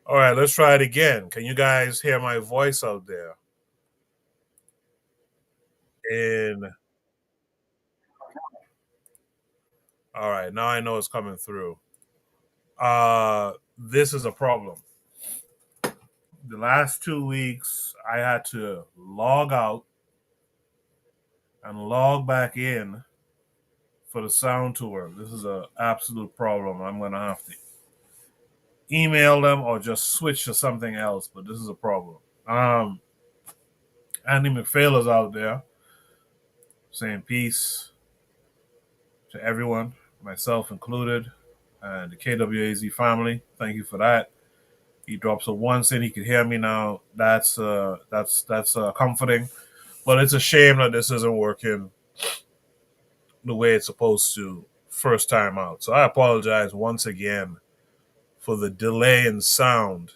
All right, let's try it again. Can you guys hear my voice out there? And all right, now I know it's coming through. This is a problem. The last 2 weeks, I had to log out and log back in for the sound to work. This is an absolute problem. I'm gonna have to email them or just switch to something else. But this is a problem. Andy McPhail is out there saying peace to everyone, myself included, and the KWAZ family. Thank you for that. He drops a one saying he can hear me now. That's comforting, but it's a shame that this isn't working the way it's supposed to first time out. So I apologize once again for the delay in sound.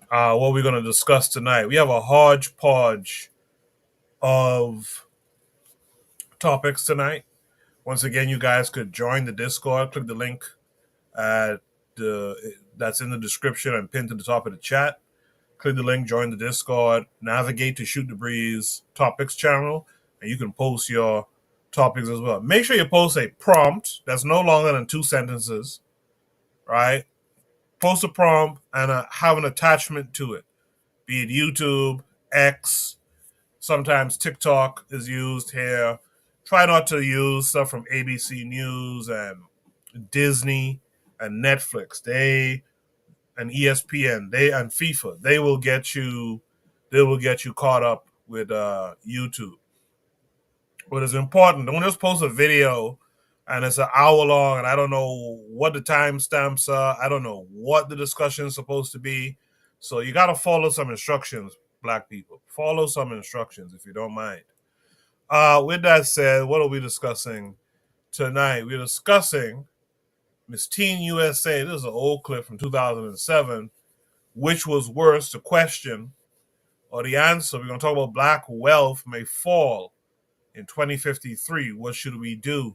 What we're going to discuss tonight, we have a hodgepodge of topics tonight. Once again, you guys could join the Discord. Click the link at that's in the description and pinned to the top of the chat. Click the link, join the Discord, navigate to Shoot the Breeze topics channel, and you can post your topics as well. Make sure you post a prompt that's no longer than 2 sentences, right? Post a prompt and have an attachment to it, be it YouTube, X, sometimes TikTok is used here. Try not to use stuff from ABC News and Disney and Netflix. They and ESPN, they and FIFA, they will get you caught up with YouTube. But it's important. Don't just post a video and it's an hour long and I don't know what the timestamps are. I don't know what the discussion is supposed to be. So you gotta follow some instructions, black people. Follow some instructions if you don't mind. With that said, what are we discussing tonight? We're discussing Miss Teen USA. This is an old clip from 2007. Which was worse, the question or the answer? We're going to talk about black wealth may fall in 2053. What should we do?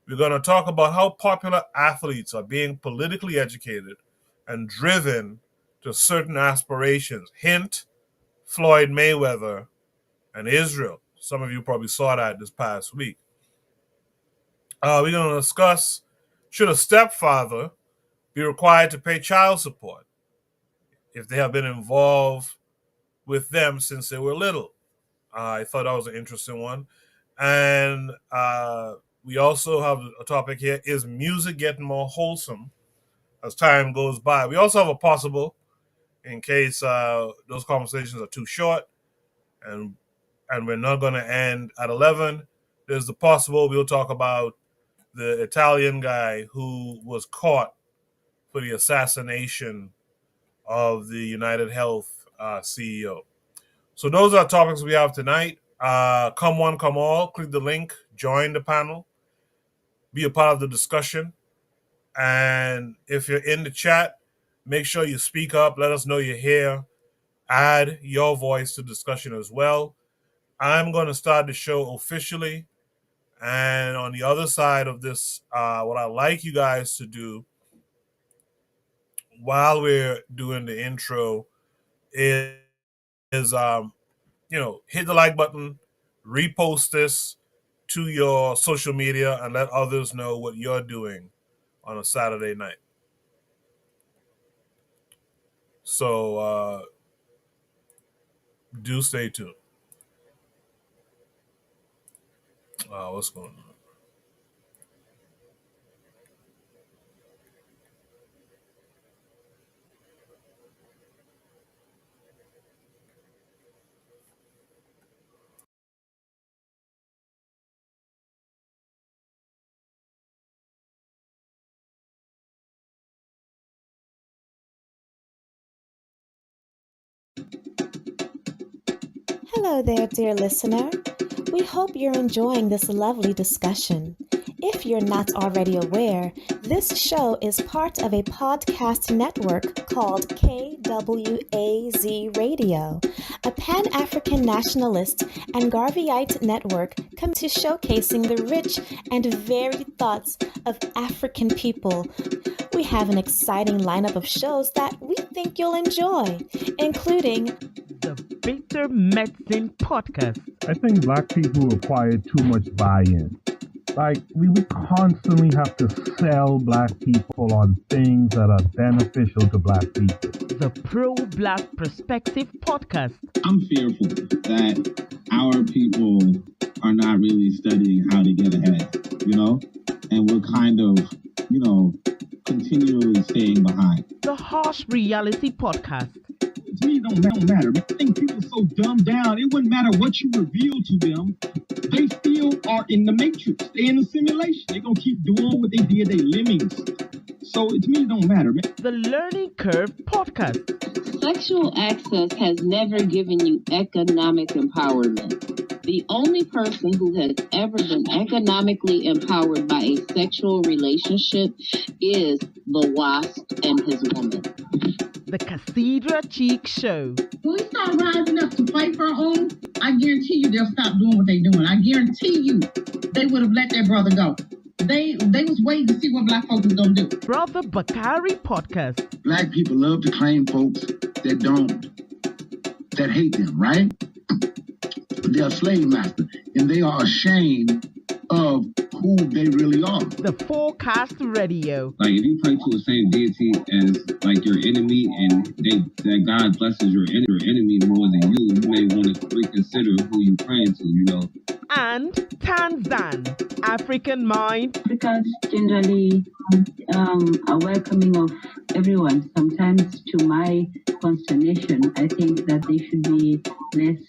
We're going to talk about how popular athletes are being politically educated and driven to certain aspirations. Hint, Floyd Mayweather and Israel. Some of you probably saw that this past week. We're going to discuss, should a stepfather be required to pay child support if they have been involved with them since they were little? I thought that was an interesting one. And we also have a topic here, is music getting more wholesome as time goes by? We also have a possible, in case those conversations are too short and we're not going to end at 11. There's the possible we'll talk about the Italian guy who was caught for the assassination of the United Health CEO. So those are topics we have tonight. Come one, come all. Click the link, join the panel, be a part of the discussion. And if you're in the chat, make sure you speak up. Let us know you're here. Add your voice to the discussion as well. I'm going to start the show officially. And on the other side of this, what I'd like you guys to do while we're doing the intro is hit the like button, repost this to your social media, and let others know what you're doing on a Saturday night. So do stay tuned. What's going on? Hello there, dear listener. We hope you're enjoying this lovely discussion. If you're not already aware, this show is part of a podcast network called KWAZ Radio, a Pan-African nationalist and Garveyite network committed to showcasing the rich and varied thoughts of African people We have an exciting lineup of shows that we think you'll enjoy, including the Bitter Medicine Podcast. I think black people require too much buy-in. Like, we constantly have to sell black people on things that are beneficial to black people. The Pro-Black Perspective Podcast. I'm fearful that our people are not really studying how to get ahead, and we're kind of, continually staying behind. The Harsh Reality Podcast. To me, it don't matter. I think people are so dumbed down, it wouldn't matter what you reveal to them. They still are in the matrix. They're in the simulation. They're going to keep doing what they did. They lemmings. So to me, it don't matter, man. The Learning Curve Podcast. Sexual access has never given you economic empowerment. The only person who has ever been economically empowered by a sexual relationship is the wasp and his woman. The Cathedra Cheek Show. When we start rising up to fight for our own, I guarantee you they'll stop doing what they're doing. I guarantee you they would have let their brother go. They was waiting to see what black folks was going to do. Brother Bakari Podcast. Black people love to claim folks that hate them, right? They're a slave master, and they are ashamed of who they really are. The Forecast Radio. Like, if you pray to the same deity as, like, your enemy, and that God blesses your enemy more than you may want to reconsider who you praying to, And Tanzan, African Mind. Africans generally are welcoming of everyone. Sometimes, to my consternation, I think that they should be less,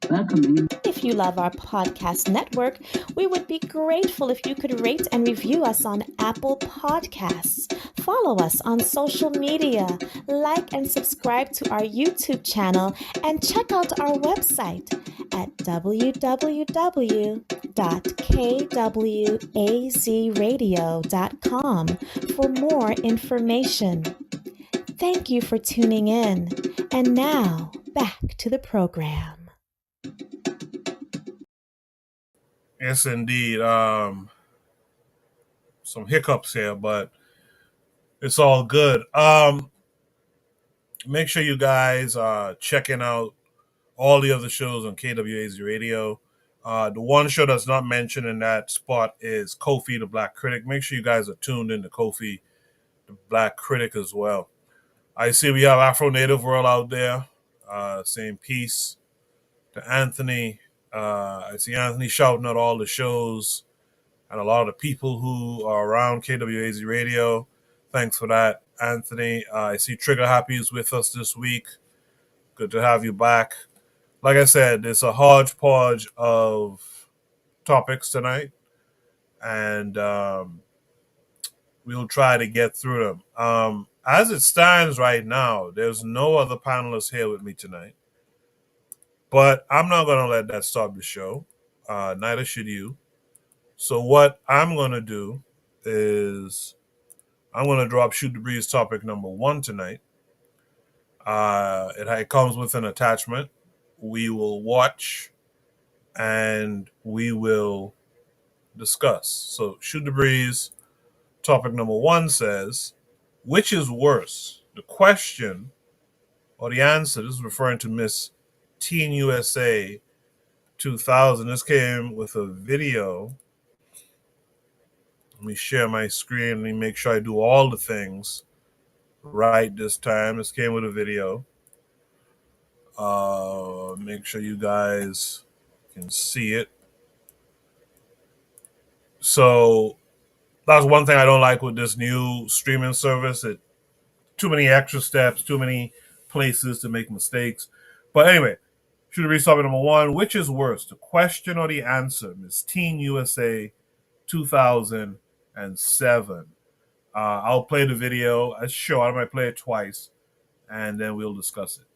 welcoming. If you love our podcast network, we would be grateful if you could rate and review us on Apple Podcasts. Follow us on social media, like and subscribe to our YouTube channel, and check out our website at www.kwazradio.com for more information. Thank you for tuning in. And now, back to the program. Yes, indeed. Some hiccups here, but it's all good. Make sure you guys are checking out all the other shows on KWAZ Radio. The one show that's not mentioned in that spot is Kofi the Black Critic. Make sure you guys are tuned in to Kofi the Black Critic as well. I see we have Afro Native World out there saying peace to Anthony. I see Anthony shouting out all the shows and a lot of the people who are around KWAZ Radio. Thanks for that, Anthony. I see Trigger Happy is with us this week. Good to have you back. Like I said, it's a hodgepodge of topics tonight, and we'll try to get through them. As it stands right now, there's no other panelists here with me tonight. But I'm not going to let that stop the show. Neither should you. So what I'm going to do is I'm going to drop Shoot the Breeze topic number 1 tonight. It comes with an attachment. We will watch and we will discuss. So Shoot the Breeze topic number 1 says, which is worse, the question or the answer? This is referring to Miss Teen USA 2000. This came with a video. Let me share my screen. Let me make sure I do all the things right this time. This came with a video. Make sure you guys can see it. So that's one thing I don't like with this new streaming service. Too many extra steps, too many places to make mistakes. But anyway, Shoot the Breeze topic number 1. Which is worse, the question or the answer? Miss Teen USA 2007. I'll play the video. I might play it twice, and then we'll discuss it.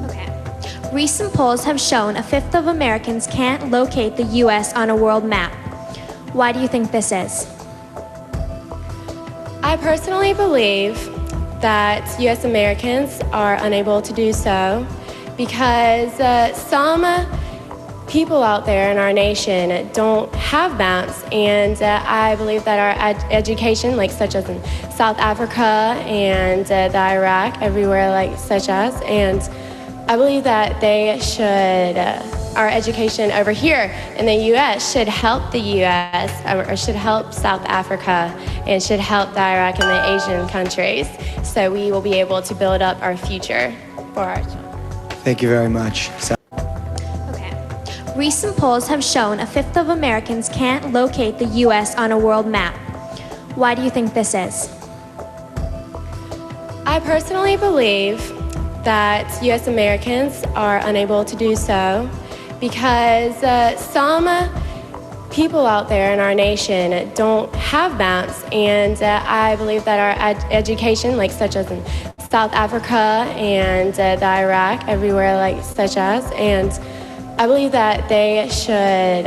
Okay. Recent polls have shown a fifth of Americans can't locate the U.S. on a world map. Why do you think this is? I personally believe that U.S. Americans are unable to do so because some people out there in our nation don't have maps, and I believe that our education, like such as in South Africa and the Iraq, everywhere like such as, and I believe that they should, our education over here in the U.S. should help the U.S. Or should help South Africa and should help the Iraq and the Asian countries, so we will be able to build up our future for our children. Thank you very much. Recent polls have shown a fifth of Americans can't locate the U.S. on a world map. Why do you think this is? I personally believe that U.S. Americans are unable to do so because some people out there in our nation don't have maps, and I believe that our education, like such as in South Africa and the Iraq, everywhere like such as, and I believe that they should,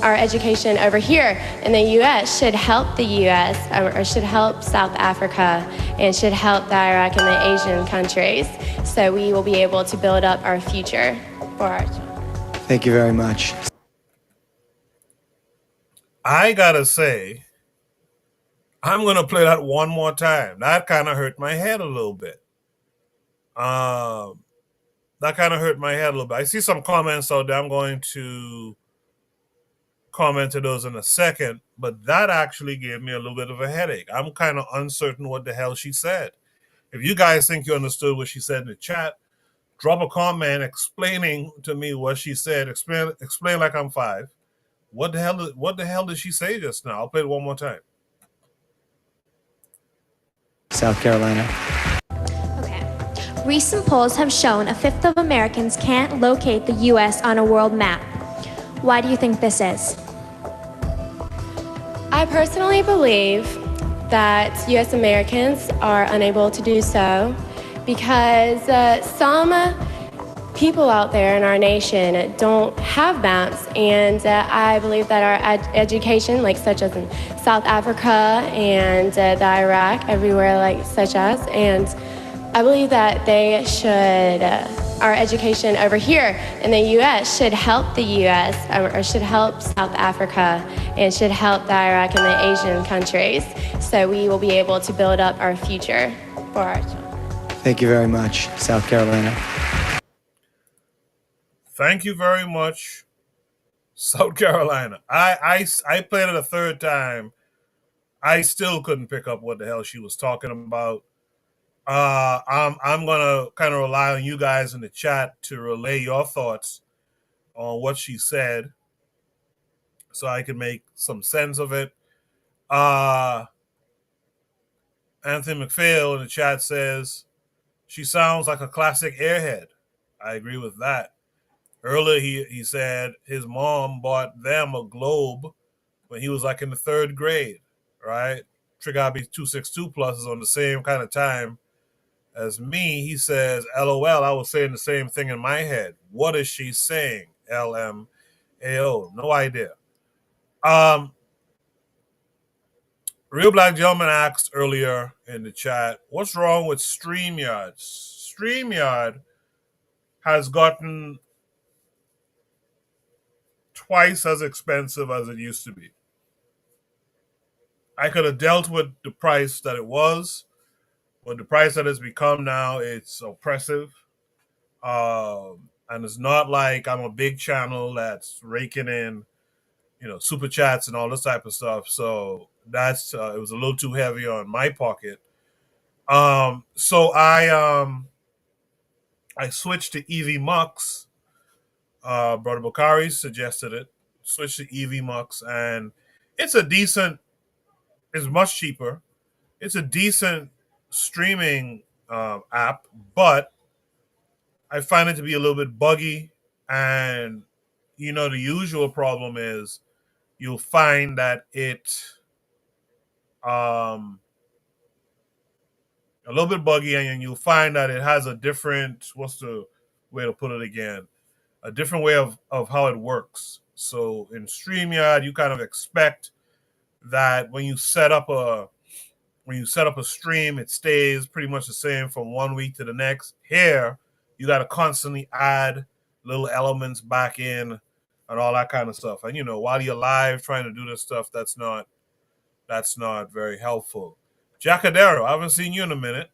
our education over here in the U.S. should help the U.S. Or should help South Africa and should help the Iraq and the Asian countries, so we will be able to build up our future for our children. Thank you very much. I gotta say, I'm gonna play that one more time. That kind of hurt my head a little bit. That kind of hurt my head a little bit. I see some comments out there. I'm going to comment to those in a second, but that actually gave me a little bit of a headache. I'm kind of uncertain what the hell she said. If you guys think you understood what she said in the chat, drop a comment explaining to me what she said. Explain like I'm 5. What the hell did she say just now? I'll play it one more time. South Carolina. Recent polls have shown a fifth of Americans can't locate the U.S. on a world map. Why do you think this is? I personally believe that U.S. Americans are unable to do so because some people out there in our nation don't have maps, and I believe that our education, like such as in South Africa and the Iraq, everywhere like such as, and I believe that they should, our education over here in the U.S. should help the U.S. Or should help South Africa and should help the Iraq and the Asian countries, so we will be able to build up our future for our children. Thank you very much. South Carolina. Thank you very much, South Carolina. I played it a third time. I still couldn't pick up what the hell she was talking about. I'm gonna kind of rely on you guys in the chat to relay your thoughts on what she said, so I can make some sense of it. Anthony McPhail in the chat says she sounds like a classic airhead. I agree with that. Earlier, he said his mom bought them a globe when he was like in the 3rd grade, right? Trigabi 262 Plus is on the same kind of time as me. He says, LOL, I was saying the same thing in my head. What is she saying? LMAO. No idea. Real Black Gentleman asked earlier in the chat, what's wrong with StreamYard? StreamYard has gotten twice as expensive as it used to be. I could have dealt with the price that it was, but the price that it's become now, it's oppressive. And it's not like I'm a big channel that's raking in, super chats and all this type of stuff. So that's it was a little too heavy on my pocket. So I switched to EV Mux. Brother Bakari suggested it. Switched to EV Mux, and it's much cheaper. It's a decent streaming app, but I find it to be a little bit buggy. And the usual problem is you'll find that it a little bit buggy, and you'll find that it has a different, what's the way to put it again, a different way of how it works. So in StreamYard, you kind of expect that when you set up a stream, it stays pretty much the same from one week to the next. Here, you got to constantly add little elements back in and all that kind of stuff. And while you're live trying to do this stuff, that's not very helpful. Jacadero, I haven't seen you in a minute.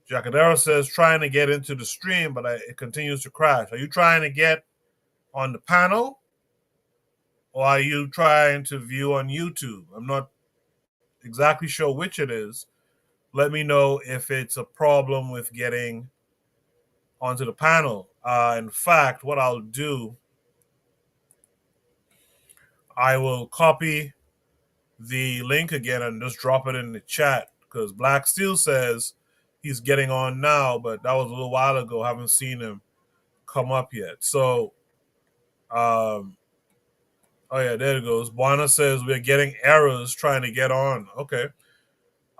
Jacadero says trying to get into the stream, but it continues to crash. Are you trying to get on the panel, or are you trying to view on YouTube? I'm not exactly sure which it is. Let me know if it's a problem with getting onto the panel. In fact, what I'll do, I will copy the link again and just drop it in the chat, because Black Steel says he's getting on now, but that was a little while ago. I haven't seen him come up yet. So, oh yeah, there it goes. Buana says we're getting errors trying to get on. Okay.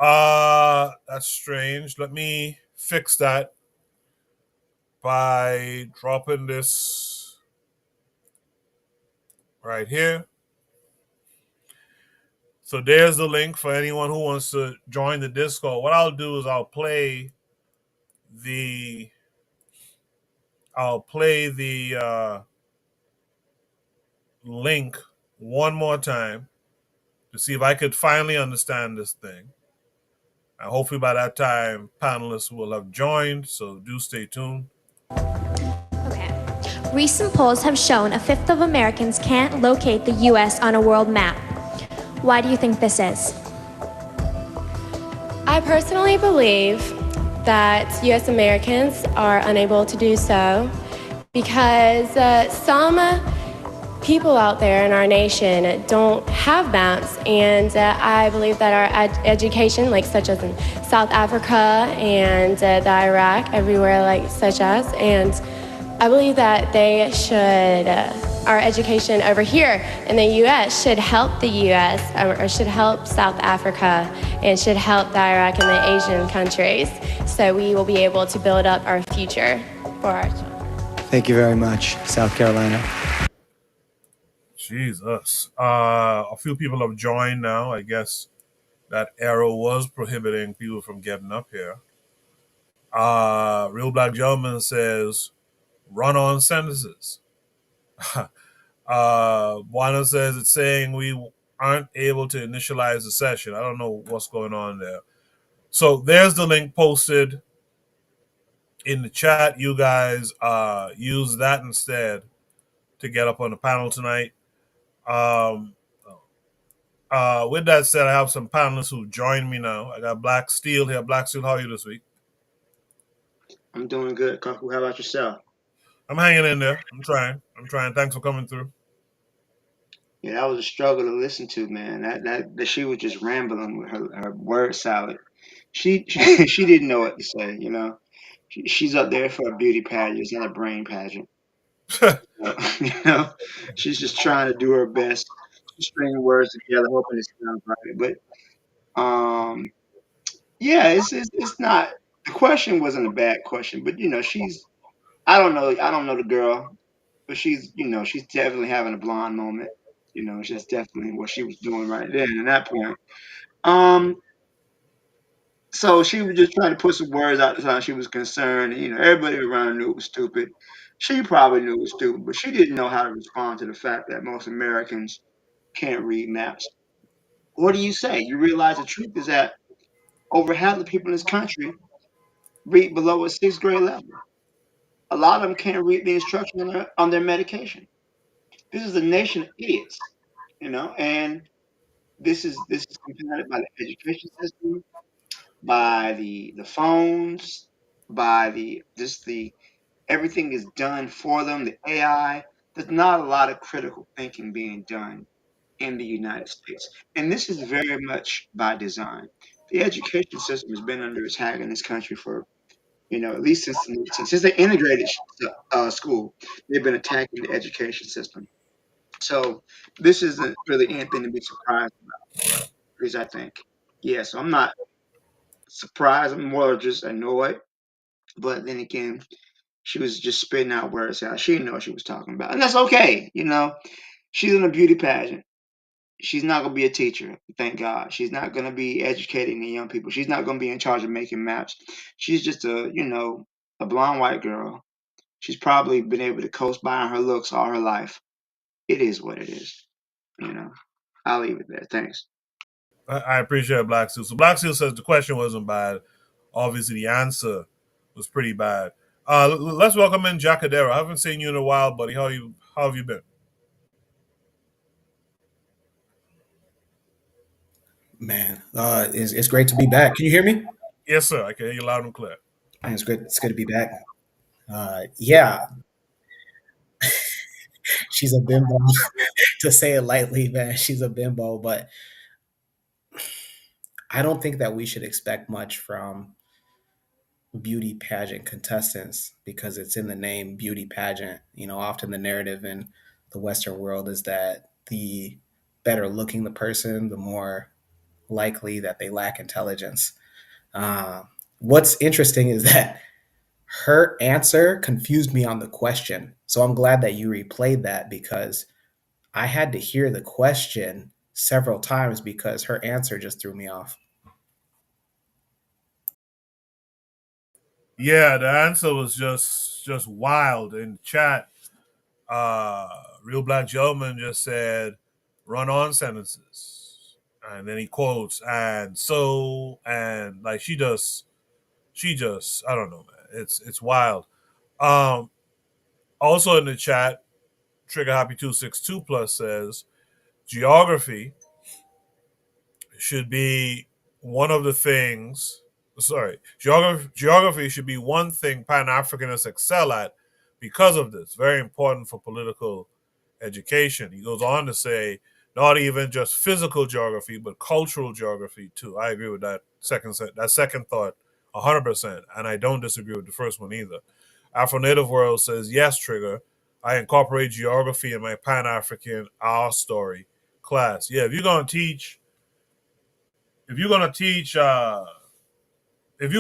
That's strange. Let me fix that by dropping this right here. So there's the link for anyone who wants to join the Discord. What I'll do is I'll play the link one more time to see if I could finally understand this thing. And hopefully by that time, panelists will have joined, so do stay tuned. Okay. Recent polls have shown a fifth of Americans can't locate the U.S. on a world map. Why do you think this is? I personally believe that U.S. Americans are unable to do so because some people out there in our nation don't have maps, and I believe that our education, like such as in South Africa and the Iraq, everywhere like such as, and I believe that they should, our education over here in the U.S. should help the U.S. or should help South Africa and should help the Iraq and the Asian countries, so we will be able to build up our future for our children. Thank you very much, South Carolina. Jesus. A few people have joined now. I guess that arrow was prohibiting people from getting up here. Real Black Gentleman says, run-on sentences. Juana says it's saying we aren't able to initialize the session. I don't know what's going on there. So there's the link posted in the chat. You guys use that instead to get up on the panel tonight. With that said, I have some panelists who joined me now. I got Black Steel here. Black Steel, how are you this week? I'm doing good, Kaku. How about yourself? I'm hanging in there. I'm trying. Thanks for coming through. Yeah, that was a struggle to listen to, man. That she was just rambling with her word salad. She didn't know what to say, you know. She's up there for a beauty pageant, it's not a brain pageant. You know, she's just trying to do her best to string words together, hoping it sounds right. But yeah, it's not. The question wasn't a bad question, but you know, I don't know the girl, but she's definitely having a blonde moment. You know, that's definitely what she was doing right then at that point. So she was just trying to put some words out the time she was concerned. You know, everybody around knew it was stupid. She probably knew it was stupid, but she didn't know how to respond to the fact that most Americans can't read maps. What do you say? You realize the truth is that over half the people in this country read below a 6th grade level. A lot of them can't read the instructions on their medication. This is a nation of idiots, you know, and this is compounded by the education system, by the phones, by the everything is done for them, the AI. There's not a lot of critical thinking being done in the United States. And this is very much by design. The education system has been under attack in this country for, you know, at least since they integrated school, they've been attacking the education system. So this isn't really anything to be surprised about, at least I think. Yeah, so I'm not surprised. I'm more just annoyed. But then again, she was just spitting out words out. She didn't know what she was talking about. And that's okay. You know, she's in a beauty pageant. She's not going to be a teacher, thank God. She's not going to be educating the young people. She's not going to be in charge of making maps. She's just a blonde white girl. She's probably been able to coast by on her looks all her life. it is what it is. I'll leave it there. Thanks. I appreciate Black Seal. So Black Seal says the question wasn't bad. Obviously, the answer was pretty bad. Let's welcome in Jacadera. I haven't seen you in a while, buddy. How have you been? Man, it's great to be back. Can you hear me? Yes, sir. I can hear you loud and clear. Man, it's great. It's good to be back. Yeah, she's a bimbo. To say it lightly, man, she's a bimbo. But I don't think that we should expect much from beauty pageant contestants because it's in the name beauty pageant. Often the narrative in the Western world is that the better looking the person, the more likely that they lack intelligence. What's interesting is that her answer confused me on the question. So I'm glad that you replayed that because I had to hear the question several times because her answer just threw me off. Yeah, the answer was just wild. In chat, Real Black Gentleman just said, run on sentences. And then he quotes, and so, and like she just, I don't know, man. It's wild. Also in the chat, Trigger Happy 262 Plus says, geography should be one of the things. Sorry, geography should be one thing Pan-Africanists excel at because of this. Very important for political education. He goes on to say, not even just physical geography, but cultural geography too. I agree with that second thought 100%, and I don't disagree with the first one either. Afro Native World says, yes, Trigger, I incorporate geography in my Pan-African Our Story class. Yeah, if you're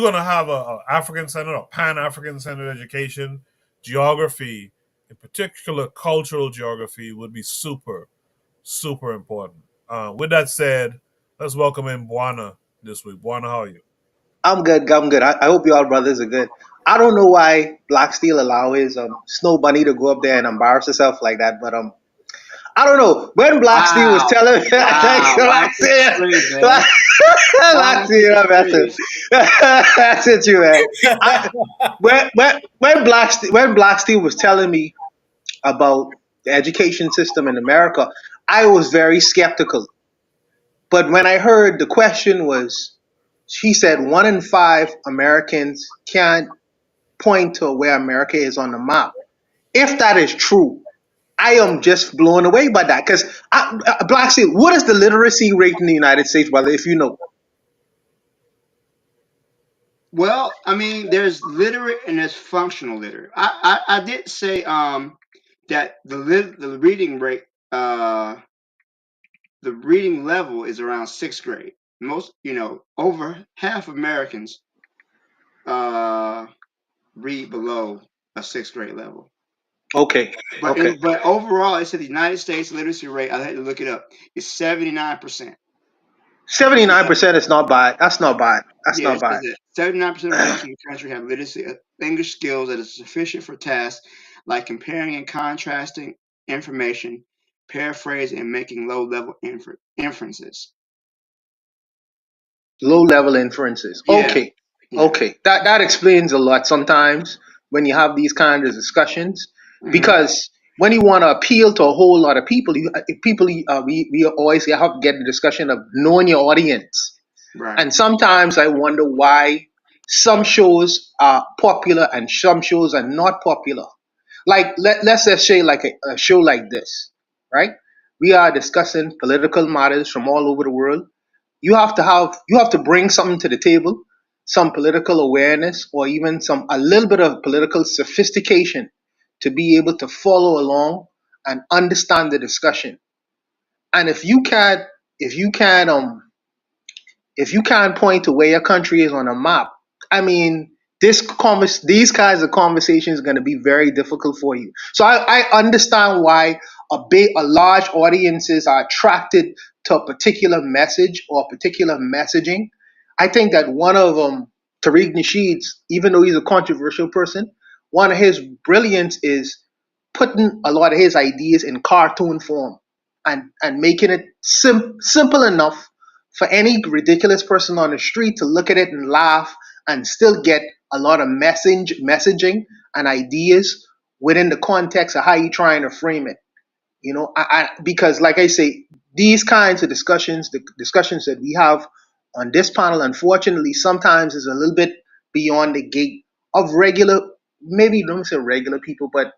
gonna have a African-centered or Pan-African-centered education, geography, in particular cultural geography, would be super, super important. With that said, let's welcome in Buana this week. Buana, how are you? I'm good. I'm good. I hope you all brothers are good. I don't know why Black Steel allow his Snow Bunny to go up there and embarrass herself like that, but I don't know. When Black Steel was telling me, Black Steel, that's it, you man. When Black Steel was telling me about the education system in America, I was very skeptical. But when I heard the question was, she said 1 in 5 Americans can't point to where America is on the map. If that is true, I am just blown away by that. Because Black Steel, what is the literacy rate in the United States, brother? If you know. Well, I mean, there's literate and there's functional literate. I did say that the reading rate, the reading level is around 6th grade. Most, over half Americans read below a 6th grade level. Okay. But overall, I said the United States literacy rate, I had to look it up, is 79%. 79% is not bad. That's not bad. That's not bad. 79% of adults in the country have literacy English skills that is sufficient for tasks like comparing and contrasting information, paraphrasing, and making low-level inferences. Low-level inferences. Yeah. Okay. Yeah. Okay. That explains a lot sometimes when you have these kinds of discussions, because when you want to appeal to a whole lot of people, we always have to get the discussion of knowing your audience. Right. And sometimes I wonder why some shows are popular and some shows are not popular. Like let's just say like a show like this, right? We are discussing political matters from all over the world. You have to bring something to the table, some political awareness, or even a little bit of political sophistication to be able to follow along and understand the discussion. And if you can't point to where your country is on a map, I mean, these kinds of conversations are going to be very difficult for you. So I understand why a large audiences are attracted to a particular message or a particular messaging. I think that one of Tariq Nasheed's, even though he's a controversial person, one of his brilliance is putting a lot of his ideas in cartoon form and making it simple enough for any ridiculous person on the street to look at it and laugh and still get a lot of messaging and ideas within the context of how you're trying to frame it. Because like I say, these kinds of discussions, the discussions that we have on this panel, unfortunately, sometimes is a little bit beyond the gate of regular, maybe don't say regular people, but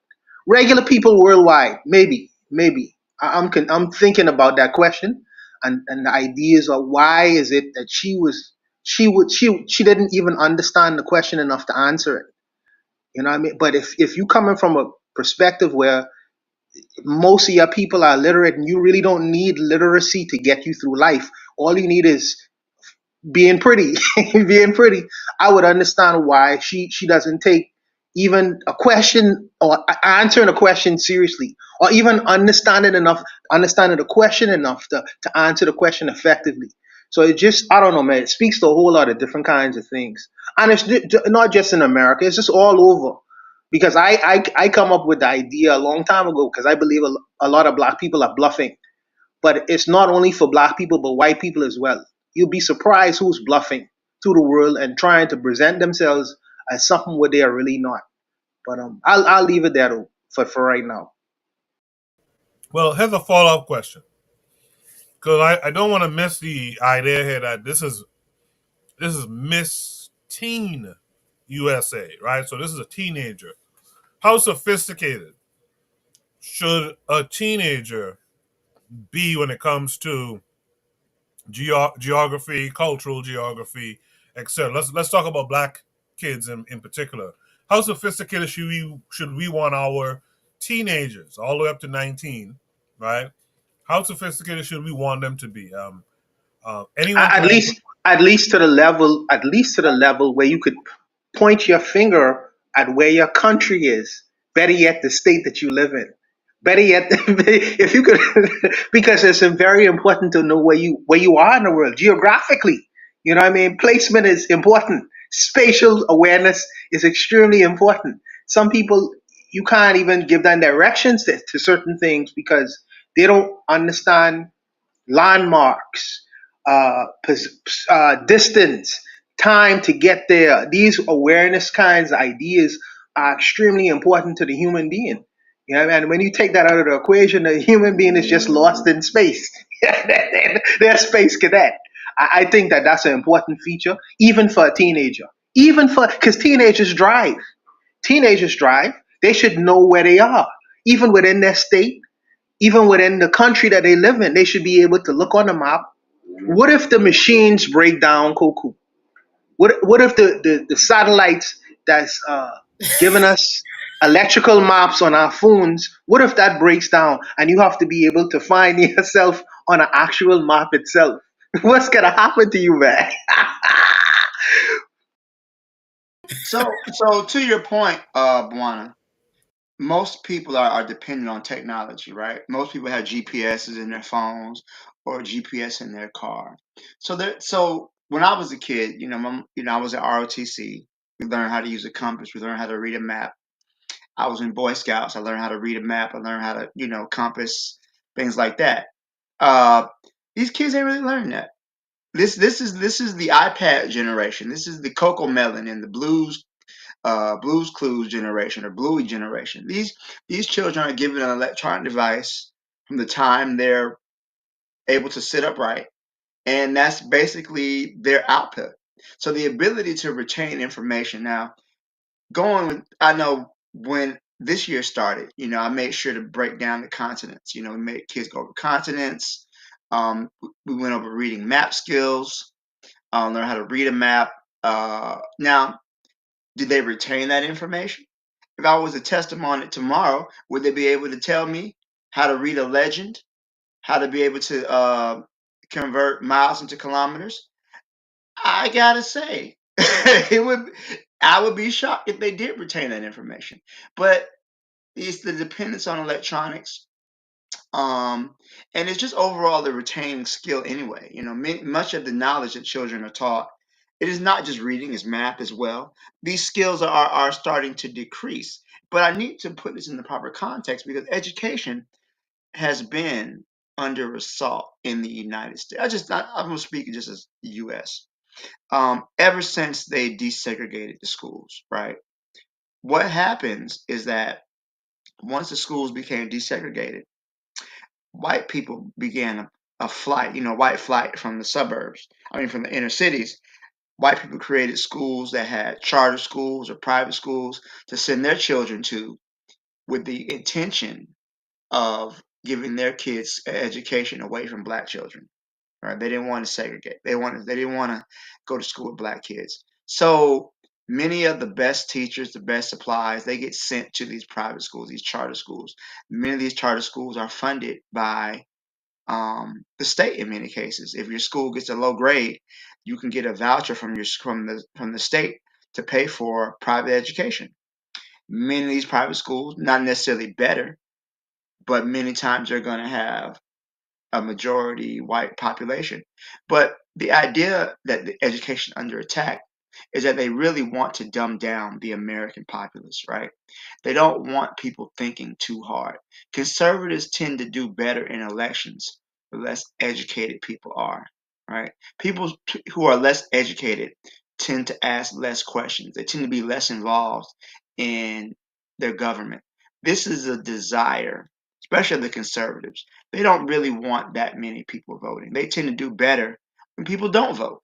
regular people worldwide. Maybe. I'm thinking about that question and the ideas of why is it that she didn't even understand the question enough to answer it. You know what I mean? But if you coming from a perspective where most of your people are literate and you really don't need literacy to get you through life, all you need is being pretty. Being pretty, I would understand why she doesn't take even a question or answering a question seriously, or even understanding the question enough to answer the question effectively. So it just, I don't know, man, it speaks to a whole lot of different kinds of things. And it's not just in America, it's just all over. Because I come up with the idea a long time ago because I believe a lot of black people are bluffing. But it's not only for black people, but white people as well. You'll be surprised who's bluffing to the world and trying to present themselves as something what they are really not. But I'll leave it there though, for right now. Well, here's a follow-up question. Because I don't want to miss the idea here that this is Miss Teen USA, right? So this is a teenager. How sophisticated should a teenager be when it comes to geography, cultural geography, etc.? Let's talk about black kids in particular. How sophisticated should we want our teenagers all the way up to 19, right? How sophisticated should we want them to be? Anyone At can answer. least at least to the level where you could point your finger at where your country is. Better yet, the state that you live in. Better yet, if you could, because it's very important to know where you are in the world geographically. You know what I mean? Placement is important. Spatial awareness is extremely important. Some people, you can't even give them directions to certain things because they don't understand landmarks, distance, time to get there. These awareness kinds of ideas are extremely important to the human being. You know, and when you take that out of the equation, the human being is just lost in space. They're a space cadet. I think that that's an important feature, even for a teenager. Even for, because teenagers drive. Teenagers drive. They should know where they are, even within their state, even within the country that they live in. They should be able to look on the map. What if the machines break down, Koku? What if the satellites that's giving us electrical maps on our phones, what if that breaks down and you have to be able to find yourself on an actual map itself? What's gonna happen to you, man? So to your point, Buana, most people are dependent on technology, right? Most people have GPSs in their phones or GPS in their car. So when I was a kid, I was at ROTC. We learned how to use a compass. We learned how to read a map. I was in Boy Scouts. I learned how to read a map. I learned how to, compass, things like that. Uh, these kids ain't really learning that. This is the iPad generation. This is the Coco Melon and the Blues Clues generation or Bluey generation. These children are given an electronic device from the time they're able to sit upright, and that's basically their output. So the ability to retain information. Now, I know when this year started, I made sure to break down the continents. We made kids go over continents. We went over reading map skills, learn how to read a map. Now, did they retain that information? If I was to test them on it tomorrow, would they be able to tell me how to read a legend, how to be able to convert miles into kilometers? I gotta say, it would. I would be shocked if they did retain that information. But it's the dependence on electronics, and it's just overall the retaining skill anyway. Much of the knowledge that children are taught, it is not just reading; it's math as well. These skills are starting to decrease, But I need to put this in the proper context because education has been under assault in the United States. I'm going to speak just as the U.S. Ever since they desegregated the schools, right? What happens is that once the schools became desegregated, white people began a flight, white flight from the suburbs. From the inner cities. White people created schools that had charter schools or private schools to send their children to with the intention of giving their kids an education away from black children. Right? They didn't want to segregate. They didn't want to go to school with black kids. So many of the best teachers, the best supplies, they get sent to these private schools, these charter schools. Many of these charter schools are funded by the state in many cases. If your school gets a low grade, you can get a voucher from the state to pay for private education. Many of these private schools, not necessarily better, but many times they're going to have a majority white population. But the idea that the education under attack is that they really want to dumb down the American populace, right? They don't want people thinking too hard. Conservatives tend to do better in elections the less educated people are, right? People who are less educated tend to ask less questions. They tend to be less involved in their government. This is a desire, especially the conservatives. They don't really want that many people voting. They tend to do better when people don't vote.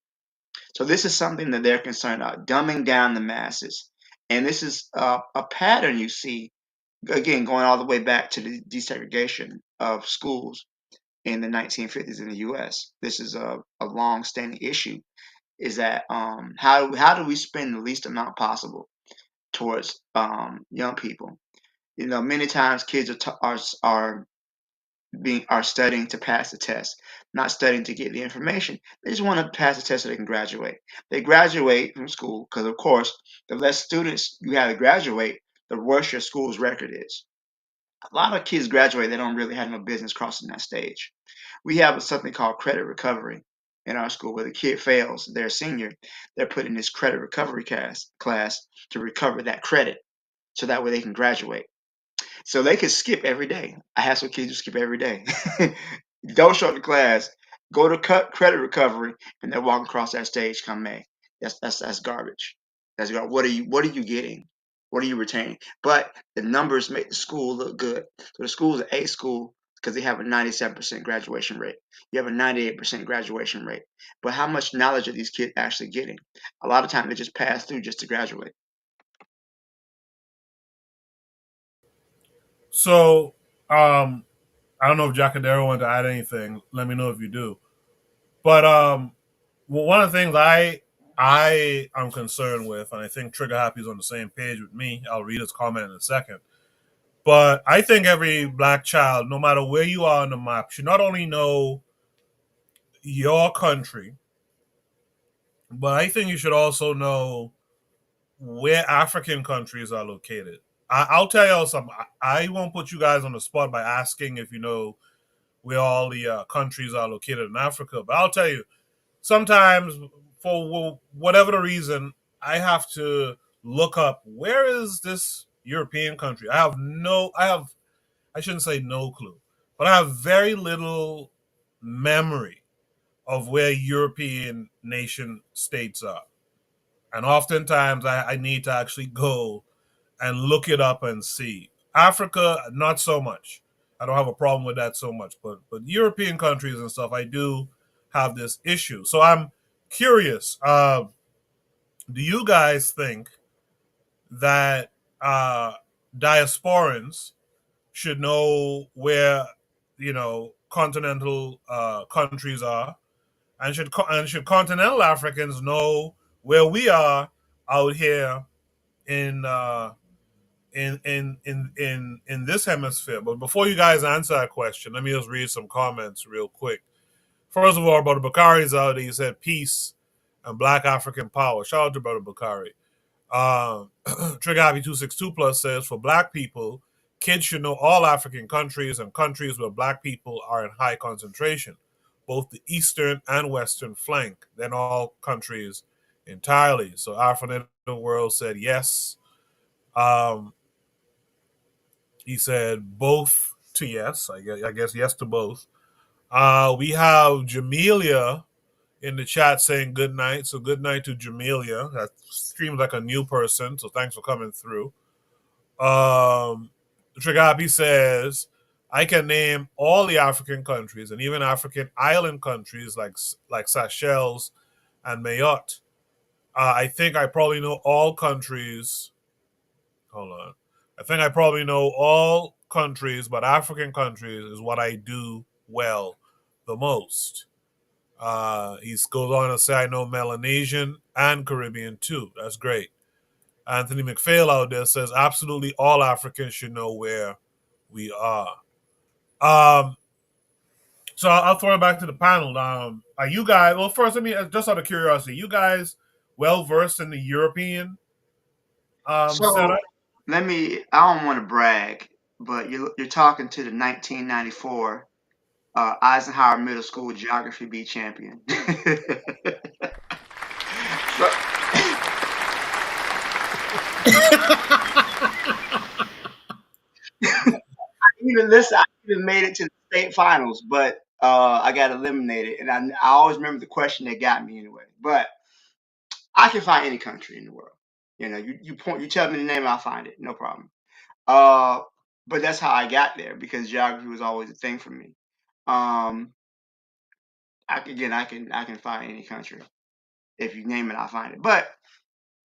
So this is something that they're concerned about, dumbing down the masses. And this is a pattern you see, again, going all the way back to the desegregation of schools in the 1950s in the U.S. This is a long-standing issue, is that how do we spend the least amount possible towards young people? Many times kids are studying to pass the test, not studying to get the information. They just want to pass the test so they can graduate. They graduate from school because, of course, the less students you have to graduate, the worse your school's record is. A lot of kids graduate, they don't really have no business crossing that stage. We have something called credit recovery in our school where the kid fails, they're a senior, they're put in this credit recovery class to recover that credit so that way they can graduate. So they could skip every day. I have some kids who skip every day. Don't show up to class. Go to credit recovery, and they're walking across that stage come May. That's garbage. That's garbage. What are you getting? What are you retaining? But the numbers make the school look good. So the school is an A school because they have a 97% graduation rate. You have a 98% graduation rate. But how much knowledge are these kids actually getting? A lot of times they just pass through just to graduate. So, I don't know if Jacadero wanted to add anything. Let me know if you do. But one of the things I am concerned with, and I think Trigger Happy's on the same page with me. I'll read his comment in a second. But I think every black child, no matter where you are on the map, should not only know your country, but I think you should also know where African countries are located. I'll tell y'all something. I won't put you guys on the spot by asking if you know where all the countries are located in Africa, but I'll tell you, sometimes for whatever the reason, I have to look up where is this European country. I shouldn't say no clue, but I have very little memory of where European nation states are. And oftentimes I need to actually go and look it up and see. Africa, not so much. I don't have a problem with that so much, but European countries and stuff, I do have this issue. So I'm curious. Do you guys think that diasporans should know where continental countries are, and should continental Africans know where we are out here in in this hemisphere? But before you guys answer that question, let me just read some comments real quick. First of all, Brother Bakari's out. He said peace and Black African power. Shout out to Brother Bakari. Trigger Happy 262 Plus says for Black people, kids should know all African countries and countries where Black people are in high concentration, both the eastern and western flank, then all countries entirely. So Afro World said yes. He said both to yes. I guess yes to both. We have Jamelia in the chat saying good night. So good night to Jamelia. That seems like a new person. So thanks for coming through. Trigapi says, I can name all the African countries and even African island countries like Seychelles and Mayotte. I think I probably know all countries. Hold on. I think I probably know all countries, but African countries is what I do well the most. He goes on to say, I know Melanesian and Caribbean too. That's great. Anthony McPhail out there says, absolutely all Africans should know where we are. So I'll throw it back to the panel. Are you guys, well, first, let me, just out of curiosity, you guys well versed in the European So setup? I don't want to brag, but you're talking to the 1994 Eisenhower Middle School Geography B champion. I even made it to the state finals, but I got eliminated, and I always remember the question that got me anyway. But I can find any country in the world. You know, you tell me the name, I'll find it, no problem. But that's how I got there because geography was always a thing for me. I can find any country. If you name it, I'll find it. But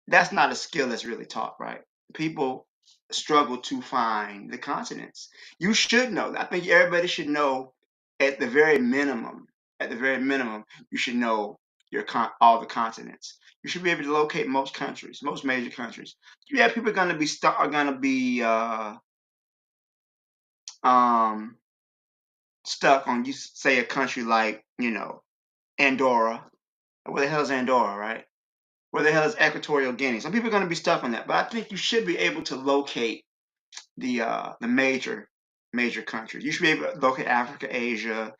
that's not a skill that's really taught, right? People struggle to find the continents. You should know that. I think everybody should know at the very minimum. At the very minimum, you should know all the continents. You should be able to locate most countries, most major countries. Yeah, people are going to be stuck on, you say, a country like, Andorra. Where the hell is Andorra, right? Where the hell is Equatorial Guinea? Some people are going to be stuck on that, but I think you should be able to locate the major countries. You should be able to locate Africa, Asia,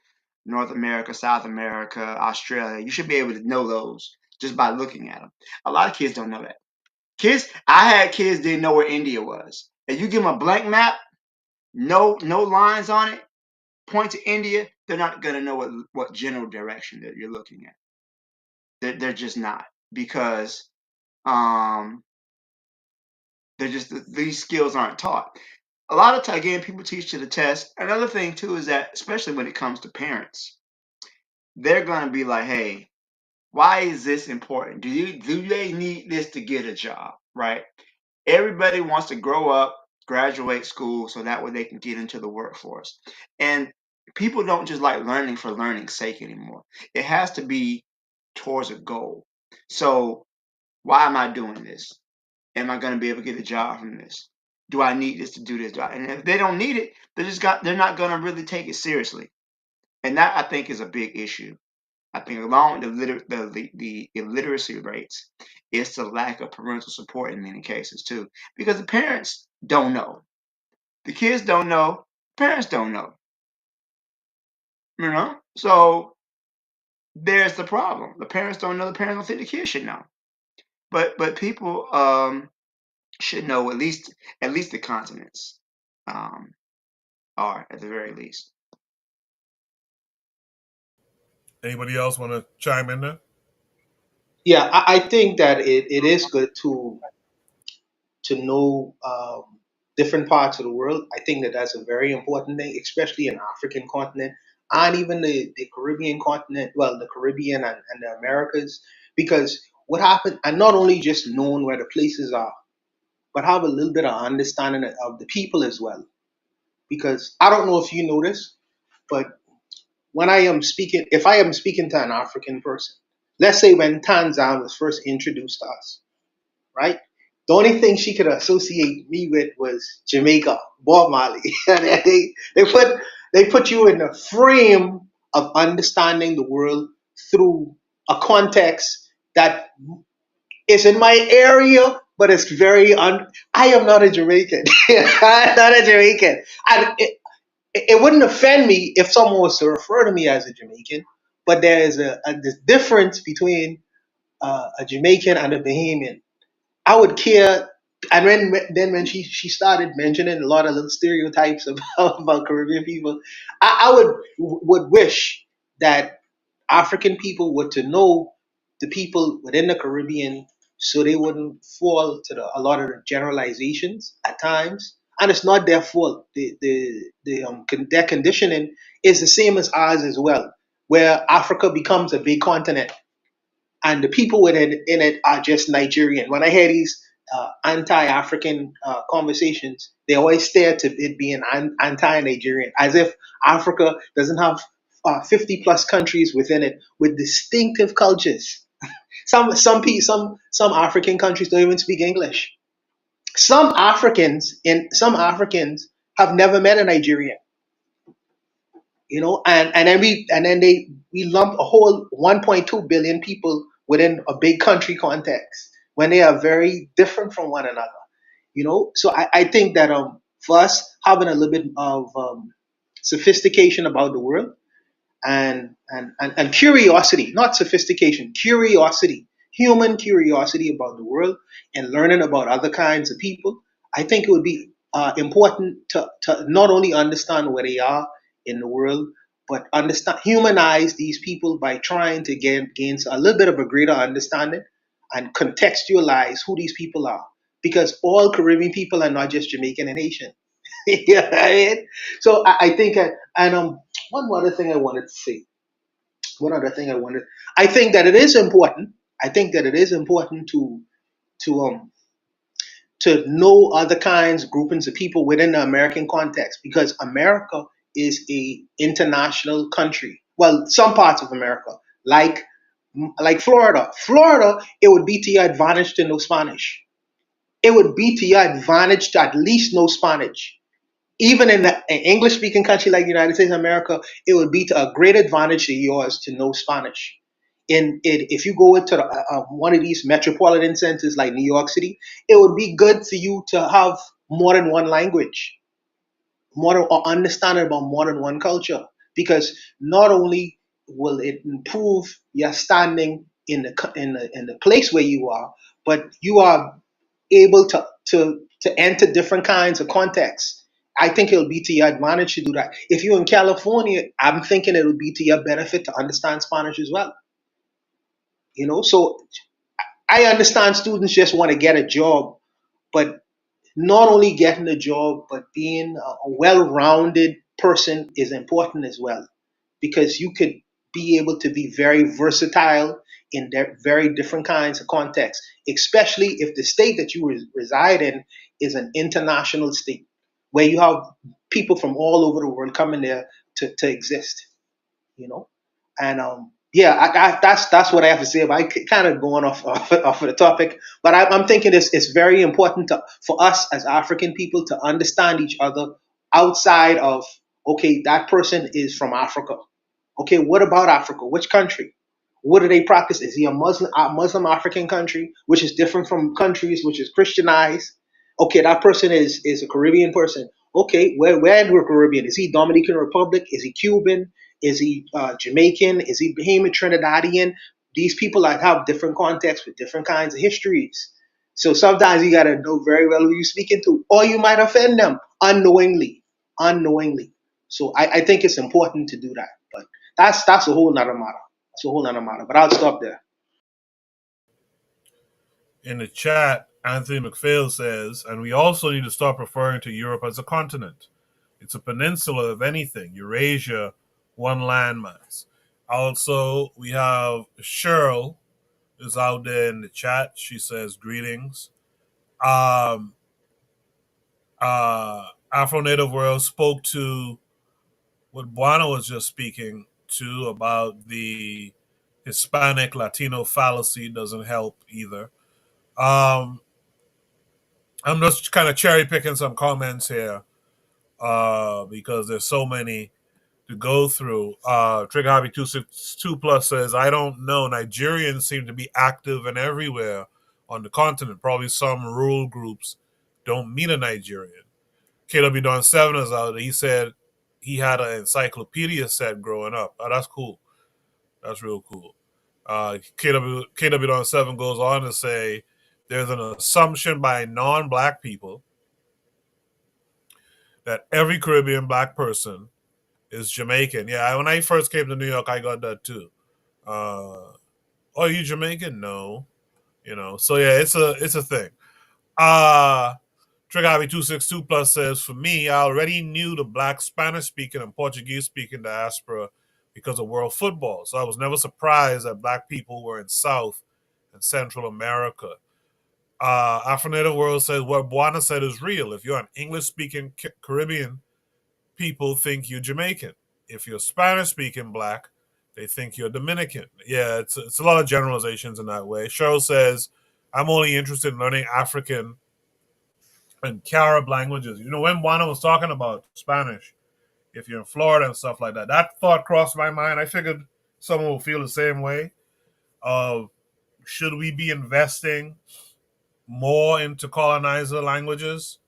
North America, South America, Australia. You should be able to know those just by looking at them. A lot of kids don't know that. I had kids didn't know where India was. If you give them a blank map, no lines on it, point to India, they're not going to know what general direction that you're looking at. They're just not, because these skills aren't taught. A lot of time, again, people teach to the test. Another thing too is that, especially when it comes to parents, they're going to be like, hey, why is this important? Do they need this to get a job, right? Everybody wants to grow up, graduate school, so that way they can get into the workforce. And people don't just like learning for learning's sake anymore. It has to be towards a goal. So why am I doing this? Am I going to be able to get a job from this? Do I need this to do this? And if they don't need it, they're not going to really take it seriously. And that, I think, is a big issue. I think along with the illiteracy rates, it's the lack of parental support in many cases too, because the parents don't know, the kids don't know, parents don't know. So there's the problem. The parents don't know. The parents don't think the kids should know. But people should know at least the continents, are at the very least. Anybody else want to chime in there? Yeah, I think that it is good to know different parts of the world. I think that that's a very important thing, especially in the African continent and even the Caribbean continent, well, the Caribbean and the Americas, because what happened, and not only just knowing where the places are, but have a little bit of understanding of the people as well. Because I don't know if you know this, but when if I am speaking to an African person, let's say when Tanzan was first introduced to us, right? The only thing she could associate me with was Jamaica, Bob Marley. they put you in the frame of understanding the world through a context that is in my area, but it's I am not a Jamaican. I'm not a Jamaican. And it wouldn't offend me if someone was to refer to me as a Jamaican, but there is this difference between a Jamaican and a Bahamian. I would care And when she started mentioning a lot of little stereotypes about Caribbean people, I would wish that African people were to know the people within the Caribbean, so they wouldn't fall to a lot of the generalizations at times. And it's not their fault. Their conditioning is the same as ours as well, where Africa becomes a big continent and the people in it are just Nigerian. When I hear these anti-African conversations, they always stare to it being anti-Nigerian, as if Africa doesn't have 50 plus countries within it with distinctive cultures. Some African countries don't even speak English. Some Africans have never met a Nigerian, and then we lump a whole 1.2 billion people within a big country context when they are very different from one another. So I think that for us having a little bit of sophistication about the world and curiosity, not sophistication, curiosity, human curiosity about the world and learning about other kinds of people. I think it would be important to not only understand where they are in the world, but understand, humanize these people by trying to gain a little bit of a greater understanding and contextualize who these people are. Because all Caribbean people are not just Jamaican and Haitian. Yeah, right? So I think, and one other thing I wanted to say. One other thing I wanted. I think that it is important. I think that it is important to to know other kinds, groupings of people within the American context, because America is a international country. Well, some parts of America, like Florida. Florida, it would be to your advantage to know Spanish. It would be to your advantage to at least know Spanish. Even in an English speaking country like the United States of America, it would be to a great advantage of yours to know Spanish. If you go into one of these metropolitan centers like New York City, it would be good for you to have more than one language, or understanding about more than one culture, because not only will it improve your standing in the place where you are, but you are able to enter different kinds of contexts. I think it'll be to your advantage to do that. If you're in California, I'm thinking it'll be to your benefit to understand Spanish as well. So I understand students just want to get a job, but not only getting a job, but being a well-rounded person is important as well, because you could be able to be very versatile in very different kinds of contexts, especially if the state that you reside in is an international state where you have people from all over the world coming there to exist. you know. And yeah, that's what I have to say about. I kind of going off of the topic, but I'm thinking it's very important for us as African people to understand each other outside of, okay, that person is from Africa. Okay, what about Africa? Which country? What do they practice? Is he a Muslim African country, which is different from countries which is Christianized? Okay, that person is a Caribbean person. Okay, where in the Caribbean? Is he Dominican Republic? Is he Cuban? Is he Jamaican? Is he Bahamian, Trinidadian? These people have different contexts with different kinds of histories. So sometimes you gotta know very well who you're speaking to, or you might offend them unknowingly. Unknowingly. So I think it's important to do that. But that's a whole nother matter. That's a whole nother matter. But I'll stop there. In the chat, Anthony McPhail says, and we also need to stop referring to Europe as a continent. It's a peninsula, if anything. Eurasia, one landmass. Also, we have Cheryl is out there in the chat. She says, greetings. Afro Native World spoke to what Buana was just speaking to about the Hispanic Latino fallacy doesn't help either. I'm just kind of cherry picking some comments here because there's so many to go through. Trigger Hobby 262 Plus says, I don't know. Nigerians seem to be active and everywhere on the continent. Probably some rural groups don't meet a Nigerian. KW Don 7 is out. He said he had an encyclopedia set growing up. Oh, that's cool. That's real cool. KW Don 7 goes on to say there's an assumption by non-black people that every Caribbean black person is Jamaican. Yeah, when I first came to New York, I got that too. Oh, you Jamaican? No, So yeah, it's a thing. Trigavi 262 plus says, for me, I already knew the black Spanish speaking and Portuguese speaking diaspora because of world football. So I was never surprised that black people were in South and Central America. Afro-Native World says, what Buana said is real. If you're an English-speaking Caribbean, people think you're Jamaican. If you're Spanish-speaking black, they think you're Dominican. Yeah, it's a lot of generalizations in that way. Cheryl says, I'm only interested in learning African and Carib languages. When Buana was talking about Spanish, if you're in Florida and stuff like that, that thought crossed my mind. I figured someone will feel the same way. Should we be investing more into colonizer languages,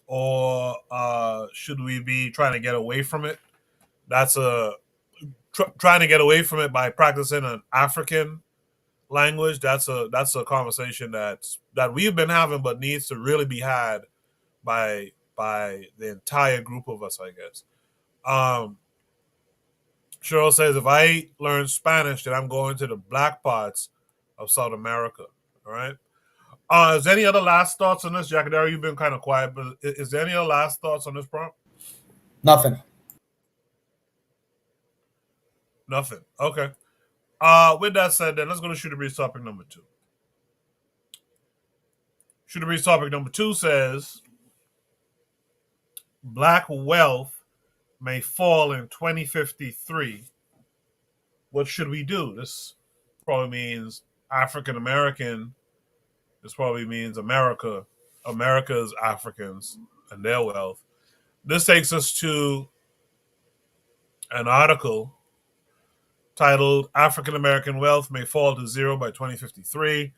or should we be trying to get away from it? That's trying to get away from it by practicing an African language. That's a conversation that we've been having, but needs to really be had by the entire group of us, I guess. Cheryl says, if I learn Spanish, then I'm going to the black parts of South America. All right. Is there any other last thoughts on this, Jackadary? You've been kind of quiet, but is there any other last thoughts on this prompt? Nothing. Nothing. Okay. With that said, then let's go to Shooter Breeze topic number 2. Shooter Breeze topic number 2 says, black wealth may fall in 2053. What should we do? This probably means African American. This probably means America's Africans and their wealth. This takes us to an article titled African American Wealth May Fall to Zero by 2053.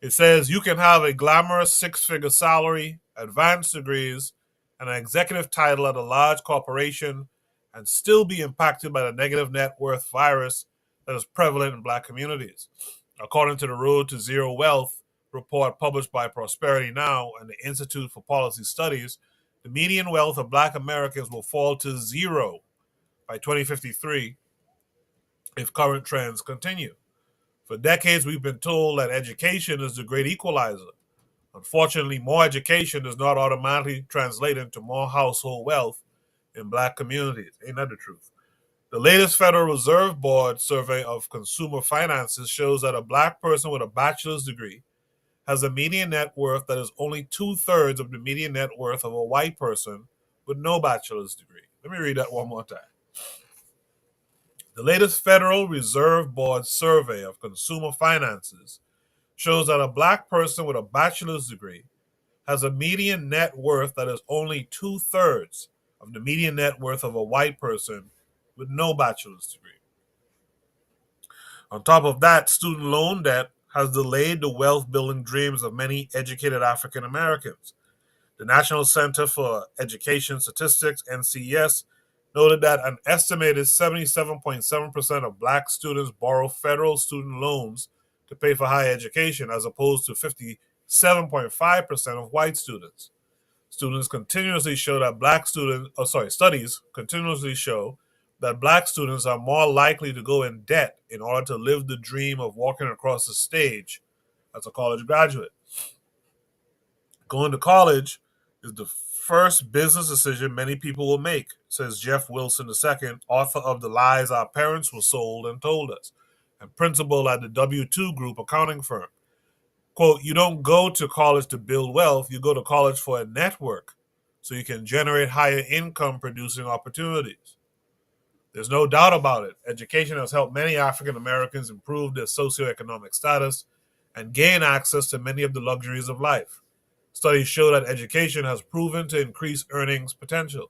It says you can have a glamorous 6-figure salary, advanced degrees, and an executive title at a large corporation and still be impacted by the negative net worth virus that is prevalent in black communities. According to the Road to Zero Wealth report published by Prosperity Now and the Institute for Policy Studies, the median wealth of black Americans will fall to zero by 2053 if current trends continue. For decades, we've been told that education is the great equalizer. Unfortunately, more education does not automatically translate into more household wealth in black communities. Ain't that the truth? The latest Federal Reserve Board survey of consumer finances shows that a black person with a bachelor's degree has a median net worth that is only 2/3 of the median net worth of a white person with no bachelor's degree. Let me read that one more time. The latest Federal Reserve Board survey of consumer finances shows that a black person with a bachelor's degree has a median net worth that is only 2/3 of the median net worth of a white person with no bachelor's degree. On top of that, student loan debt has delayed the wealth-building dreams of many educated African Americans. The National Center for Education Statistics, NCES, noted that an estimated 77.7% of black students borrow federal student loans to pay for higher education, as opposed to 57.5% of white students. Studies continuously show that black students are more likely to go in debt in order to live the dream of walking across the stage as a college graduate. Going to college is the first business decision many people will make, says Jeff Wilson II, author of The Lies Our Parents Were Sold and Told Us, and principal at the W2 Group accounting firm. Quote, you don't go to college to build wealth, you go to college for a network so you can generate higher income producing opportunities. There's no doubt about it. Education has helped many African Americans improve their socioeconomic status and gain access to many of the luxuries of life. Studies show that education has proven to increase earnings potential,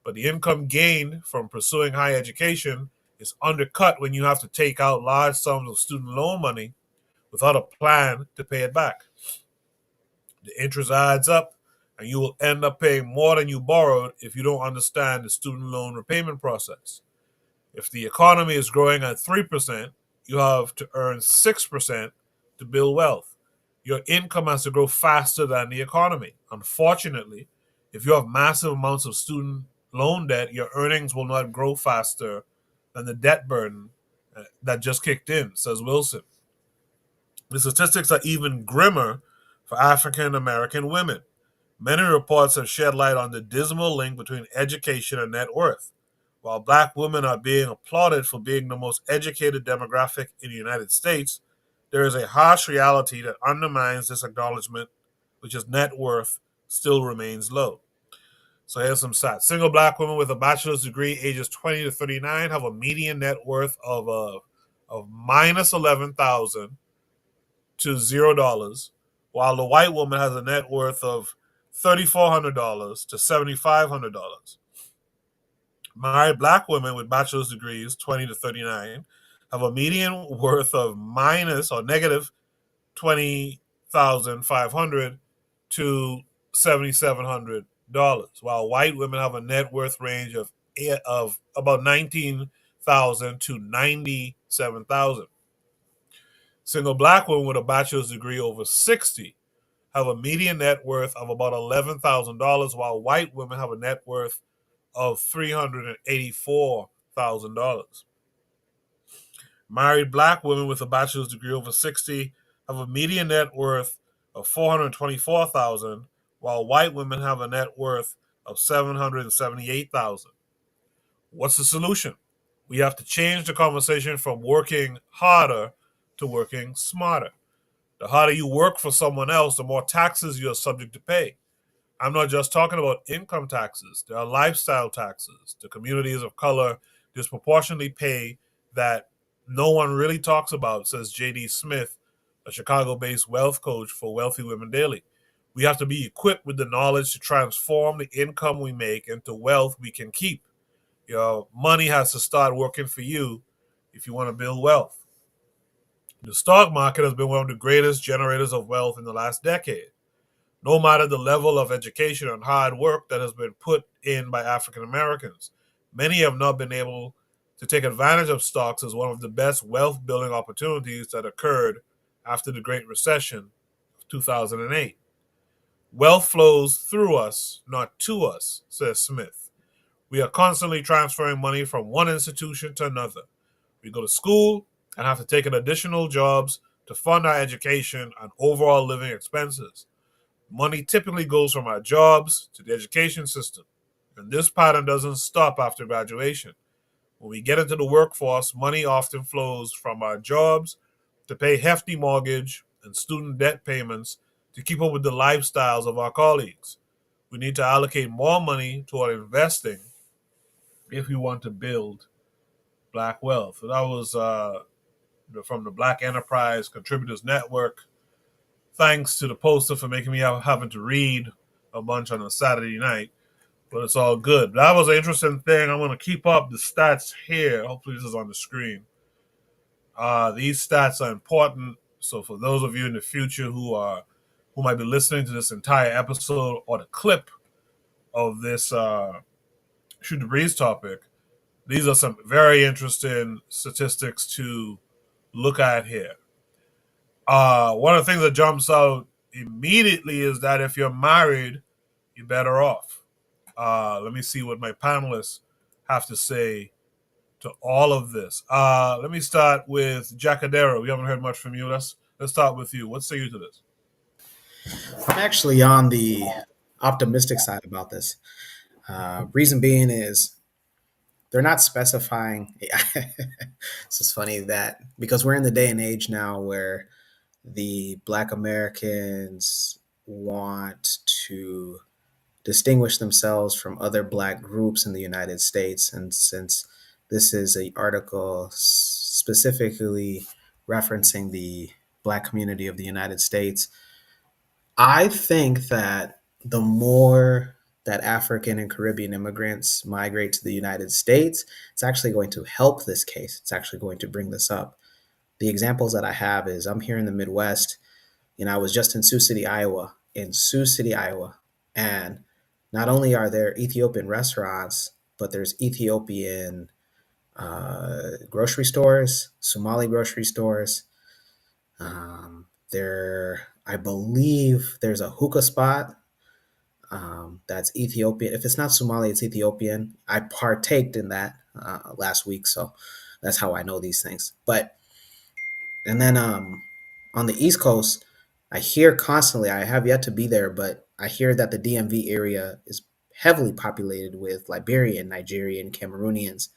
but the income gained from pursuing higher education is undercut when you have to take out large sums of student loan money without a plan to pay it back. The interest adds up, and you will end up paying more than you borrowed if you don't understand the student loan repayment process. If the economy is growing at 3%, you have to earn 6% to build wealth. your income has to grow faster than the economy. Unfortunately, if you have massive amounts of student loan debt, your earnings will not grow faster than the debt burden that just kicked in, says Wilson. The statistics are even grimmer for African American women. Many reports have shed light on the dismal link between education and net worth. While black women are being applauded for being the most educated demographic in the United States, there is a harsh reality that undermines this acknowledgement, which is net worth still remains low. So here's some stats. Single black women with a bachelor's degree, ages 20 to 39, have a median net worth of minus 11,000 to $0, while the white woman has a net worth of $3,400 to $7,500. Married black women with bachelor's degrees, 20 to 39, have a median worth of minus or negative 20,500 to $7,700, while white women have a net worth range of about 19,000 to 97,000. Single black women with a bachelor's degree over 60 have a median net worth of about $11,000, while white women have a net worth of $384,000. Married black women with a bachelor's degree over 60 have a median net worth of $424,000, while white women have a net worth of $778,000. What's the solution? We have to change the conversation from working harder to working smarter. The harder you work for someone else, the more taxes you are subject to pay. I'm not just talking about income taxes. There are lifestyle taxes. The communities of color disproportionately pay that no one really talks about, says J.D. Smith, a Chicago-based wealth coach for Wealthy Women Daily. We have to be equipped with the knowledge to transform the income we make into wealth we can keep. Your money has to start working for you if you want to build wealth. The stock market has been one of the greatest generators of wealth in the last decade. No matter the level of education and hard work that has been put in by African Americans, many have not been able to take advantage of stocks as one of the best wealth building opportunities that occurred after the Great Recession of 2008. Wealth flows through us, not to us, says Smith. We are constantly transferring money from one institution to another. We go to school and have to take on additional jobs to fund our education and overall living expenses. Money typically goes from our jobs to the education system, and this pattern doesn't stop after graduation. When we get into the workforce, money often flows from our jobs to pay hefty mortgage and student debt payments to keep up with the lifestyles of our colleagues. We need to allocate more money toward investing if we want to build black wealth. So that was from the Black Enterprise Contributors Network. Thanks to the poster for making me having to read a bunch on a Saturday night, but it's all good. That was an interesting thing. I'm going to keep up the stats here. Hopefully this is on the screen. These stats are important. So for those of you in the future who might be listening to this entire episode or the clip of this Shoot the Breeze topic, these are some very interesting statistics to look at here. One of the things that jumps out immediately is that if you're married, you're better off. Let me see what my panelists have to say to all of this. Let me start with Jacadero. We haven't heard much from you. Let's start with you. What say you to this? I'm actually on the optimistic side about this. Reason being is they're not specifying. It's just funny that because we're in the day and age now where the Black Americans want to distinguish themselves from other Black groups in the United States. And since this is an article specifically referencing the Black community of the United States, I think that the more that African and Caribbean immigrants migrate to the United States, it's actually going to help this case. It's actually going to bring this up. The examples that I have is I'm here in the Midwest, and I was just in Sioux City, Iowa, and not only are there Ethiopian restaurants, but there's Ethiopian grocery stores, Somali grocery stores. There I believe there's a hookah spot that's Ethiopian. If it's not Somali, it's Ethiopian. I partaked in that last week, so that's how I know these things. But and then on the East Coast, I hear constantly. I have yet to be there, but I hear that the DMV area is heavily populated with Liberian, Nigerian, Cameroonians,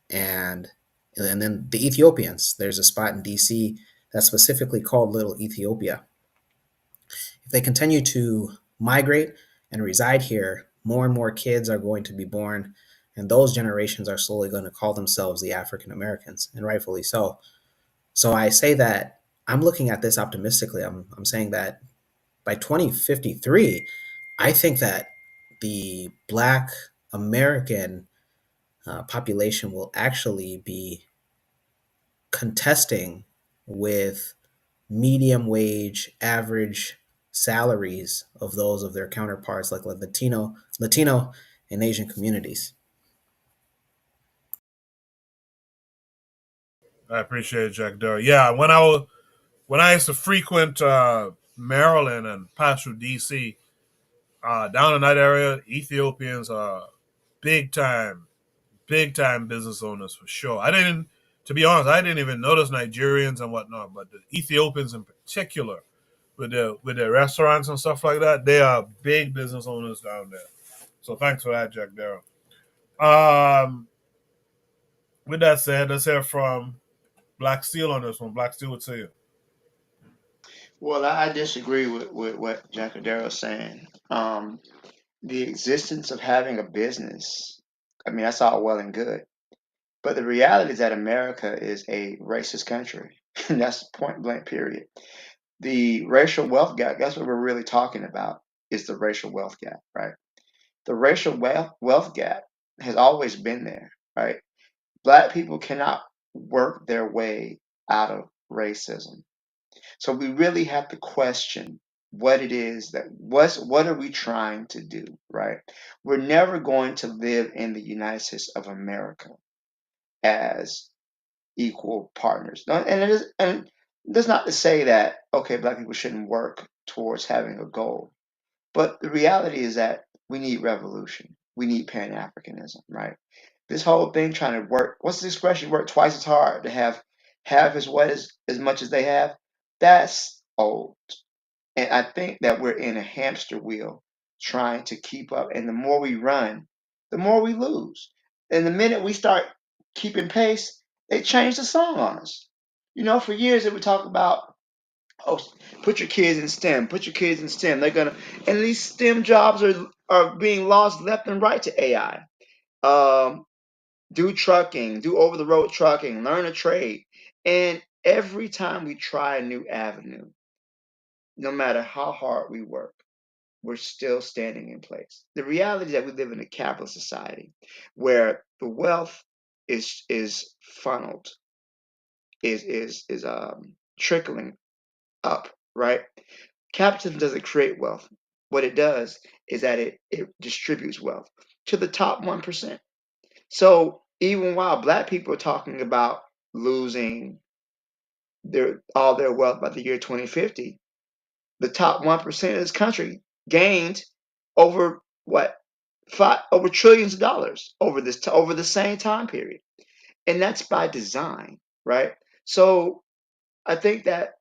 and and then the Ethiopians. There's a spot in DC that's specifically called Little Ethiopia. If they continue to migrate and reside here, more and more kids are going to be born, and those generations are slowly going to call themselves the African Americans, and rightfully so. So I say that I'm looking at this optimistically. I'm saying that by 2053, I think that the Black American population will actually be contesting with medium wage average salaries of those of their counterparts like Latino and Asian communities. I appreciate it, Jack Doe. Yeah, when I used to frequent Maryland and pass through DC, down in that area, Ethiopians are big time, big time business owners for sure. To be honest, I didn't even notice Nigerians and whatnot, but the Ethiopians in particular, with their restaurants and stuff like that, they are big business owners down there. So thanks for that, Jack Darrow. Um, with that said, let's hear from Black Steel on this one. Black Steel would say it. Well, I disagree with what Jacadero is saying. The existence of having a business, I mean, that's all well and good. But the reality is that America is a racist country. That's point blank, period. The racial wealth gap, that's what we're really talking about, is the racial wealth gap, right? The racial wealth gap has always been there, right? Black people cannot work their way out of racism. So we really have to question what it is what are we trying to do, right? We're never going to live in the United States of America as equal partners. And that's not to say that okay, black people shouldn't work towards having a goal. But the reality is that we need revolution. We need Pan-Africanism, right? This whole thing trying to work, what's the expression? Work twice as hard to have half as much as they have. That's old. And I think that we're in a hamster wheel trying to keep up. And the more we run, the more we lose. And the minute we start keeping pace, they change the song on us. You know, for years it would talk about, oh, put your kids in STEM, put your kids in STEM. And these STEM jobs are being lost left and right to AI. Do trucking, do over the road trucking, learn a trade. And every time we try a new avenue, no matter how hard we work, we're still standing in place. The reality is that we live in a capitalist society where the wealth is funneled, is trickling up, right? Capitalism doesn't create wealth. What it does is that it distributes wealth to the top 1%. So even while black people are talking about losing all their wealth by the year 2050, the top 1% of this country gained over what over trillions of dollars over the same time period, and that's by design, right? So I think that,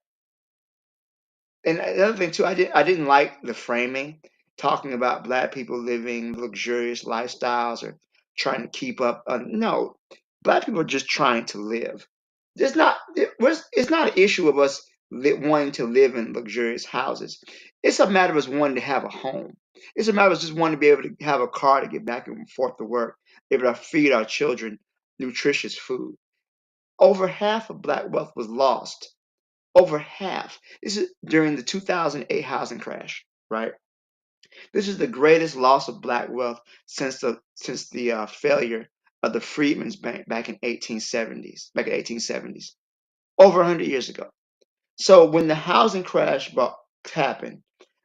and another thing too, I didn't like the framing talking about black people living luxurious lifestyles or trying to keep up. No, black people are just trying to live. It's not an issue of us wanting to live in luxurious houses. It's a matter of us wanting to have a home. It's a matter of us just wanting to be able to have a car to get back and forth to work, able to feed our children nutritious food. Over half of black wealth was lost, over half. This is during the 2008 housing crash, right? This is the greatest loss of black wealth since the failure of the Freedmen's Bank back in 1870s, over 100 years ago. So when the housing crash happened,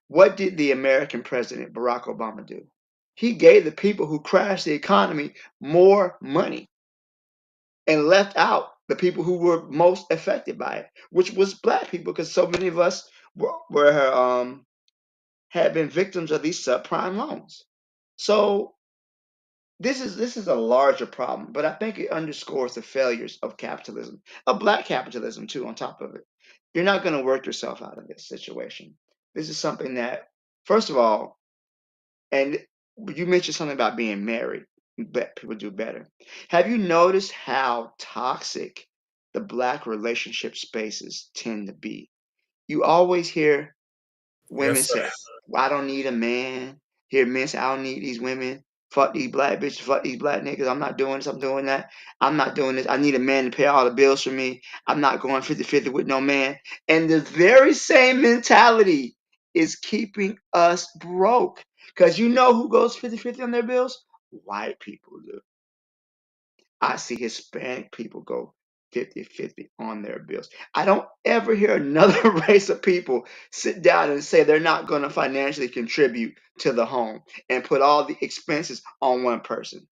what did the American president Barack Obama do? He gave the people who crashed the economy more money and left out the people who were most affected by it, which was black people, because so many of us where her had been victims of these subprime loans. So this is a larger problem, but I think it underscores the failures of capitalism, of black capitalism too. On top of it, you're not going to work yourself out of this situation. This is something that, first of all, and you mentioned something about being married, but people do better. Have you noticed how toxic the black relationship spaces tend to be? You always hear women Yes, sir. say, well, I don't need a man. Hear men say, I don't need these women. Fuck these black bitches. Fuck these black niggas. I'm not doing this. I'm doing that. I'm not doing this. I need a man to pay all the bills for me. I'm not going 50-50 with no man. And the very same mentality is keeping us broke. Because you know who goes 50-50 on their bills? White people do. I see Hispanic people go 50-50 on their bills. I don't ever hear another race of people sit down and say they're not going to financially contribute to the home and put all the expenses on one person.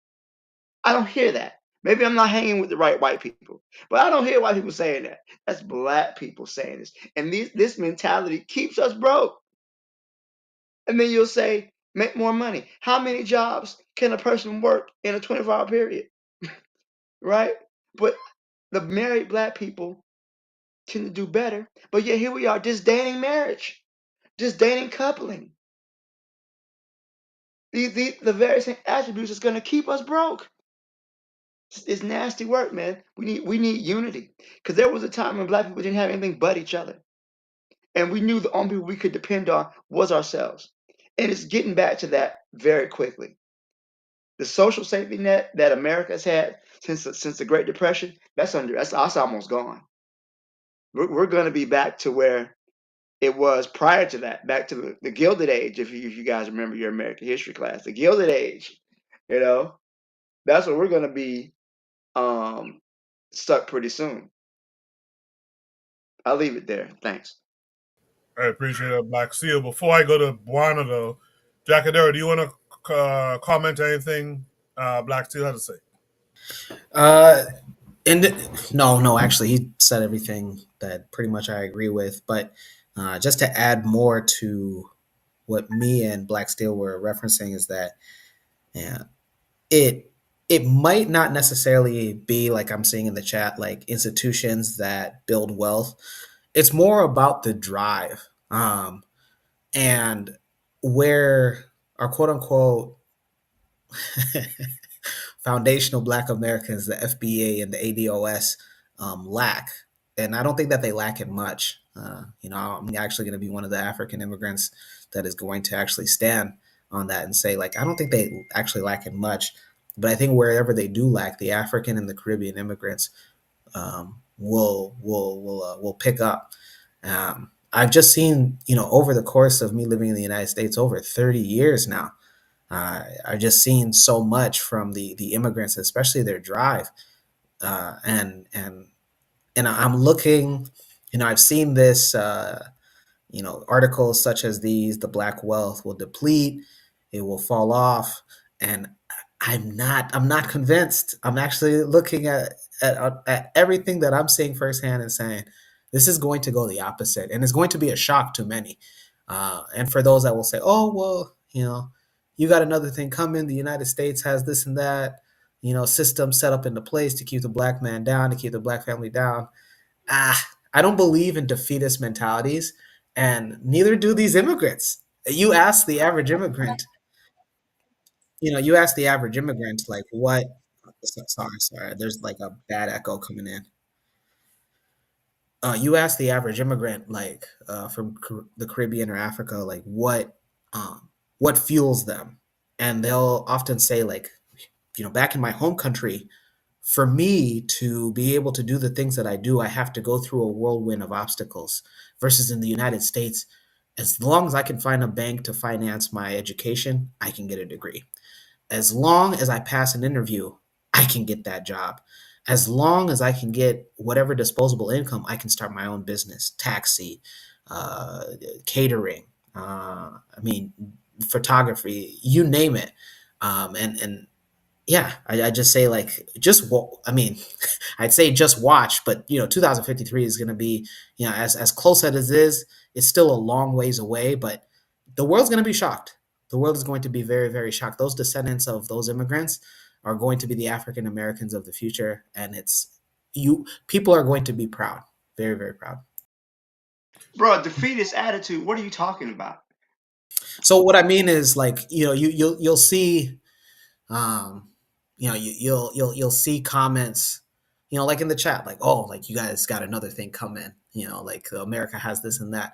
I don't hear that. Maybe I'm not hanging with the right white people, but I don't hear white people saying that. That's black people saying this. And this mentality keeps us broke. And then you'll say, make more money. How many jobs can a person work in a 24-hour period? Right? But the married black people tend to do better. But yet here we are disdaining marriage, disdaining coupling. The very same attributes is going to keep us broke. It's nasty work, man. We need unity. Because there was a time when black people didn't have anything but each other. And we knew the only people we could depend on was ourselves. And it's getting back to that very quickly. The social safety net that America's had since the Great Depression, that's almost gone. We're going to be back to where it was prior to that, back to the Gilded Age, if you guys remember your American history class, the Gilded Age. You know, that's where we're going to be stuck pretty soon. I'll leave it there. Thanks. I appreciate that, Black Seal. Before I go to Buana, though, Jackadera, do you want to comment anything Black Seal had to say? No, actually, he said everything that pretty much I agree with. But just to add more to what me and Black Steel were referencing is that yeah, it might not necessarily be like I'm seeing in the chat, like institutions that build wealth. It's more about the drive, and where our quote unquote foundational Black Americans, the FBA and the ADOS, lack. And I don't think that they lack it much. I'm actually going to be one of the African immigrants that is going to actually stand on that and say, like, I don't think they actually lack it much. But I think wherever they do lack, the African and the Caribbean immigrants will pick up. I've just seen, over the course of me living in the United States over 30 years now, I've just seen so much from the immigrants, especially their drive, and I'm looking. I've seen this. Articles such as these: the black wealth will deplete, it will fall off, and I'm not convinced. I'm actually looking at everything that I'm seeing firsthand and saying this is going to go the opposite, and it's going to be a shock to many. And for those that will say, "Oh, well, you got another thing coming. The United States has this and that, system set up into place to keep the black man down, to keep the black family down." I don't believe in defeatist mentalities, and neither do these immigrants. You ask the average immigrant, like what. Sorry. There's like a bad echo coming in. You ask the average immigrant, like from the Caribbean or Africa, like what fuels them, and they'll often say, like, back in my home country, for me to be able to do the things that I do, I have to go through a whirlwind of obstacles. Versus in the United States, as long as I can find a bank to finance my education, I can get a degree. As long as I pass an interview, I can get that job. As long as I can get whatever disposable income, I can start my own business, taxi, catering, photography, you name it. And yeah, I just say, like, I'd say just watch, but 2053 is going to be, as close as it is, it's still a long ways away, but the world's going to be shocked. The world is going to be very, very shocked. Those descendants of those immigrants are going to be the African Americans of the future, and people are going to be proud, very, very proud. Bro, defeatist attitude. What are you talking about? So what I mean is, like, you'll see, you'll see comments, like in the chat, like, oh, like, you guys got another thing coming, like America has this and that.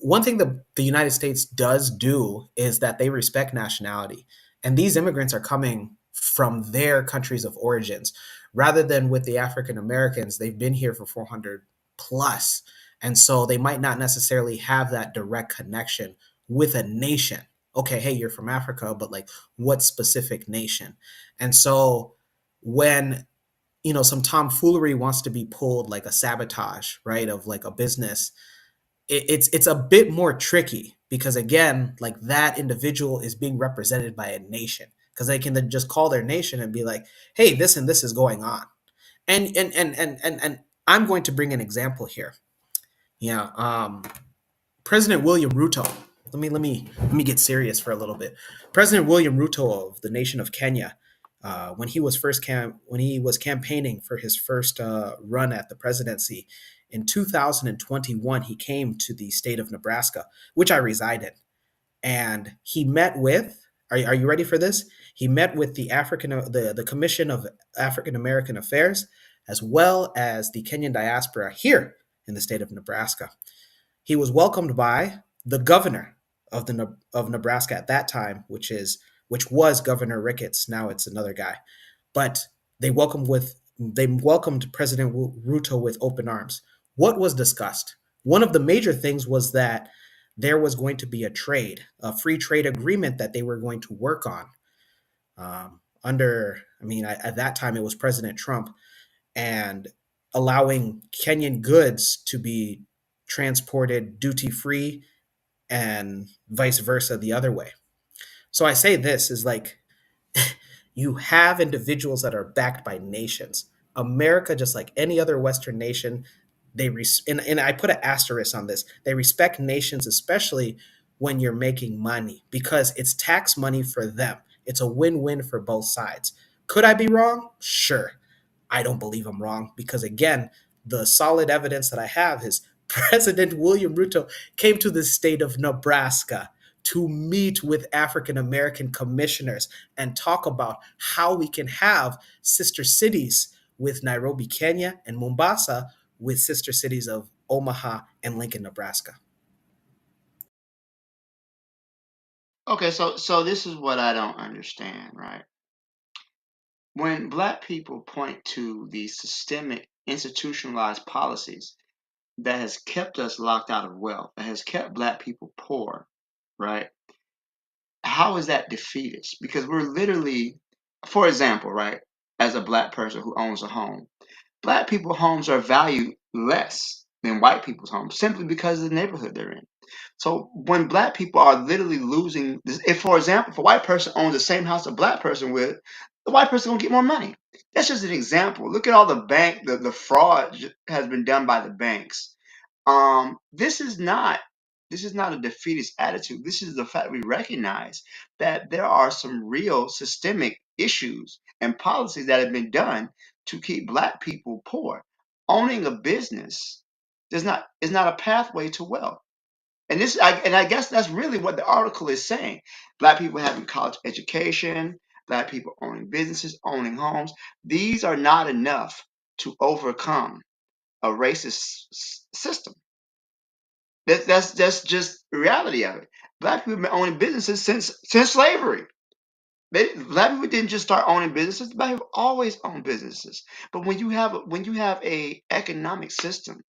One thing that the United States does do is that they respect nationality, and these immigrants are coming from their countries of origins, rather than with the African Americans. They've been here for 400 plus, and so they might not necessarily have that direct connection with a nation. Okay, hey, you're from Africa, but like, what specific nation? And so when some tomfoolery wants to be pulled, like a sabotage, right, of like a business, it's a bit more tricky, because again, like, that individual is being represented by a nation, because they can then just call their nation and be like, hey, this and this is going on. And I'm going to bring an example here. President William Ruto. Let me get serious for a little bit. President William Ruto of the nation of Kenya, when he was campaigning for his first run at the presidency in 2021, he came to the state of Nebraska, which I reside in, and he met with. Are you ready for this? He met with the Commission of African American Affairs, as well as the Kenyan diaspora here in the state of Nebraska. He was welcomed by the governor of Nebraska at that time, which was Governor Ricketts. Now it's another guy, but they welcomed President Ruto with open arms. What was discussed? One of the major things was that there was going to be a free trade agreement that they were going to work on. At that time it was President Trump, and allowing Kenyan goods to be transported duty free and vice versa the other way. So I say this is like, you have individuals that are backed by nations. America, just like any other Western nation, and I put an asterisk on this. They respect nations, especially when you're making money, because it's tax money for them. It's a win-win for both sides. Could I be wrong? Sure. I don't believe I'm wrong, because again, the solid evidence that I have is President William Ruto came to the state of Nebraska to meet with African American commissioners and talk about how we can have sister cities with Nairobi, Kenya, and Mombasa with sister cities of Omaha and Lincoln, Nebraska. Okay, so this is what I don't understand, right? When Black people point to the systemic, institutionalized policies that has kept us locked out of wealth, that has kept Black people poor, right? How is that defeatist? Because we're literally, for example, right, as a Black person who owns a home, Black people's homes are valued less than white people's homes simply because of the neighborhood they're in. So when Black people are literally losing, if, for example, if a white person owns the same house a Black person with, the white person gonna get more money. That's just an example. Look at all the fraud has been done by the banks. This is not a defeatist attitude. This is the fact we recognize that there are some real systemic issues and policies that have been done to keep Black people poor. Owning a business is not a pathway to wealth. And I guess that's really what the article is saying. Black people having college education, Black people owning businesses, owning homes. These are not enough to overcome a racist system. That's just the reality of it. Black people have been owning businesses since slavery. Black people didn't just start owning businesses. Black people always owned businesses. But when you have a economic system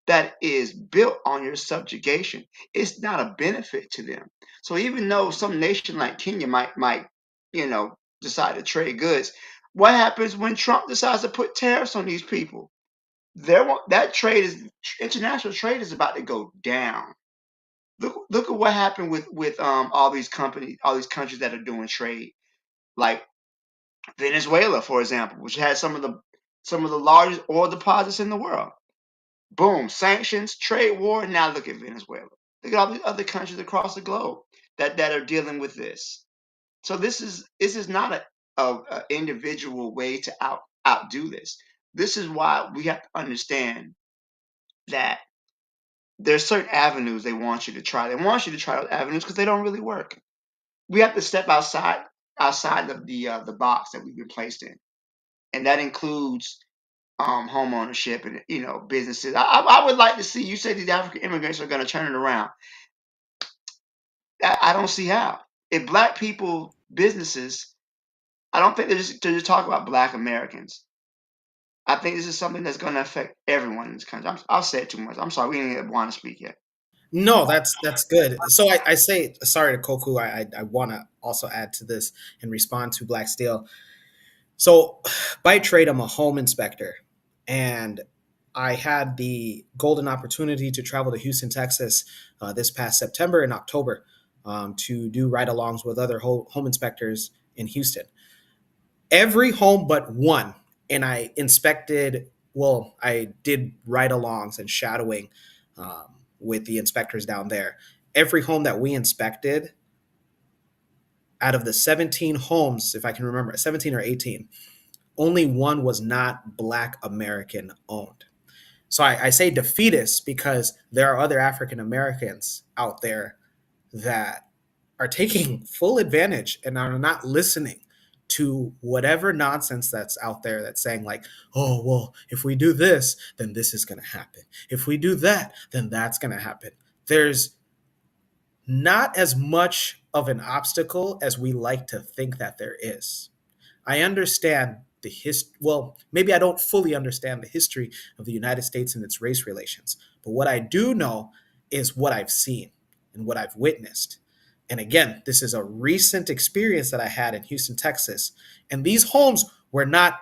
that is built on your subjugation, it's not a benefit to them. So even though some nation like Kenya might decide to trade goods, what happens when Trump decides to put tariffs on these people? International trade is about to go down. Look at what happened with all these companies, all these countries that are doing trade, like Venezuela, for example, which has some of the largest oil deposits in the world. Boom, sanctions, trade war. Now look at Venezuela. Look at all the other countries across the globe that are dealing with this. So this is not a individual way to outdo this. This is why we have to understand that there's certain avenues they want you to try. They want you to try those avenues because they don't really work. We have to step outside of the box that we've been placed in, and that includes home ownership and businesses. I would like to see you say these African immigrants are going to turn it around. I don't see how. If black people businesses, I don't think they're just talking about black Americans. I think this is something that's going to affect everyone in this country. I'll say it too much. I'm sorry, we didn't want to speak yet. No, that's good. So I say sorry to Koku. I want to also add to this and respond to Black Steel. So by trade, I'm a home inspector, and I had the golden opportunity to travel to Houston, Texas this past September and October to do ride-alongs with other home inspectors in Houston. Every home but one, and I did ride-alongs and shadowing with the inspectors down there. Every home that we inspected, out of the 17 homes, if I can remember, 17 or 18, only one was not Black American owned. So I say defeatist because there are other African Americans out there that are taking full advantage and are not listening to whatever nonsense that's out there that's saying like, oh, well, if we do this, then this is going to happen. If we do that, then that's going to happen. There's not as much of an obstacle as we like to think that there is. I understand maybe I don't fully understand the history of the United States and its race relations. But what I do know is what I've seen and what I've witnessed. And again, this is a recent experience that I had in Houston, Texas. And these homes were not,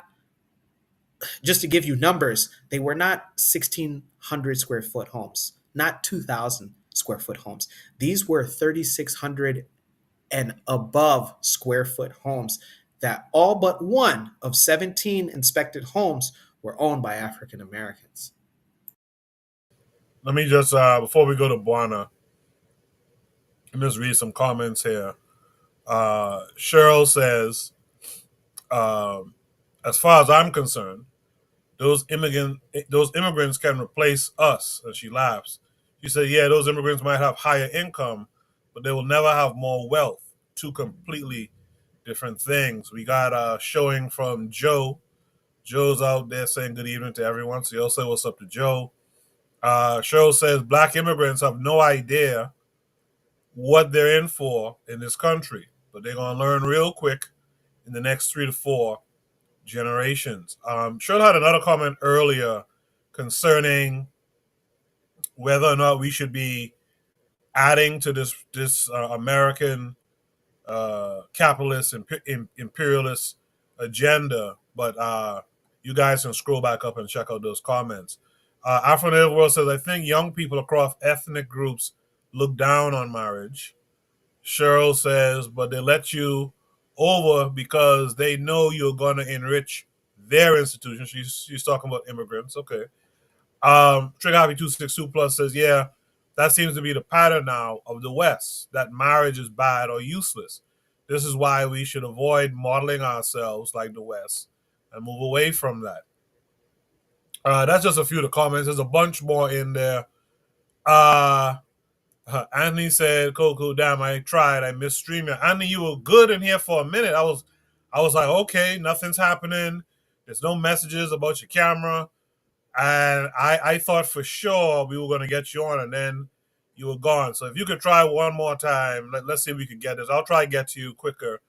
just to give you numbers, they were not 1,600 square foot homes, not 2,000 square foot homes. These were 3,600 and above square foot homes that all but one of 17 inspected homes were owned by African Americans. Let me just, before we go to Buana, let me just read some comments here. Cheryl says, as far as I'm concerned, those immigrants can replace us. And she laughs. She said, yeah, those immigrants might have higher income, but they will never have more wealth. Two completely different things. We got a showing from Joe. Joe's out there saying good evening to everyone. So you'll say what's up to Joe. Cheryl says Black immigrants have no idea what they're in for in this country, but they're going to learn real quick in the next 3 to 4 generations. Cheryl had another comment earlier concerning whether or not we should be adding to this American capitalist imperialist agenda, but you guys can scroll back up and check out those comments. Afro Native World says, I think young people across ethnic groups look down on marriage. Cheryl says, but they let you over because they know you're going to enrich their institution. She's talking about immigrants. Okay. Trigger Happy 262 Plus says, yeah, that seems to be the pattern now of the West, that marriage is bad or useless. This is why we should avoid modeling ourselves like the West and move away from that. That's just a few of the comments. There's a bunch more in there. Anthony said, Coco, damn, I tried. I missed streaming. Anthony, you were good in here for a minute. I was like, okay, nothing's happening. There's no messages about your camera. And I thought for sure we were going to get you on, and then you were gone. So if you could try one more time, let's see if we can get this. I'll try to get to you quicker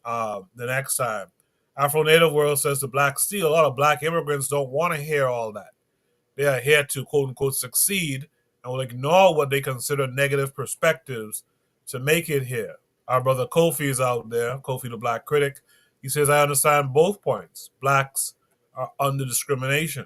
the next time. Afro Native World says the Black Steel. A lot of Black immigrants don't want to hear all that. They are here to, quote unquote, succeed and will ignore what they consider negative perspectives to make it here. Our brother Kofi is out there, Kofi the Black Critic. He says, I understand both points. Blacks are under discrimination.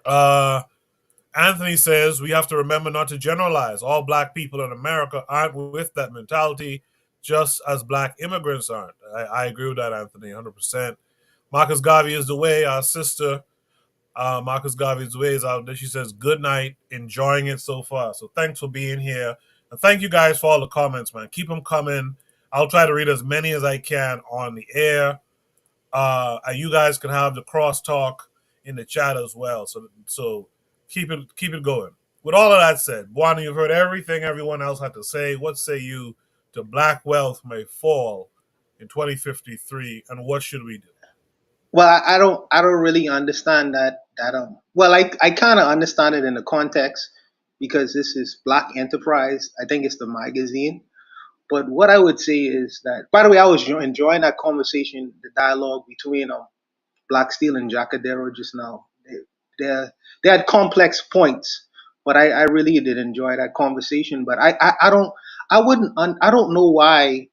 Anthony says, we have to remember not to generalize. All Black people in America aren't with that mentality, just as Black immigrants aren't. I agree with that, Anthony, 100%. Marcus Garvey is the way. Our sister Marcus Garvey's Ways out there. She says, good night, enjoying it so far. So thanks for being here. And thank you guys for all the comments, man. Keep them coming. I'll try to read as many as I can on the air. And you guys can have the crosstalk in the chat as well. So keep it going. With all of that said, Bwana, you've heard everything everyone else had to say. What say you to black wealth may fall in 2053, and what should we do? Well, I don't really understand that. Well, I kind of understand it in the context because this is Black Enterprise. I think it's the magazine. But what I would say is that, by the way, I was enjoying that conversation, the dialogue between Black Steel and Jacadero just now. They had complex points, but I really did enjoy that conversation. But I don't know why.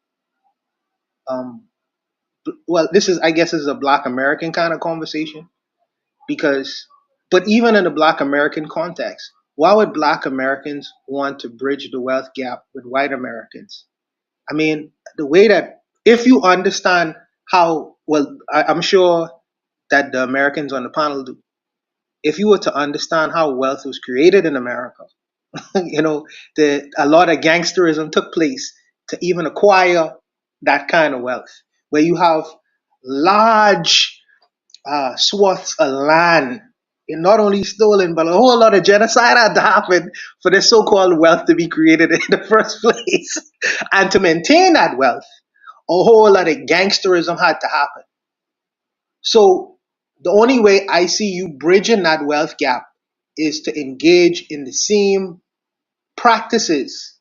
Well, I guess this is a Black American kind of conversation because, but even in the Black American context, why would Black Americans want to bridge the wealth gap with white Americans? I mean, the way that, if you understand how, well, I'm sure that the Americans on the panel do. If you were to understand how wealth was created in America, you know, a lot of gangsterism took place to even acquire that kind of wealth, where you have large swaths of land, and not only stolen, but a whole lot of genocide had to happen for this so-called wealth to be created in the first place. And to maintain that wealth, a whole lot of gangsterism had to happen. So the only way I see you bridging that wealth gap is to engage in the same practices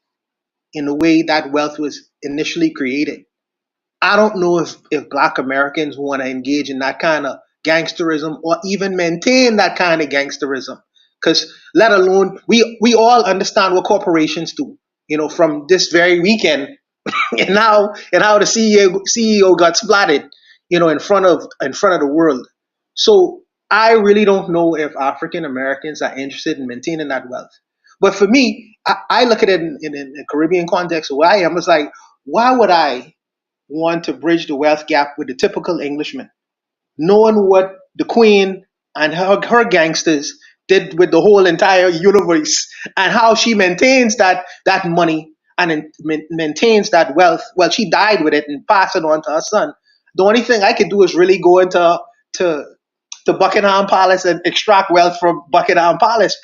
in the way that wealth was initially created. I don't know if Black Americans want to engage in that kind of gangsterism or even maintain that kind of gangsterism. Because let alone, we all understand what corporations do. You know, from this very weekend, and how the CEO got splatted, you know, in front of the world. So I really don't know if African Americans are interested in maintaining that wealth. But for me, I look at it in a Caribbean context where I am. It's like, why would I want to bridge the wealth gap with the typical Englishman, knowing what the Queen and her gangsters did with the whole entire universe, and how she maintains that money and maintains that wealth? Well, she died with it and passed it on to her son. The only thing I could do is really go into Buckingham Palace and extract wealth from Buckingham Palace,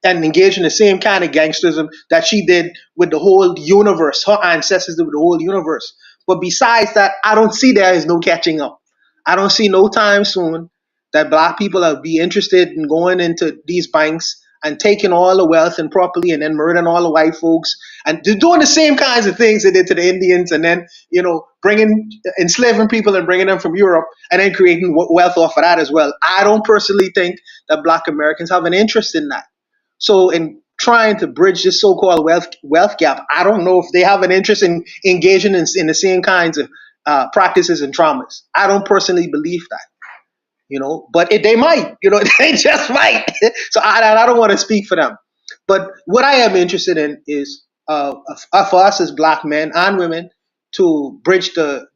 and engage in the same kind of gangsterism that she did with the whole universe. Her ancestors did with the whole universe. But besides that, I don't see there is no catching up. I don't see no time soon that Black people will be interested in going into these banks and taking all the wealth and property and then murdering all the white folks and doing the same kinds of things they did to the Indians, and then, you know, enslaving people and bringing them from Europe and then creating wealth off of that as well. I don't personally think that Black Americans have an interest in that. So in trying to bridge this so-called wealth gap, I don't know if they have an interest in engaging in the same kinds of practices and traumas. I don't personally believe that, you know, but they might, you know, they just might. So I don't want to speak for them. But what I am interested in is for us as Black men and women to bridge the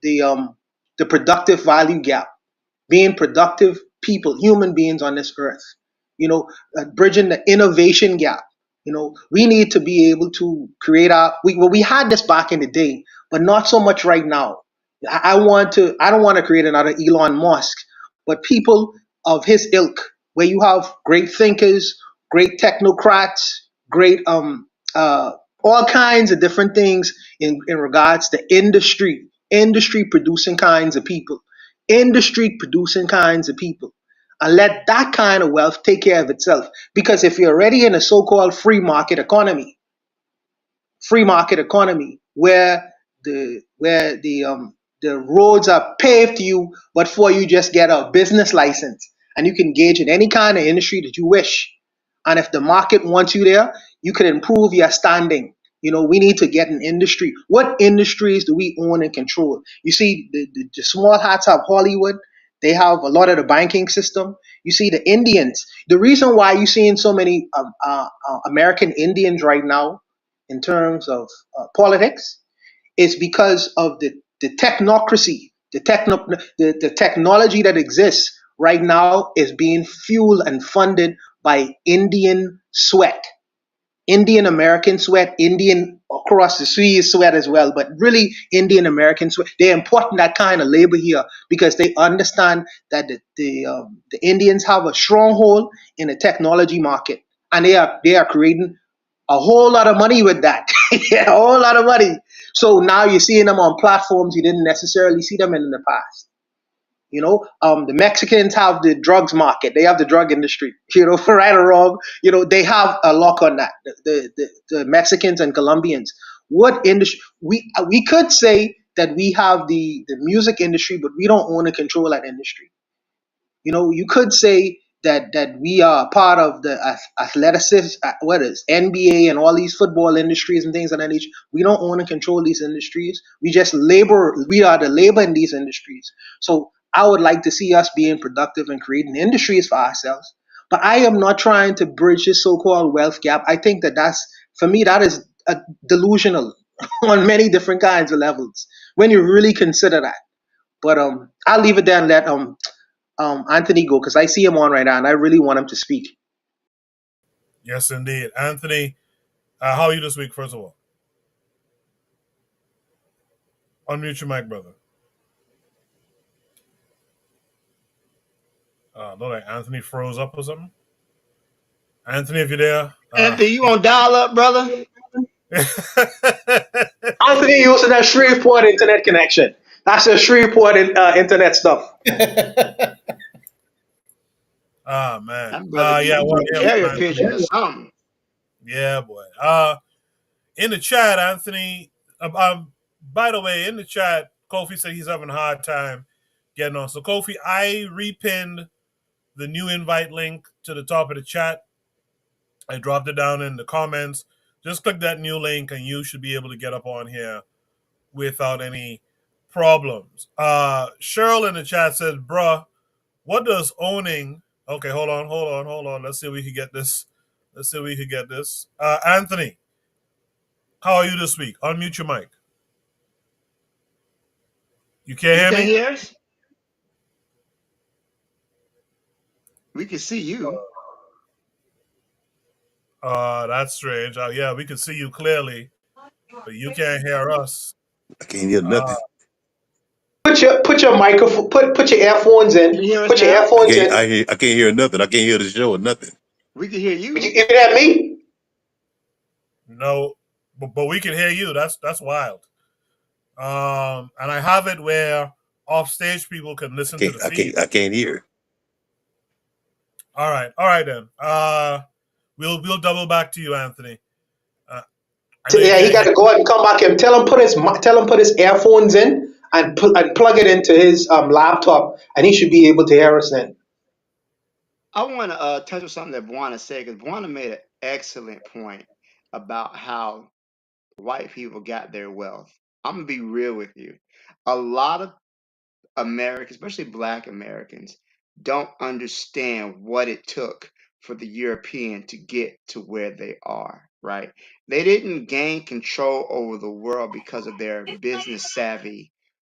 productive value gap, being productive people, human beings on this earth, you know, bridging the innovation gap. You know, we need to be able to create we had this back in the day, but not so much right now. I don't want to create another Elon Musk, but people of his ilk, where you have great thinkers, great technocrats, great all kinds of different things in regards to industry producing kinds of people, and let that kind of wealth take care of itself. Because if you're already in a so-called free market economy, where the roads are paved to you, but for you just get a business license and you can engage in any kind of industry that you wish. And if the market wants you there, you can improve your standing. You know, we need to get an industry. What industries do we own and control? You see, the small hats have Hollywood. They have a lot of the banking system. You see the Indians. The reason why you're seeing so many American Indians right now in terms of politics is because of the technocracy, the technology that exists right now is being fueled and funded by Indian sweat. Indian American sweat, Indian across the sea sweat as well, but really Indian American sweat. They're importing that kind of labor here because they understand that the Indians have a stronghold in the technology market, and they are creating a whole lot of money with that. Yeah, a whole lot of money. So now you're seeing them on platforms you didn't necessarily see them in the past. The Mexicans have the drugs market. They have the drug industry. For right or wrong, they have a lock on that. The Mexicans and Colombians. What industry? We could say that we have the music industry, but we don't own and control that industry. You could say that we are part of the athletics, what is NBA and all these football industries and things of that nature. We don't own and control these industries. We just labor. We are the labor in these industries. So I would like to see us being productive and creating industries for ourselves. But I am not trying to bridge this so-called wealth gap. I think that's for me that is delusional on many different kinds of levels when you really consider that. But I'll leave it there and let Anthony go because I see him on right now and I really want him to speak. Yes, indeed. Anthony, how are you this week, first of all? Unmute your mic, brother. Look like Anthony froze up or something. Anthony, if you're there. Anthony, you on dial up, brother? Anthony using that Shreveport internet connection. That's a Shreveport internet stuff. Man. Yeah, carrier pigeon or something. Yeah, boy. In the chat, Anthony. By the way, in the chat, Kofi said he's having a hard time getting on. So, Kofi, I repinned the new invite link to the top of the chat. I dropped it down in the comments. Just click that new link, and you should be able to get up on here without any problems. Cheryl in the chat says, bruh, what does owning... Okay, hold on. Let's see if we can get this. Anthony, how are you this week? Unmute your mic. You can't hear me? Hear us? We can see you. That's strange. Yeah, we can see you clearly, but you can't hear us. I can't hear nothing. Put your microphone. Put your earphones in. Put your earphones in. I can't hear nothing. I can't hear the show or nothing. We can hear you. You hear me? No, but we can hear you. That's wild. And I have it where off-stage people can listen to the feed. I can't hear. All right then. We'll double back to you, Anthony. He got to go out and come back and tell him put his earphones in and plug it into his laptop, and he should be able to hear us then. I want to touch on something that Buana said because Buana made an excellent point about how white people got their wealth. I'm gonna be real with you. A lot of Americans, especially Black Americans, don't understand what it took for the European to get to where they are, right? They didn't gain control over the world because of their business savvy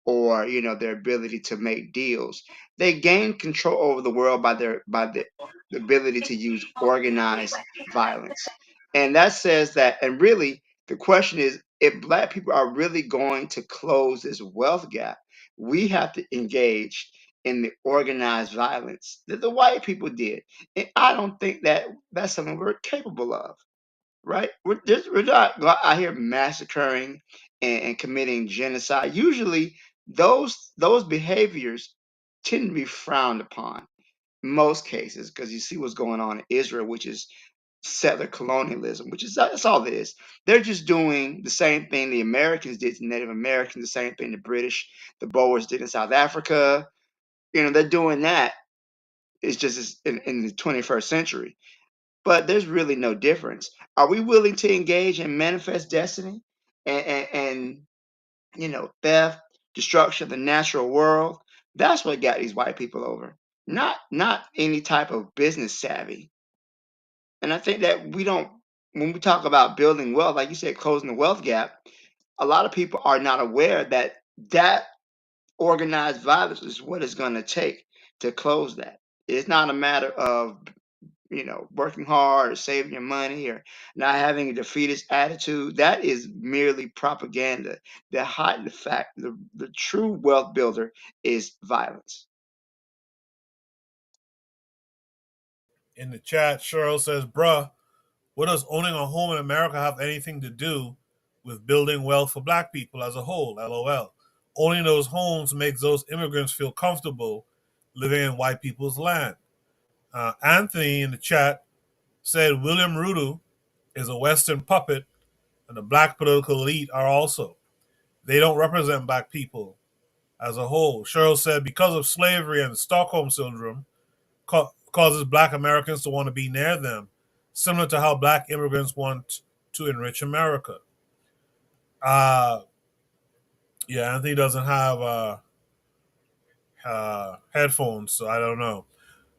or their ability to make deals. They gained control over the world by the ability to use organized violence. And that says that, and really the question is, if Black people are really going to close this wealth gap, we have to engage in the organized violence that the white people did. And I don't think that that's something we're capable of, right? We're not out here massacring and committing genocide. Usually those behaviors tend to be frowned upon in most cases because you see what's going on in Israel, which is settler colonialism, which is that's all it is. They're just doing the same thing the Americans did to Native Americans, the same thing the British, the Boers did in South Africa. They're doing that. It's just in the 21st century. But there's really no difference. Are we willing to engage in manifest destiny and theft, destruction of the natural world? That's what got these white people over. Not any type of business savvy. And I think that when we talk about building wealth, like you said, closing the wealth gap, a lot of people are not aware that organized violence is what it's going to take to close that. It's not a matter of working hard or saving your money or not having a defeatist attitude. That is merely propaganda that hide the fact the true wealth builder is violence. In the chat, Cheryl says, bruh, what does owning a home in America have anything to do with building wealth for black people as a whole? LOL. Owning those homes makes those immigrants feel comfortable living in white people's land. Anthony in the chat said William Ruto is a Western puppet, and the black political elite are also. They don't represent black people as a whole. Cheryl said because of slavery and the Stockholm syndrome causes black Americans to want to be near them, similar to how black immigrants want to enrich America. Yeah, Anthony doesn't have headphones, so I don't know.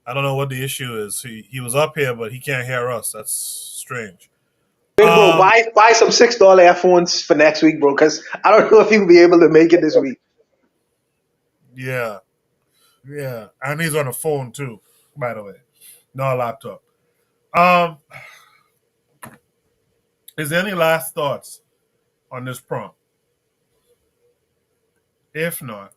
I don't know what the issue is. He was up here, but he can't hear us. That's strange. Hey, bro, buy some $6 earphones for next week, bro, because I don't know if you'll be able to make it this week. Yeah. And he's on a phone too, by the way. No laptop. Is there any last thoughts on this prompt? If not,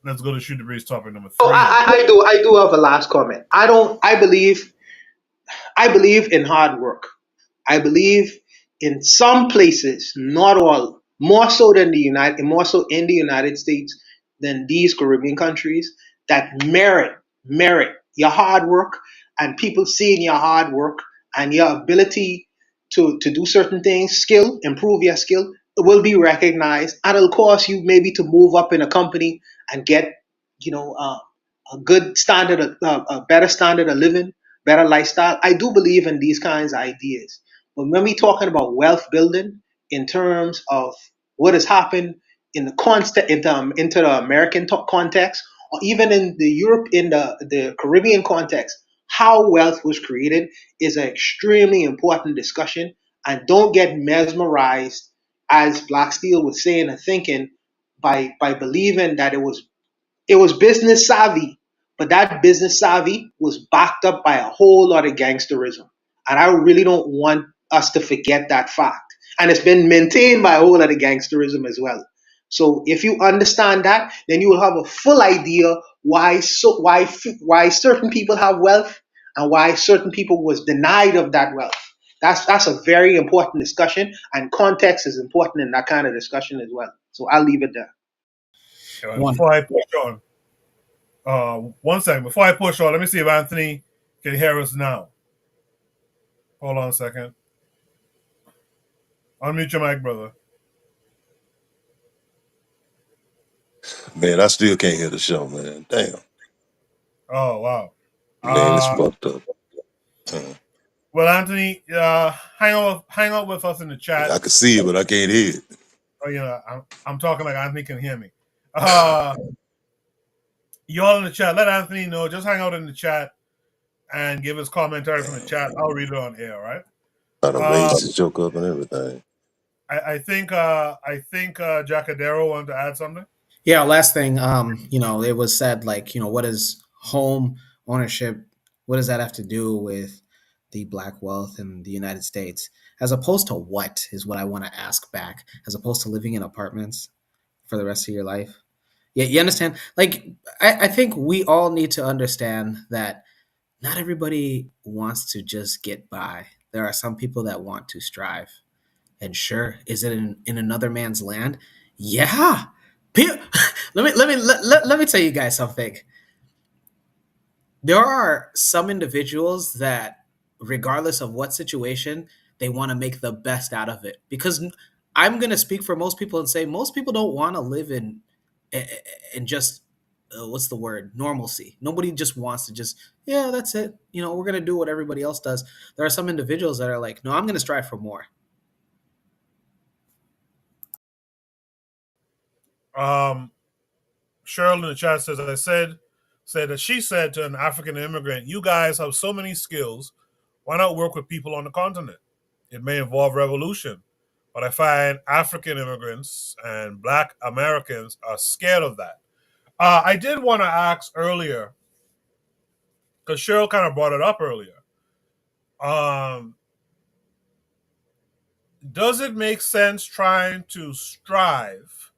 let's go to Shoot the Breeze topic number 3. Oh, I do have a last comment. I believe in hard work. I believe in some places, not all, more so in the United States than these Caribbean countries, that merit your hard work, and people seeing your hard work and your ability to do certain things, improve your skill, will be recognized, and it'll cause you maybe to move up in a company and get a good standard, a better standard of living, better lifestyle. I do believe in these kinds of ideas. But when we talking about wealth building in terms of what has happened in into the American context, or even in the Caribbean context, how wealth was created is an extremely important discussion. And don't get mesmerized, as Black Steel was saying and thinking, by believing that it was business savvy, but that business savvy was backed up by a whole lot of gangsterism. And I really don't want us to forget that fact. And it's been maintained by a whole lot of gangsterism as well. So if you understand that, then you will have a full idea why certain people have wealth and why certain people was denied of that wealth. That's a very important discussion, and context is important in that kind of discussion as well. So I'll leave it there. Before I push on, 1 second. Before I push on, let me see if Anthony can hear us now. Hold on a second. Unmute your mic, brother. Man, I still can't hear the show, man. Damn. Oh, wow. Man, it's fucked up. Well, Anthony, hang out with us in the chat. I can see it, but I can't hear it. Oh, I'm talking like Anthony can hear me. Y'all in the chat, let Anthony know. Just hang out in the chat and give us commentary from the chat. I'll read it on air, right? I done raised the joke up and everything. I think Jacadero wanted to add something. Yeah, last thing, it was said, what is home ownership? What does that have to do with the black wealth in the United States? As opposed to what is what I want to ask back, as opposed to living in apartments for the rest of your life. Yeah, you understand? I think we all need to understand that not everybody wants to just get by. There are some people that want to strive. And sure, is it in another man's land? Yeah. Let me tell you guys something. There are some individuals that, regardless of what situation, they want to make the best out of it. Because I'm going to speak for most people and say most people don't want to live in just what's the word, normalcy. Nobody just wants to that's it. We're going to do what everybody else does. There are some individuals that are like, no, I'm going to strive for more. Cheryl in the chat says, she said to an African immigrant, you guys have so many skills. Why not work with people on the continent? It may involve revolution, But I find African immigrants and Black Americans are scared of that. I did want to ask earlier, because Cheryl kind of brought it up earlier. Does it make sense trying to strive?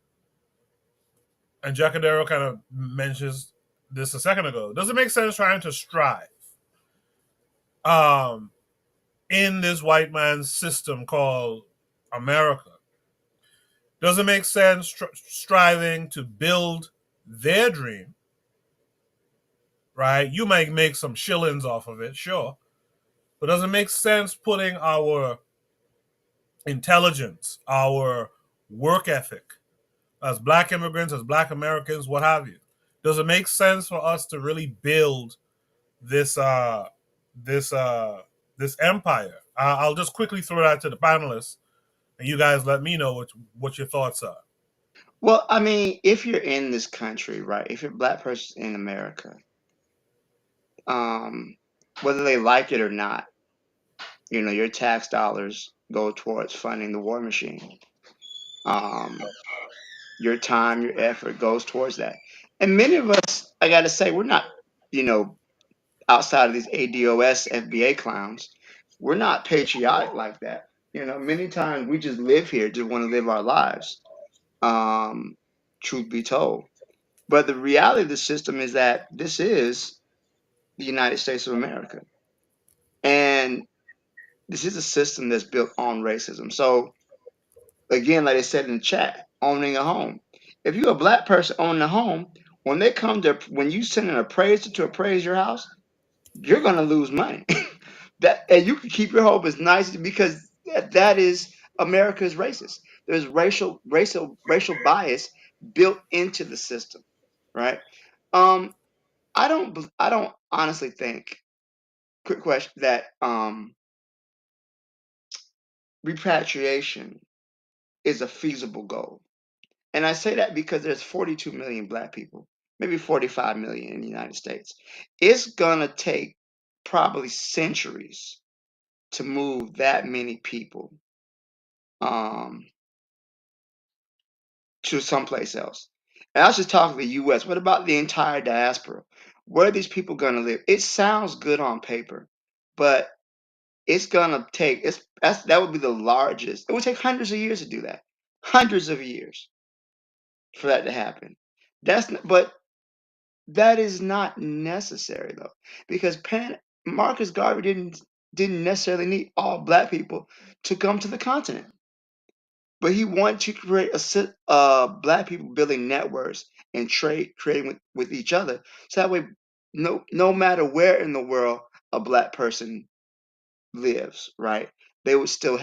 And Jacadero kind of mentions this a second ago. Does it make sense trying to strive in this white man's system called America? Does it make sense striving to build their dream? Right? You might make some shillings off of it, sure. But does it make sense putting our intelligence, our work ethic, as Black immigrants, as Black Americans, what have you? Does it make sense for us to really build this this empire? I'll just quickly throw that to the panelists, and you guys let me know what your thoughts are. Well, I mean, if you're in this country, right? If you're a Black person in America, whether they like it or not, your tax dollars go towards funding the war machine. Your time, your effort goes towards that. And many of us, I got to say, we're not, outside of these ADOS, FBA clowns, we're not patriotic like that. Many times we just live here, just want to live our lives, truth be told. But the reality of the system is that this is the United States of America. And this is a system that's built on racism. So, again, like I said in the chat, owning a home. If you're a Black person owning a home, when you send an appraiser to appraise your house, you're gonna lose money. And you can keep your home as nice because that is America's racist. There's racial bias built into the system, right? I don't honestly think. Quick question that repatriation is a feasible goal. And I say that because there's 42 million Black people, maybe 45 million in the United States. It's going to take probably centuries to move that many people to someplace else. And I was just talking to the U.S. What about the entire diaspora? Where are these people going to live? It sounds good on paper, but it's going to take, that would be the largest. It would take hundreds of years to do that. Hundreds of years for that to happen. But that is not necessary though, because Marcus Garvey didn't necessarily need all Black people to come to the continent, but he wanted to create Black people building networks and trading with each other, so that way, no matter where in the world a Black person lives, right, they would still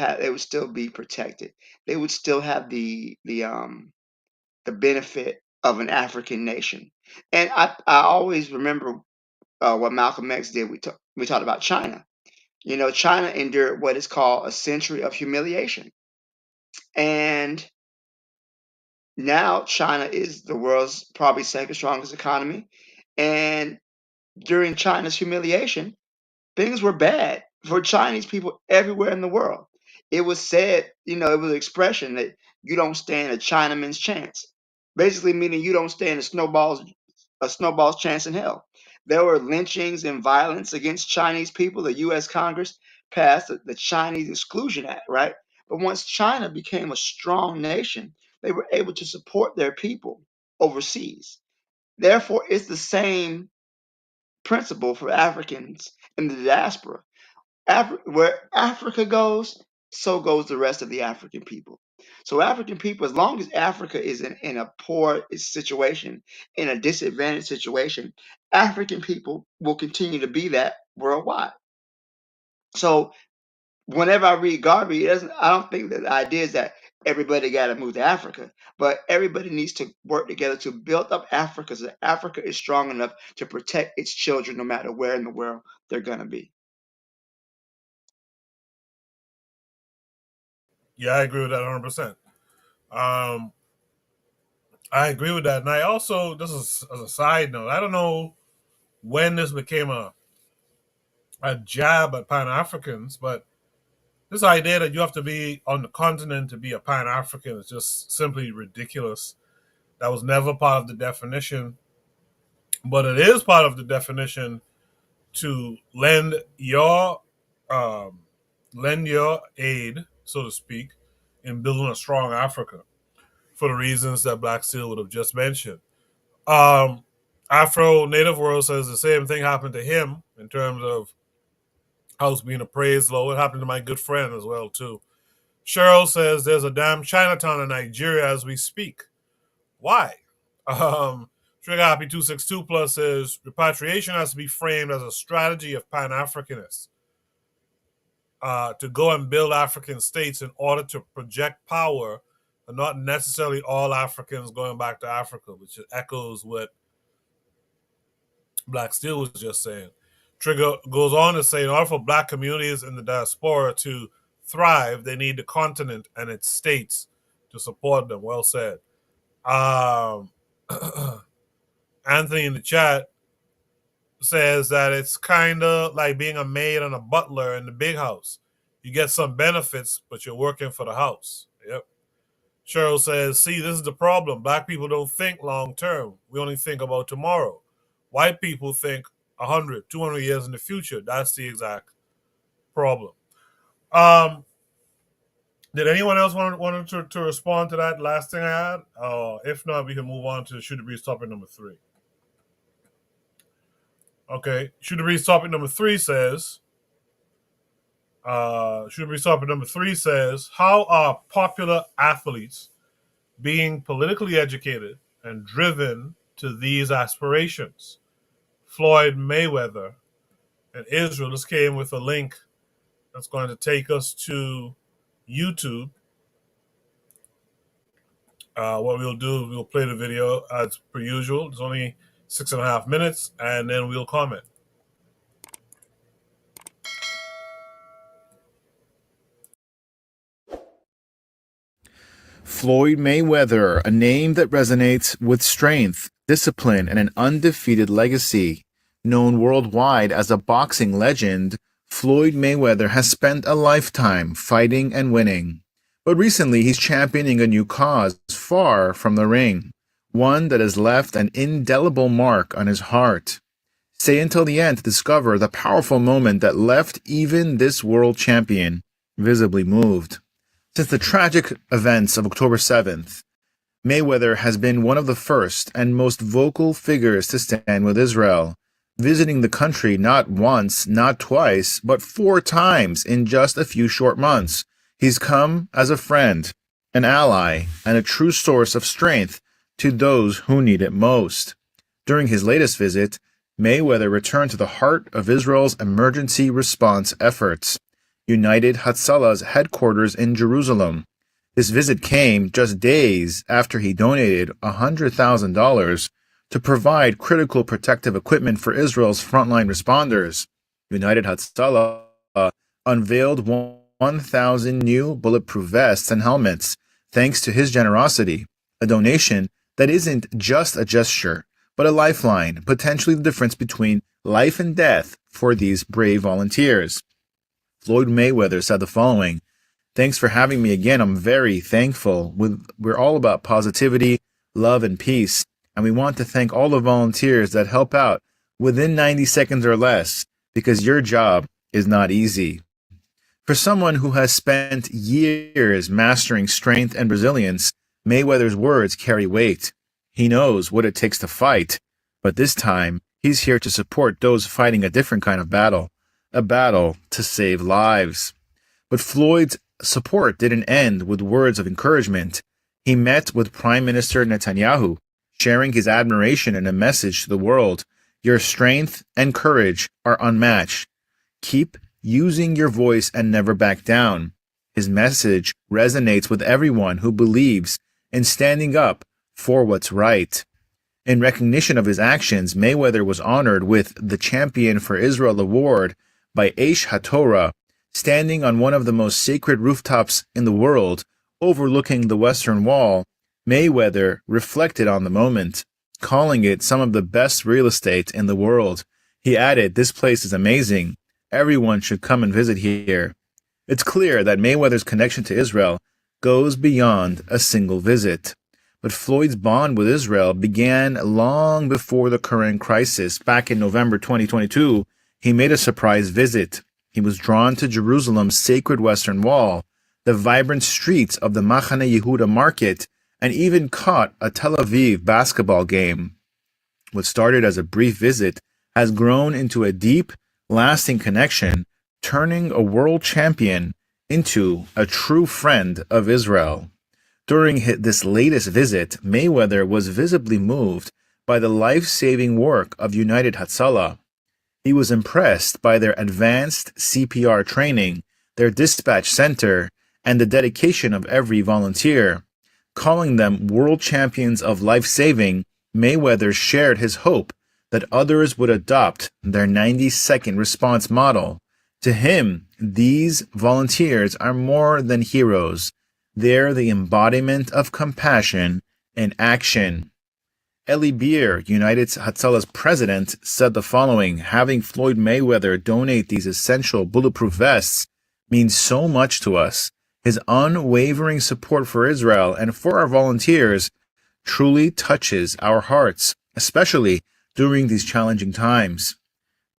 be protected. They would still have the benefit of an African nation. And I always remember what Malcolm X did. We talked about China. China endured what is called a century of humiliation. And now China is the world's probably second strongest economy. And during China's humiliation, things were bad for Chinese people everywhere in the world. It was said, it was an expression that you don't stand a Chinaman's chance. Basically meaning you don't stand a snowball's chance in hell. There were lynchings and violence against Chinese people. The U.S. Congress passed the Chinese Exclusion Act, right? But once China became a strong nation, they were able to support their people overseas. Therefore, it's the same principle for Africans in the diaspora. Where Africa goes, so goes the rest of the African people. So African people, as long as Africa is in a poor situation, in a disadvantaged situation, African people will continue to be that worldwide. So whenever I read Garvey, I don't think that the idea is that everybody got to move to Africa, but everybody needs to work together to build up Africa so that Africa is strong enough to protect its children no matter where in the world they're going to be. Yeah, I agree with that 100%. I agree with that. And I also, this is as a side note, I don't know when this became a jab at Pan Africans, but this idea that you have to be on the continent to be a Pan-African is just simply ridiculous. That was never part of the definition, but it is part of the definition to lend your aid, so to speak, in building a strong Africa for the reasons that Black Steel would have just mentioned. Afro Native World says the same thing happened to him in terms of house being appraised low. It happened to my good friend as well, too. Cheryl says there's a damn Chinatown in Nigeria as we speak. Why? Trigger Happy 262 Plus says repatriation has to be framed as a strategy of Pan-Africanists to go and build African states in order to project power, and not necessarily all Africans going back to Africa, which echoes what Black Steel was just saying. Trigger goes on to say in order for Black communities in the diaspora to thrive, they need the continent and its states to support them. Well said. Anthony in the chat says that it's kind of like being a maid and a butler in the big house. You get some benefits, but you're working for the house. Yep. Cheryl says, see, this is the problem. Black people don't think long term. We only think about tomorrow. White people think 100, 200 years in the future. That's the exact problem. Did anyone else want to respond to that last thing I had? If not, we can move on to Shoot the Breeze topic number 3. Okay, Shoot the Breeze topic number 3 says, how are popular athletes being politically educated and driven to these aspirations? Floyd Mayweather in Israel. This came with a link that's going to take us to YouTube. What we'll do is we'll play the video as per usual. It's only 6.5 minutes, and then we'll comment. Floyd Mayweather, a name that resonates with strength, discipline, and an undefeated legacy. Known worldwide as a boxing legend, Floyd Mayweather has spent a lifetime fighting and winning. But recently he's championing a new cause far from the ring, one that has left an indelible mark on his heart. Stay until the end to discover the powerful moment that left even this world champion visibly moved. Since the tragic events of October 7th, Mayweather has been one of the first and most vocal figures to stand with Israel, visiting the country not once, not twice, but 4 times in just a few short months. He's come as a friend, an ally, and a true source of strength to those who need it most. During his latest visit, Mayweather returned to the heart of Israel's emergency response efforts, United Hatzalah's headquarters in Jerusalem. This visit came just days after he donated $100,000 to provide critical protective equipment for Israel's frontline responders. United Hatzalah unveiled 1,000 new bulletproof vests and helmets, thanks to his generosity, a donation that isn't just a gesture, but a lifeline, potentially the difference between life and death for these brave volunteers. Floyd Mayweather said the following: "Thanks for having me again. I'm very thankful. We're all about positivity, love, and peace, and we want to thank all the volunteers that help out within 90 seconds or less, because your job is not easy." For someone who has spent years mastering strength and resilience, Mayweather's words carry weight. He knows what it takes to fight, but this time he's here to support those fighting a different kind of battle, a battle to save lives. But Floyd's support didn't end with words of encouragement. He met with Prime Minister Netanyahu, sharing his admiration and a message to the world: "Your strength and courage are unmatched. Keep using your voice and never back down." His message resonates with everyone who believes in standing up for what's right. In recognition of his actions, Mayweather was honored with the Champion for Israel Award by Aish HaTorah, standing on one of the most sacred rooftops in the world, overlooking the Western Wall. Mayweather reflected on the moment, calling it some of the best real estate in the world. He added, "This place is amazing. Everyone should come and visit here." It's clear that Mayweather's connection to Israel goes beyond a single visit. But Floyd's bond with Israel began long before the current crisis. Back in November 2022, he made a surprise visit. He was drawn to Jerusalem's sacred Western Wall, the vibrant streets of the Machane Yehuda market, and even caught a Tel Aviv basketball game. What started as a brief visit has grown into a deep, lasting connection, turning a world champion into a true friend of Israel. During this latest visit, Mayweather was visibly moved by the life-saving work of United Hatzalah. He was impressed by their advanced CPR training, their dispatch center, and the dedication of every volunteer. Calling them world champions of life-saving, Mayweather shared his hope that others would adopt their 90-second response model. To him, these volunteers are more than heroes. They're the embodiment of compassion in action. Eli Beer, United Hatzalah's president, said the following: having Floyd Mayweather donate these essential bulletproof vests means so much to us. His unwavering support for Israel and for our volunteers truly touches our hearts, especially during these challenging times.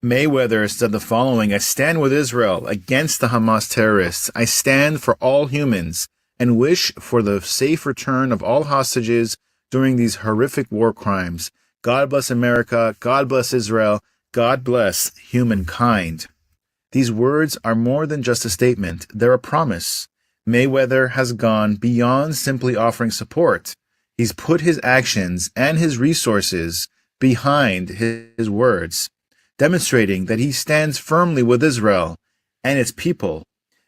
Mayweather said the following: I stand with Israel against the Hamas terrorists. I stand for all humans and wish for the safe return of all hostages during these horrific war crimes. God bless America. God bless Israel. God bless humankind. These words are more than just a statement. They're a promise. Mayweather has gone beyond simply offering support. He's put his actions and his resources behind his words, demonstrating that he stands firmly with Israel and its people.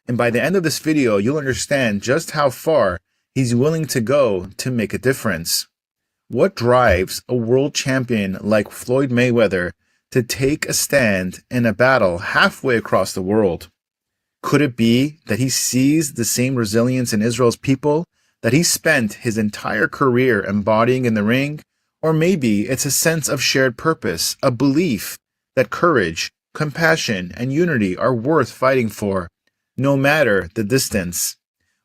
And by the end of this video, you'll understand just how far he's willing to go to make a difference. What drives a world champion like Floyd Mayweather to take a stand in a battle halfway across the world? Could it be that he sees the same resilience in Israel's people that he spent his entire career embodying in the ring? Or maybe it's a sense of shared purpose, a belief that courage, compassion, and unity are worth fighting for, no matter the distance.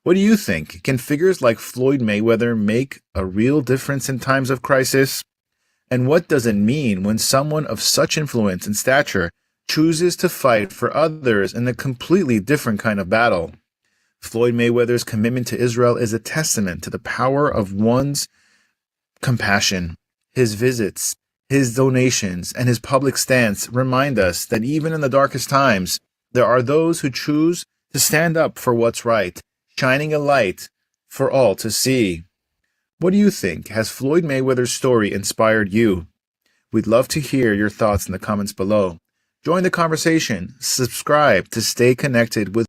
What do you think? Can figures like Floyd Mayweather make a real difference in times of crisis? And what does it mean when someone of such influence and stature chooses to fight for others in a completely different kind of battle? Floyd Mayweather's commitment to Israel is a testament to the power of one's compassion. His visits, his donations, and his public stance remind us that even in the darkest times, there are those who choose to stand up for what's right, shining a light for all to see. What do you think? Has Floyd Mayweather's story inspired you? We'd love to hear your thoughts in the comments below. Join the conversation. Subscribe to stay connected with.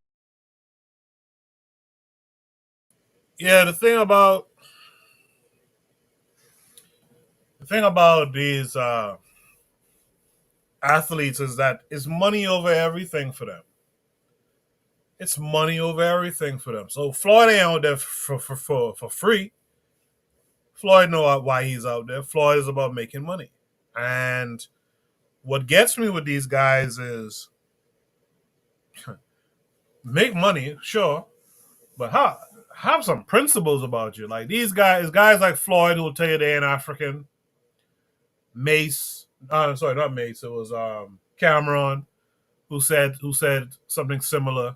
Yeah, the thing about these athletes is that it's money over everything for them. It's money over everything for them. So Floyd ain't out there for free. Floyd know why he's out there. Floyd is about making money. And what gets me with these guys is make money, sure, but have some principles about you. Like these guys like Floyd who will tell you they ain't African. Mace, sorry, not Mace. It was Cameron who said something similar.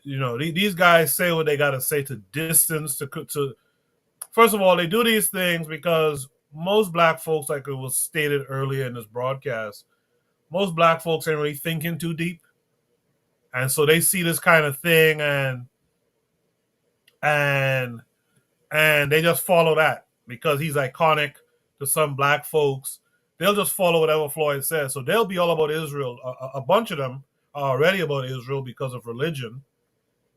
These guys say what they got to say to distance to. First of all, they do these things because most black folks, like it was stated earlier in this broadcast, most black folks ain't really thinking too deep, and so they see this kind of thing and they just follow that because he's iconic to some black folks. They'll just follow whatever Floyd says. So they'll be all about Israel. A bunch of them are already about Israel because of religion,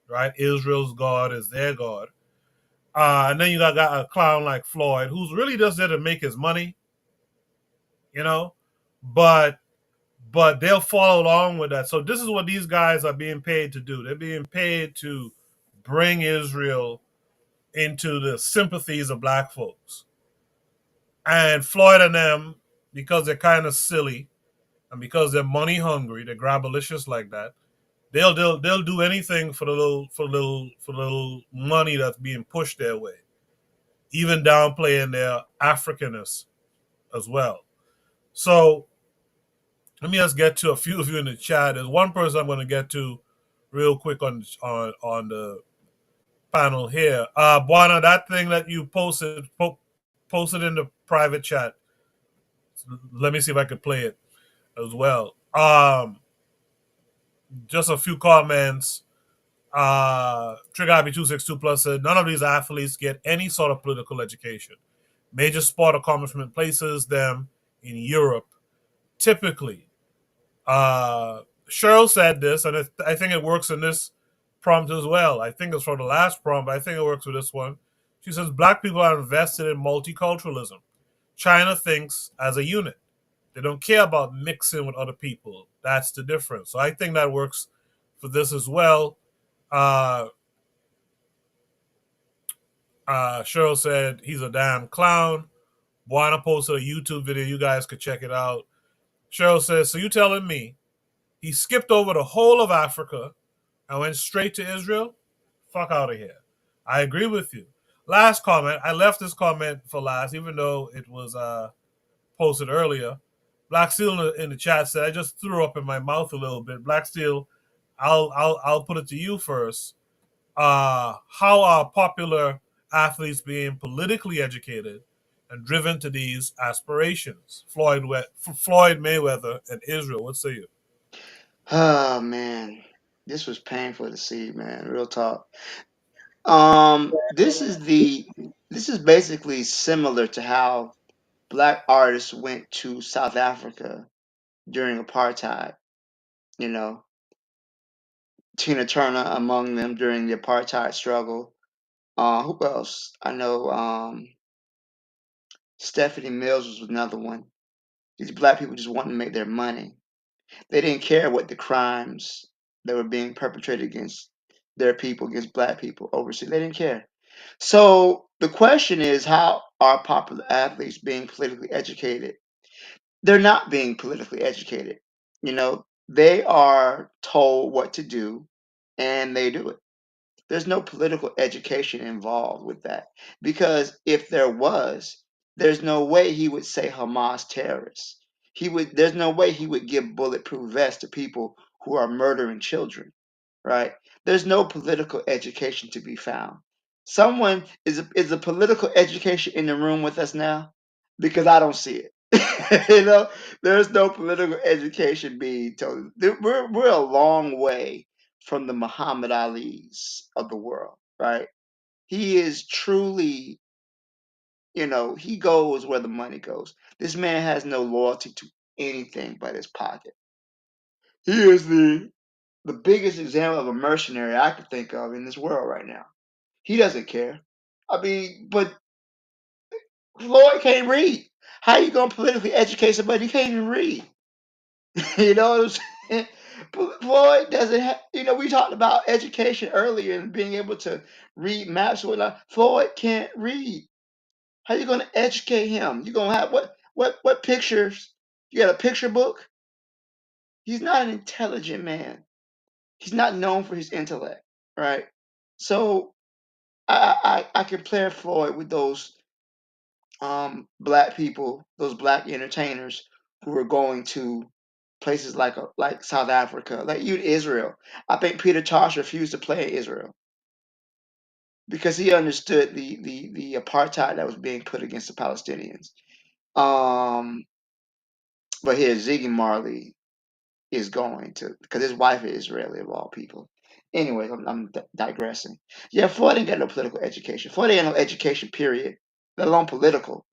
right? Israel's God is their God. And then you got a clown like Floyd, who's really just there to make his money, but they'll follow along with that. So this is what these guys are being paid to do. They're being paid to bring Israel into the sympathies of black folks. And Floyd and them, because they're kind of silly and because they're money hungry, they're grabalicious like that, They'll do anything for the little money that's being pushed their way, even downplaying their Africanness as well. So let me just get to a few of you in the chat. There's one person I'm going to get to real quick on the panel here. Buana, that thing that you posted in the private chat. Let me see if I could play it as well. Just a few comments. Trigger IB262 Plus said none of these athletes get any sort of political education. Major sport accomplishment places them in Europe. Typically, Cheryl said this, and I think it works in this prompt as well. I think it's from the last prompt, but I think it works with this one. She says black people are invested in multiculturalism. China thinks as a unit. They don't care about mixing with other people. That's the difference. So I think that works for this as well. Cheryl said he's a damn clown. Buana posted a YouTube video. You guys could check it out. Cheryl says, so you telling me he skipped over the whole of Africa and went straight to Israel? Fuck out of here. I agree with you. Last comment. I left this comment for last, even though it was posted earlier. Black Steel in the chat said, I just threw up in my mouth a little bit. Black Steel, I'll put it to you first. How are popular athletes being politically educated and driven to these aspirations? Floyd Mayweather and Israel. What say you? Oh man, this was painful to see, man. Real talk. This is basically similar to how black artists went to South Africa during apartheid. You know, Tina Turner among them during the apartheid struggle. Who else? I know Stephanie Mills was another one. These black people just wanted to make their money. They didn't care what the crimes that were being perpetrated against their people, against black people overseas. They didn't care. So the question is, how are popular athletes being politically educated? They're not being politically educated. You know, they are told what to do and they do it. There's no political education involved with that. Because if there was, there's no way he would say Hamas terrorists. There's no way he would give bulletproof vests to people who are murdering children, right? There's no political education to be found. Someone is a political education in the room with us now? Because I don't see it. You know, there's no political education being told. We're a long way from the Muhammad Ali's of the world, right? He is truly, you know, he goes where the money goes. This man has no loyalty to anything but his pocket. He is the biggest example of a mercenary I could think of in this world right now. He doesn't care. I mean, but Floyd can't read. How you gonna politically educate somebody who can't even read? You know what I'm saying? Floyd doesn't have, you know, we talked about education earlier and being able to read maps and whatnot. Floyd can't read. How you going to educate him? You going to have what pictures? You got a picture book? He's not an intelligent man. He's not known for his intellect, right? So I compare Floyd with those black people, those black entertainers who are going to places like South Africa, like even Israel. I think Peter Tosh refused to play in Israel because he understood the apartheid that was being put against the Palestinians. Um, but here Ziggy Marley is going to, because his wife is Israeli of all people. Anyway, I'm digressing. Yeah, Floyd didn't get no political education. Floyd didn't get no education, period, let alone political.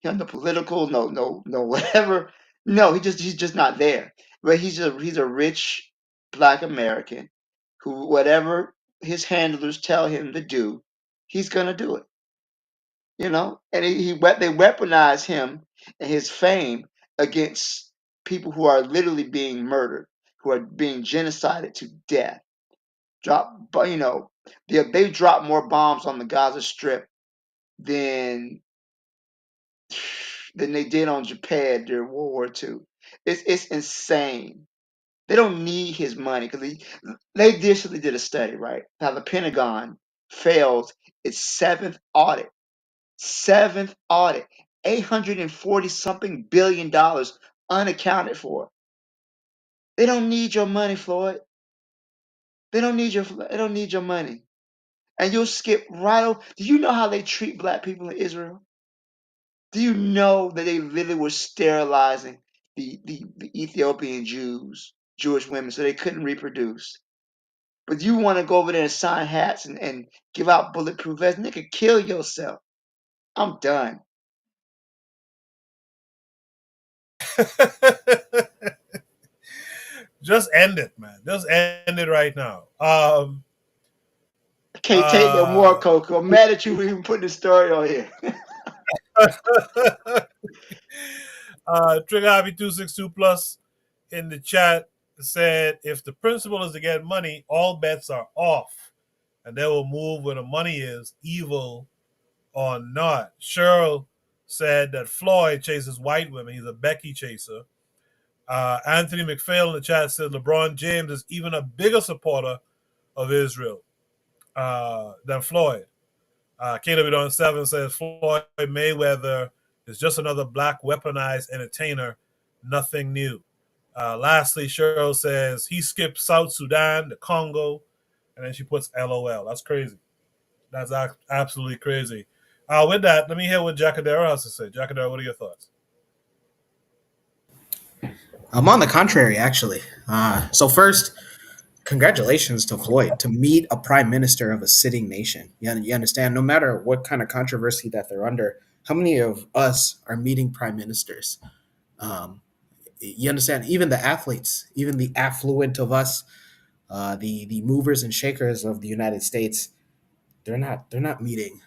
He had no political, no whatever. No, he's just not there. But he's a rich black American who whatever his handlers tell him to do, he's gonna do it. You know, and they weaponize him and his fame against people who are literally being murdered, who are being genocided to death. But you know, they dropped more bombs on the Gaza Strip than than they did on Japan during World War II. It's insane. They don't need his money because they recently did a study, right? How the Pentagon failed its seventh audit, $840 something billion unaccounted for. They don't need your money, Floyd. They don't need your money. And you'll skip right over. Do you know how they treat black people in Israel? Do you know that they literally were sterilizing the Ethiopian Jewish women, so they couldn't reproduce? But you want to go over there and sign hats and give out bulletproof vests, nigga, kill yourself. I'm done. Just end it, man. Just end it right now. I can't take no more, Coco. I'm mad at you for even putting the story on here. Trigger Hobby 262 Plus in the chat said, if the principle is to get money, all bets are off, and they will move where the money is, evil or not. Cheryl said that Floyd chases white women. He's a Becky chaser. Anthony McPhail in the chat said LeBron James is even a bigger supporter of Israel than Floyd. KW7 says Floyd Mayweather is just another black weaponized entertainer, nothing new. Lastly, Cheryl says he skipped South Sudan, the Congo, and then she puts LOL. That's crazy. That's absolutely crazy. With that, let me hear what Jacadero has to say. Jacadero, what are your thoughts? I'm on the contrary, actually. So first, congratulations to Floyd to meet a prime minister of a sitting nation. You understand? No matter what kind of controversy that they're under, how many of us are meeting prime ministers? You understand? Even the athletes, even the affluent of us, the movers and shakers of the United States, they're not meeting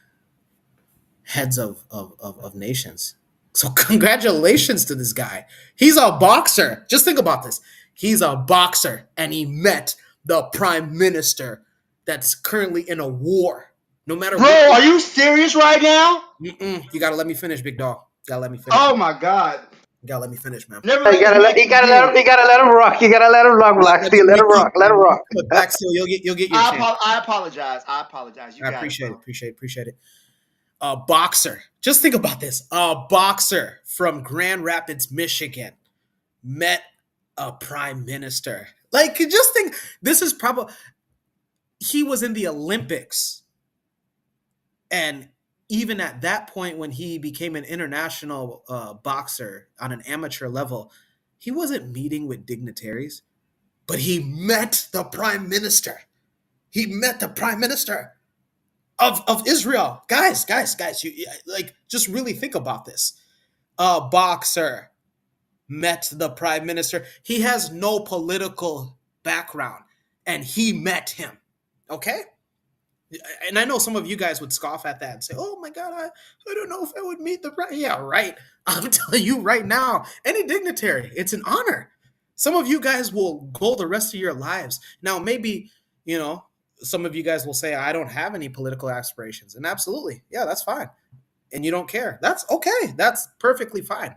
heads of nations. So congratulations to this guy. He's a boxer. Just think about this. He's a boxer, and he met the prime minister that's currently in a war. No matter Bro, what. Are you serious right now? You gotta let me finish, big dog. You gotta let me finish. Oh my God. You gotta let me finish, man. You gotta let him rock. You gotta let him rock, Black Steel. Let him rock. Let him rock. Black Steel, you'll get your chance. I apologize. You I got appreciate it. A boxer. Just think about this. A boxer from Grand Rapids, Michigan, met a prime minister. Like, just think, this is probably, he was in the Olympics. And even at that point, when he became an international boxer on an amateur level, he wasn't meeting with dignitaries, but he met the prime minister. He met the prime minister of Israel. Guys, you like, just really think about this. A boxer met the prime minister. He has no political background, and he met him. Okay? And I know some of you guys would scoff at that and say, oh my God, I don't know if I would meet the prime. Yeah, right. I'm telling you right now, any dignitary, it's an honor. Some of you guys will go the rest of your lives. Now, maybe, some of you guys will say, I don't have any political aspirations. And absolutely, yeah, that's fine. And you don't care. That's okay. That's perfectly fine.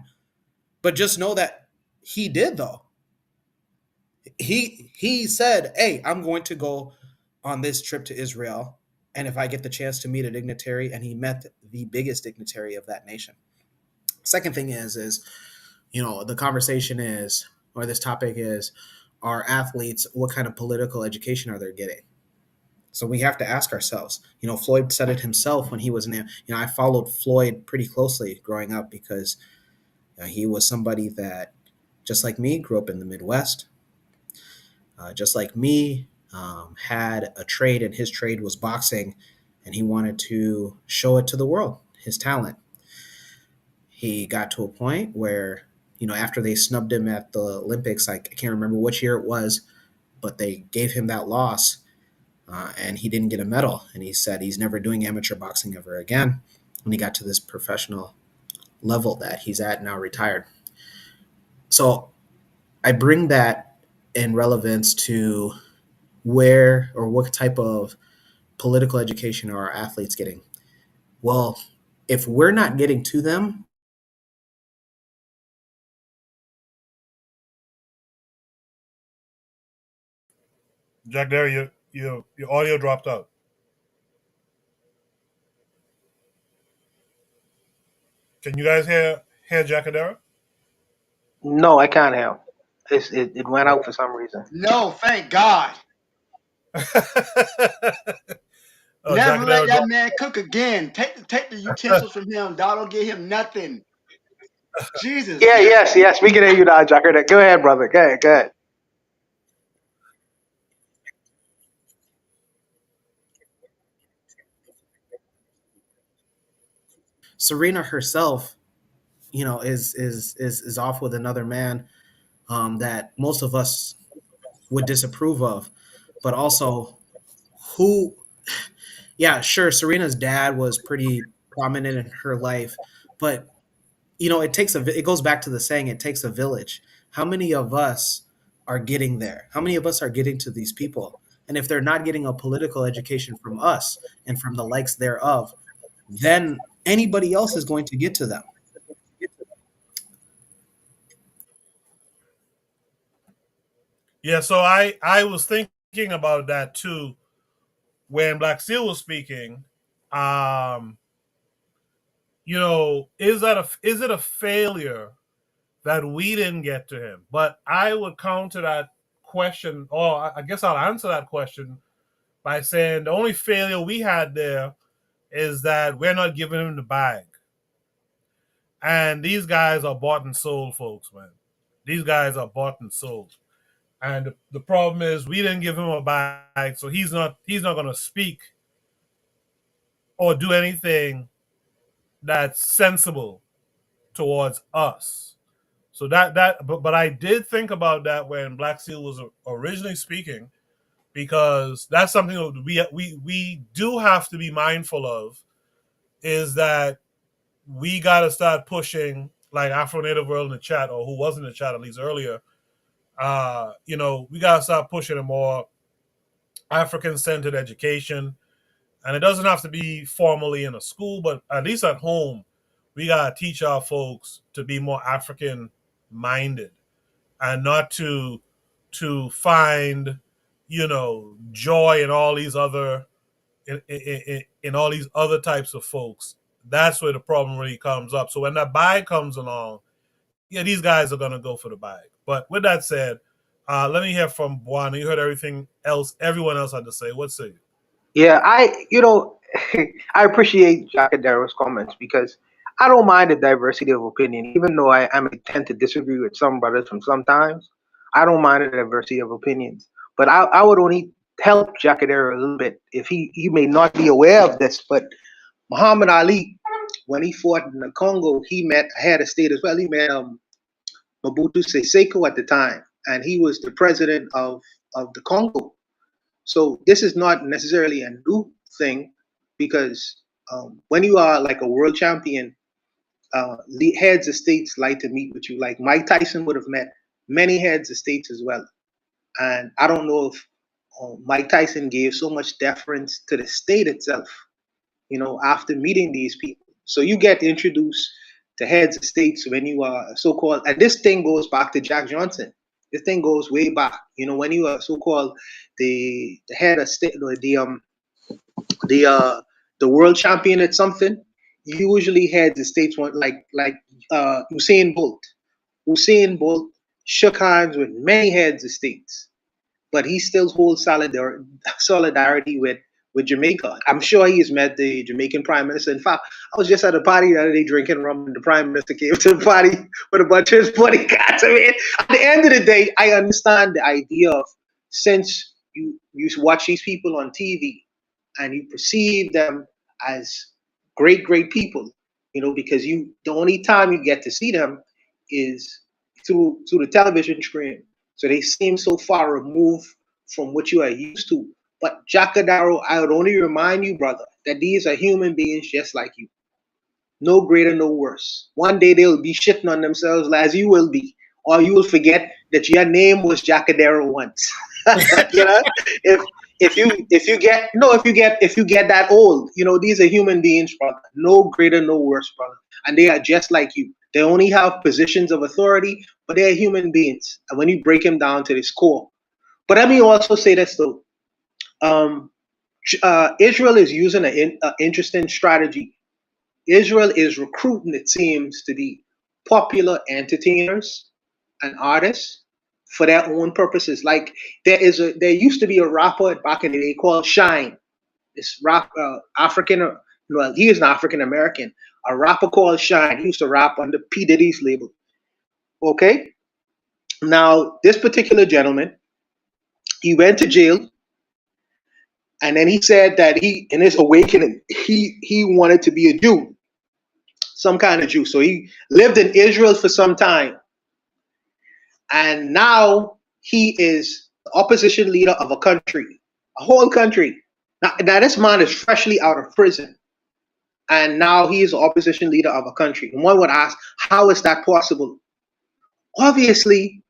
But just know that he did, though. He said, hey, I'm going to go on this trip to Israel. And if I get the chance to meet a dignitary, and he met the biggest dignitary of that nation. Second thing is, the conversation is, or this topic is, are athletes, what kind of political education are they getting? So we have to ask ourselves. Floyd said it himself when he was I followed Floyd pretty closely growing up because he was somebody that, just like me, grew up in the Midwest. Just like me, had a trade, and his trade was boxing, and he wanted to show it to the world, his talent. He got to a point where, after they snubbed him at the Olympics, I can't remember which year it was, but they gave him that loss. And he didn't get a medal. And he said he's never doing amateur boxing ever again. And he got to this professional level that he's at now, retired. So I bring that in relevance to where or what type of political education are our athletes getting? Well, if we're not getting to them, Jack Derry, your audio dropped out. Can you guys hear Jack Adera? No, I can't help. It went out for some reason. No, thank God. Oh, Jack Never let Adera that dropped. man cook again. Take the utensils from him, dog. Don't give him nothing. Jesus. Yeah, yes. We can hear you now, Jacker. Go ahead, brother. Go ahead. Serena herself, is off with another man that most of us would disapprove of, but also who, yeah, sure, Serena's dad was pretty prominent in her life, but it goes back to the saying, it takes a village. How many of us are getting there? How many of us are getting to these people? And if they're not getting a political education from us and from the likes thereof, then anybody else is going to get to them. Yeah, so I was thinking about that too when Black Steel was speaking. Is it a failure that we didn't get to him? But I would counter that question, or I guess I'll answer that question by saying the only failure we had there is that we're not giving him the bag. And these guys are bought and sold, folks, man. These guys are bought and sold. And the problem is we didn't give him a bag, so he's not going to speak or do anything that's sensible towards us. So but I did think about that when Black Seal was originally speaking, because that's something that we do have to be mindful of, is that we got to start pushing, like Afro Native World in the chat, or who was in the chat at least earlier. We got to start pushing a more African-centered education, and it doesn't have to be formally in a school, but at least at home, we got to teach our folks to be more African-minded and not to find, joy in all these other in all these other types of folks. That's where the problem really comes up. So when that bag comes along, yeah, these guys are gonna go for the bag. But with that said, let me hear from Juan. You heard everyone else had to say. What say you? Yeah, I appreciate Jackadero's comments because I don't mind the diversity of opinion, even though I may tend to disagree with some brothers from sometimes. I don't mind the diversity of opinions, but I would only help Jacadero a little bit if he may not be aware of this. But Muhammad Ali, when he fought in the Congo, he met a head of state as well. He met Mobutu Sese Seko at the time, and he was the president of the Congo. So this is not necessarily a new thing, because when you are like a world champion, the heads of states like to meet with you. Like Mike Tyson would have met many heads of states as well. And I don't know if Mike Tyson gave so much deference to the state itself, after meeting these people. So you get introduced to heads of states when you are so-called, and this thing goes back to Jack Johnson. This thing goes way back. When you are so-called the head of state, or the world champion at something, usually heads of states want like Usain Bolt. Usain Bolt shook hands with many heads of states, but he still holds solidarity with Jamaica. I'm sure he has met the Jamaican Prime Minister. In fact, I was just at a party the other day drinking rum, and the Prime Minister came to the party with a bunch of his bodyguards. I mean, at the end of the day, I understand the idea of, since you watch these people on TV and you perceive them as great people, because the only time you get to see them is through the television screen. So they seem so far removed from what you are used to. But Jacadaro, I would only remind you, brother, that these are human beings just like you. No greater, no worse. One day they'll be shitting on themselves as you will be. Or you will forget that your name was Jacadaro once. If you get that old, these are human beings, brother. No greater, no worse, brother. And they are just like you. They only have positions of authority, but they are human beings. And when you break them down to this core, But let me also say this though. Israel is using an interesting strategy. Israel is recruiting, it seems to be, popular entertainers and artists for their own purposes. Like there used to be a rapper back in the day called Shine. This rap African, well, he is an African American. A rapper called Shine. He used to rap under P Diddy's label. Okay. Now this particular gentleman, he went to jail, and then he said that he, in his awakening, he wanted to be a Jew, some kind of Jew. So he lived in Israel for some time, and now he is the opposition leader of a country, a whole country. Now this man is freshly out of prison, and now he is the opposition leader of a country. And one would ask, how is that possible? Obviously,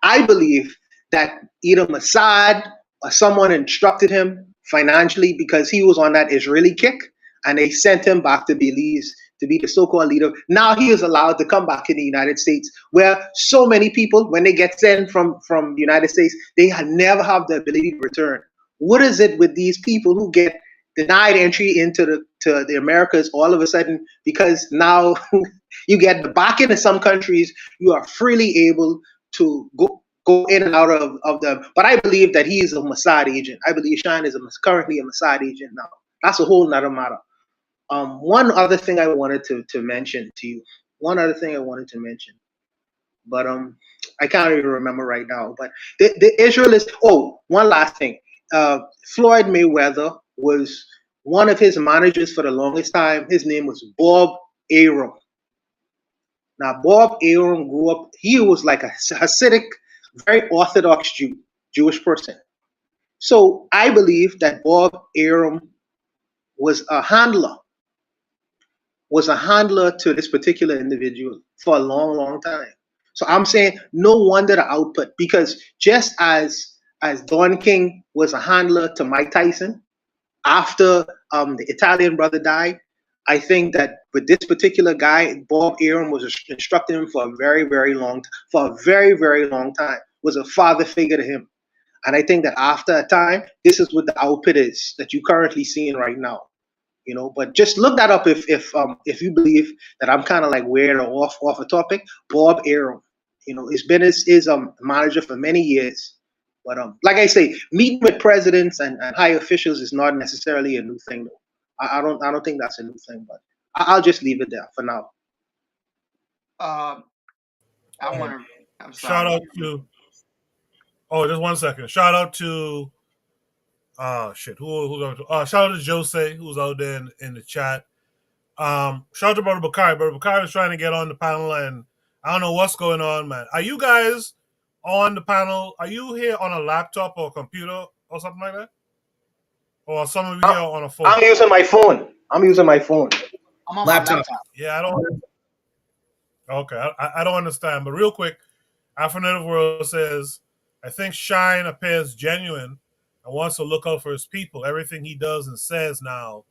I believe that either Mossad or someone instructed him financially, because he was on that Israeli kick, and they sent him back to Belize to be the so-called leader. Now he is allowed to come back in the United States, where so many people, when they get sent from the United States, they never have the ability to return. What is it with these people who get denied entry into the Americas all of a sudden, because now you get the backing in some countries, you are freely able to go in and out of them. But I believe that he is a Mossad agent. I believe Shine is currently a Mossad agent now. That's a whole nother matter. One other thing I wanted to mention to you. One other thing I wanted to mention, but I can't even remember right now. But the Israel is. Oh, one last thing. Floyd Mayweather was one of his managers for the longest time. His name was Bob Arum. Now, Bob Arum grew up. He was like a Hasidic, very Orthodox Jewish person. So I believe that Bob Arum was a handler to this particular individual for a long, long time. So I'm saying no wonder the output, because just as Don King was a handler to Mike Tyson after the Italian brother died, I think that with this particular guy, Bob Arum was instructing him for a very, very long time, was a father figure to him. And I think that after a time, this is what the output is that you're currently seeing right now. But just look that up if you believe that I'm kind of like weird or off a topic. Bob Arum, he's been his manager for many years. But like I say, meeting with presidents and high officials is not necessarily a new thing, though. I don't think that's a new thing, but I'll just leave it there for now. I want to. I'm sorry. Shout out to. Oh, just 1 second. Shout out to. Shit. Who's out? Shout out to Jose, who's out there in the chat. Shout out to Brother Bakari. Brother Bakari is trying to get on the panel, and I don't know what's going on, man. Are you guys on the panel? Are you here on a laptop or computer or something like that? Or some of you here on a phone? I'm using my phone. I'm on laptop. Yeah, I don't. Okay, I don't understand. But real quick, Afro-Native World says, I think Shine appears genuine and wants to look out for his people. Everything he does and says now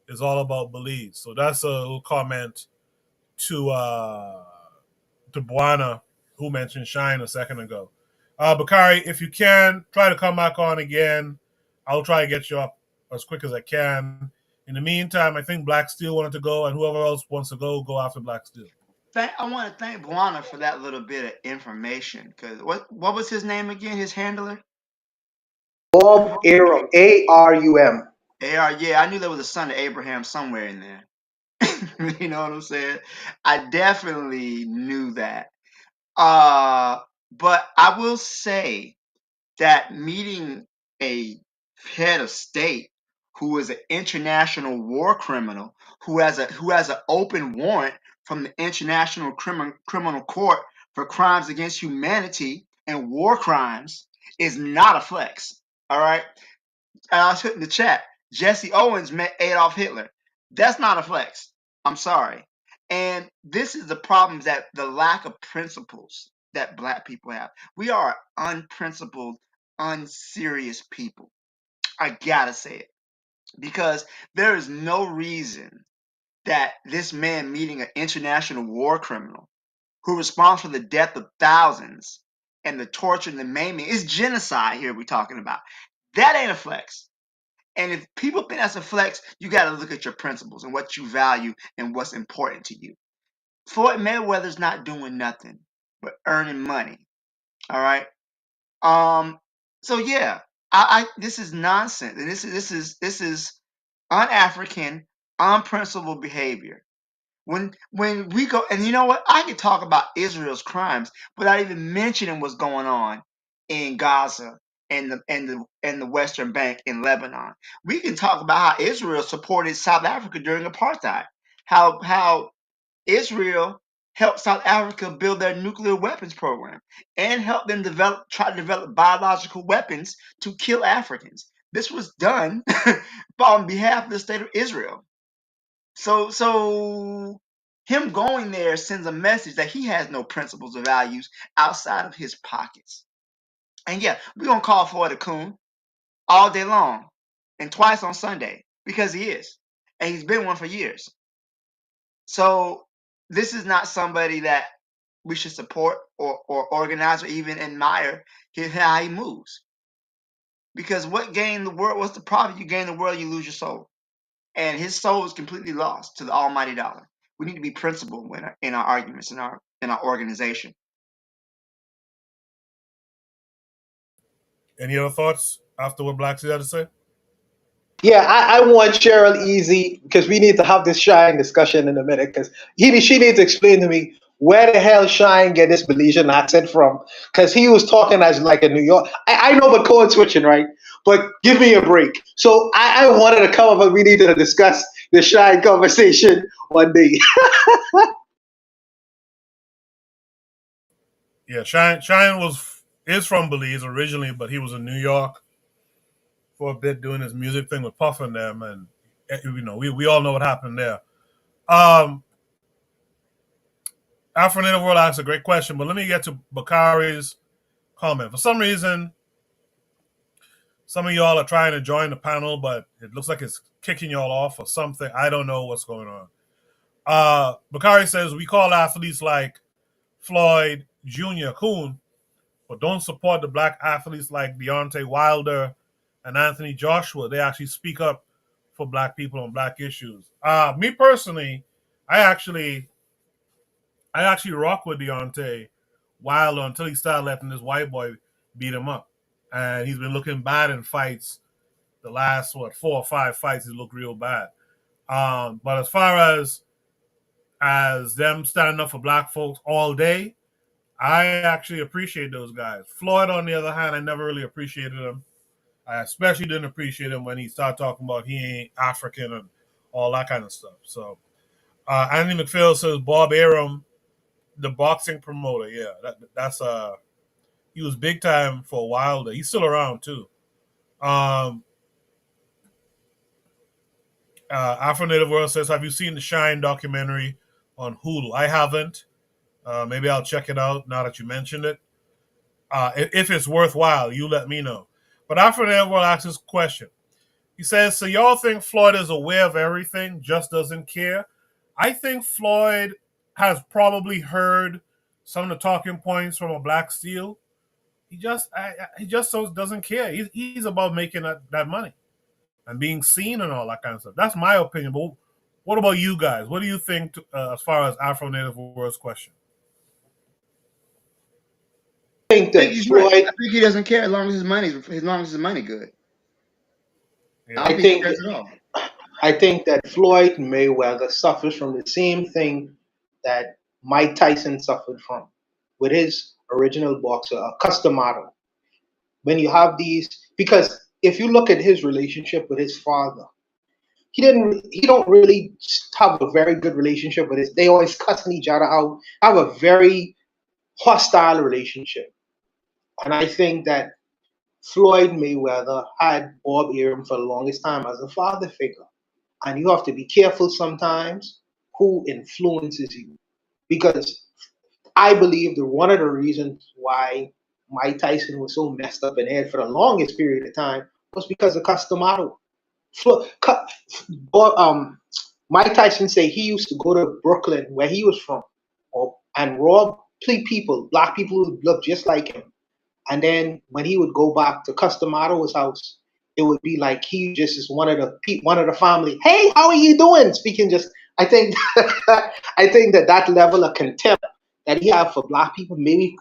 is all about beliefs. So that's a little comment to Buana, who mentioned Shine a second ago. Bakari, if you can, try to come back on again. I'll try to get you up as quick as I can. In the meantime, I think Black Steel wanted to go, and whoever else wants to go after Black Steel. I want to thank Buana for that little bit of information. Because what was his name again? His handler? Bob Arum, Arum. Yeah, I knew there was a son of Abraham somewhere in there. You know what I'm saying? I definitely knew that. But I will say that meeting a head of state who is an international war criminal, who has an open warrant from the International Criminal Court for crimes against humanity and war crimes, is not a flex. All right. And I was put in the chat, Jesse Owens met Adolf Hitler. That's not a flex. I'm sorry. And this is the problem, that the lack of principles that Black people have. We are unprincipled, unserious people. I gotta say it. Because there is no reason that this man meeting an international war criminal who responds for the death of thousands and the torture and the maiming. It's genocide here we're talking about. That ain't a flex. And if people think that's a flex, you got to look at your principles and what you value and what's important to you. Floyd Mayweather's not doing nothing but earning money. All right. So yeah, I this is nonsense, and this is un-African, unprincipled behavior. When we go, and you know what, I could talk about Israel's crimes without even mentioning what's going on in Gaza and the Western Bank in Lebanon. We can talk about how Israel supported South Africa during apartheid, how Israel helped South Africa build their nuclear weapons program and helped them try to develop biological weapons to kill Africans. This was done on behalf of the state of Israel. So him going there sends a message that he has no principles or values outside of his pockets. And yeah, we're gonna call Floyd a coon all day long and twice on Sunday because he is. And he's been one for years. So this is not somebody that we should support or organize or even admire how he moves. Because what gain the world? What's the profit? You gain the world, you lose your soul. And his soul is completely lost to the almighty dollar. We need to be principled in our arguments, in our organization. Any other thoughts after what Black had to say? Yeah, I want Cheryl Easy because we need to have this Shine discussion in a minute because she needs to explain to me where the hell Shine get this Belizean accent from because he was talking as like a New York. I know about code switching, right? But give me a break. So I wanted to come up and we need to discuss the Shine conversation one day. Yeah, Shine is from Belize originally, but he was in New York for a bit doing his music thing with Puff and them, and we all know what happened there. Afro Native World asked a great question, but let me get to Bakari's comment. For some reason, some of y'all are trying to join the panel, but it looks like it's kicking y'all off or something. I don't know what's going on. Bakari says, we call athletes like Floyd Jr. coon, but don't support the black athletes like Deontay Wilder and Anthony Joshua. They actually speak up for black people on black issues. Me personally, I actually rock with Deontay Wilder until he started letting this white boy beat him up. And he's been looking bad in fights. The last, 4 or 5 fights, he looked real bad. But as far as them standing up for black folks all day, I actually appreciate those guys. Floyd, on the other hand, I never really appreciated him. I especially didn't appreciate him when he started talking about he ain't African and all that kind of stuff. So, Anthony McPhail says Bob Arum, the boxing promoter. Yeah, that's he was big time for a while. He's still around too. Afro Native World says, have you seen the Shine documentary on Hulu? I haven't. Maybe I'll check it out now that you mentioned it. If it's worthwhile, you let me know. But Afro Native World asks this question. He says, so y'all think Floyd is aware of everything, just doesn't care? I think Floyd has probably heard some of the talking points from a Black Steel. He just doesn't care. He's about making that money and being seen and all that kind of stuff. That's my opinion. But what about you guys? What do you think as far as Afro Native World's question? I think that Floyd. Right. I think he doesn't care as long as his money good. Yeah. I think that Floyd Mayweather suffers from the same thing that Mike Tyson suffered from with his original boxer, a customado. When you have these, because if you look at his relationship with his father, he don't really have a very good relationship with his. They always cussing each other out. Have a very hostile relationship, and I think that Floyd Mayweather had Bob Arum for the longest time as a father figure. And you have to be careful sometimes who influences you. Because I believe that one of the reasons why Mike Tyson was so messed up in the head for the longest period of time was because of customado. Mike Tyson said he used to go to Brooklyn, where he was from, and rob people, black people who look just like him. And then when he would go back to Customato's house, it would be like he just is one of the family. Hey, how are you doing? Speaking just, I think, I think that level of contempt that he had for black people, maybe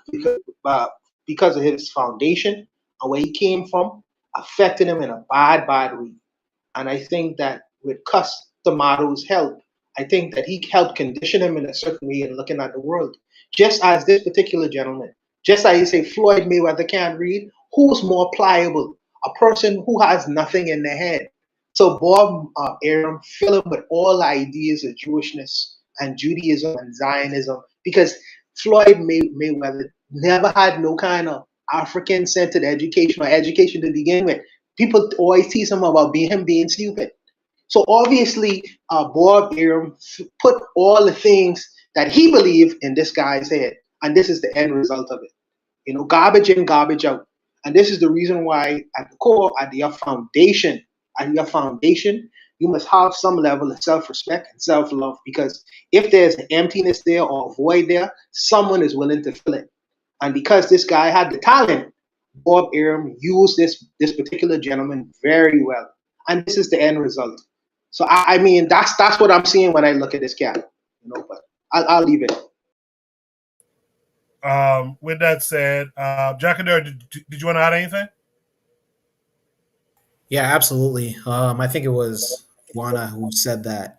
because of his foundation and where he came from, affected him in a bad, bad way. And I think that with Customato's help, I think that he helped condition him in a certain way in looking at the world. Just as this particular gentleman, just as you say, Floyd Mayweather can't read, who's more pliable? A person who has nothing in their head. So Bob Arum fill him with all the ideas of Jewishness and Judaism and Zionism, because Floyd Mayweather never had no kind of African-centered education or education to begin with. People always tease him about him being stupid. So obviously, Bob Arum put all the things that he believed in this guy's head, and this is the end result of it. You know, garbage in, garbage out. And this is the reason why, at the core, at your foundation, you must have some level of self-respect and self-love. Because if there's an emptiness there or a void there, someone is willing to fill it. And because this guy had the talent, Bob Arum used this particular gentleman very well. And this is the end result. So I mean, that's what I'm seeing when I look at this cat. You know, but I'll leave it. With that said, Jackadar, did you want to add anything? Yeah, absolutely. I think it was Juana who said that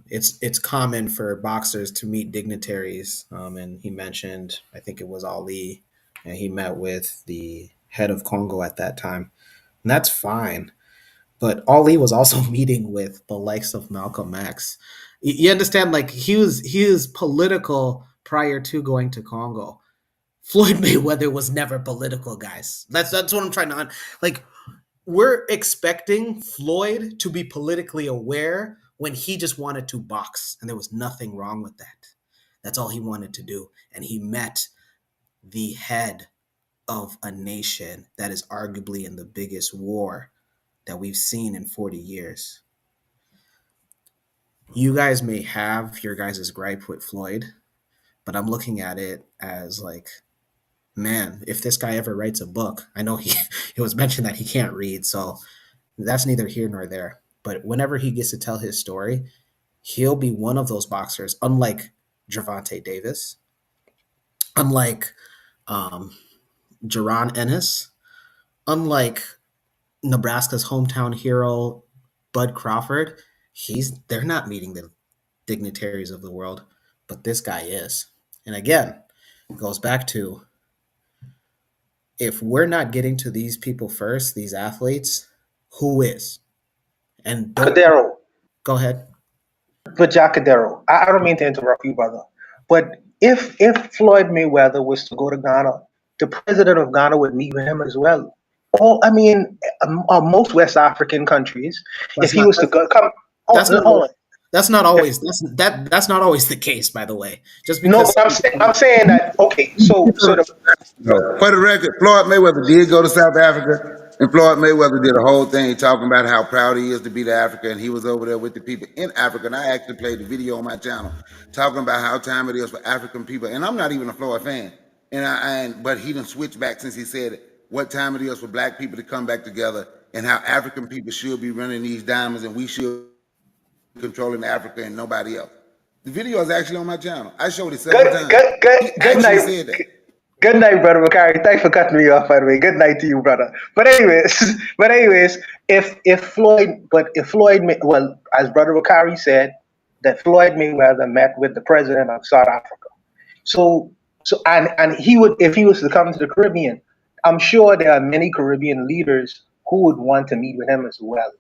it's common for boxers to meet dignitaries, and he mentioned, I think it was Ali, and he met with the head of Congo at that time, and that's fine. But Ali was also meeting with the likes of Malcolm X. You understand? Like he was political prior to going to Congo. Floyd Mayweather was never political, guys. That's what I'm trying to like. We're expecting Floyd to be politically aware when he just wanted to box, and there was nothing wrong with that. That's all he wanted to do, and he met the head of a nation that is arguably in the biggest war that we've seen in 40 years. You guys may have your guys' gripe with Floyd, but I'm looking at it as like, man, if this guy ever writes a book, I know it was mentioned that he can't read, so that's neither here nor there. But whenever he gets to tell his story, he'll be one of those boxers, unlike Gervonta Davis, unlike Jaron Ennis, unlike Nebraska's hometown hero, Bud Crawford. They're not meeting the dignitaries of the world, but this guy is. And again, it goes back to, if we're not getting to these people first, these athletes, who is? And Cadero. Go ahead. But Jacadero, I don't mean to interrupt you, brother. But if Floyd Mayweather was to go to Ghana, the president of Ghana would meet with him as well. I mean, most West African countries, if he was to go, come. That's not always that's not always the case, by the way. Just because I'm saying that. Okay, so for the record, Floyd Mayweather did go to South Africa, and Floyd Mayweather did a whole thing talking about how proud he is to be the Africa, and he was over there with the people in Africa. And I actually played the video on my channel talking about how time it is for African people. And I'm not even a Floyd fan, but he done switched back since he said what time it is for Black people to come back together, and how African people should be running these diamonds, and we should controlling Africa and nobody else. The video is actually on my channel. I showed it several times. Good night. Good night, brother Macari. Thanks for cutting me off, by the way. Good night to you, brother. But anyways, if Floyd, as brother Macari said, that Floyd Mayweather met with the president of South Africa. So he would, if he was to come to the Caribbean, I'm sure there are many Caribbean leaders who would want to meet with him as well.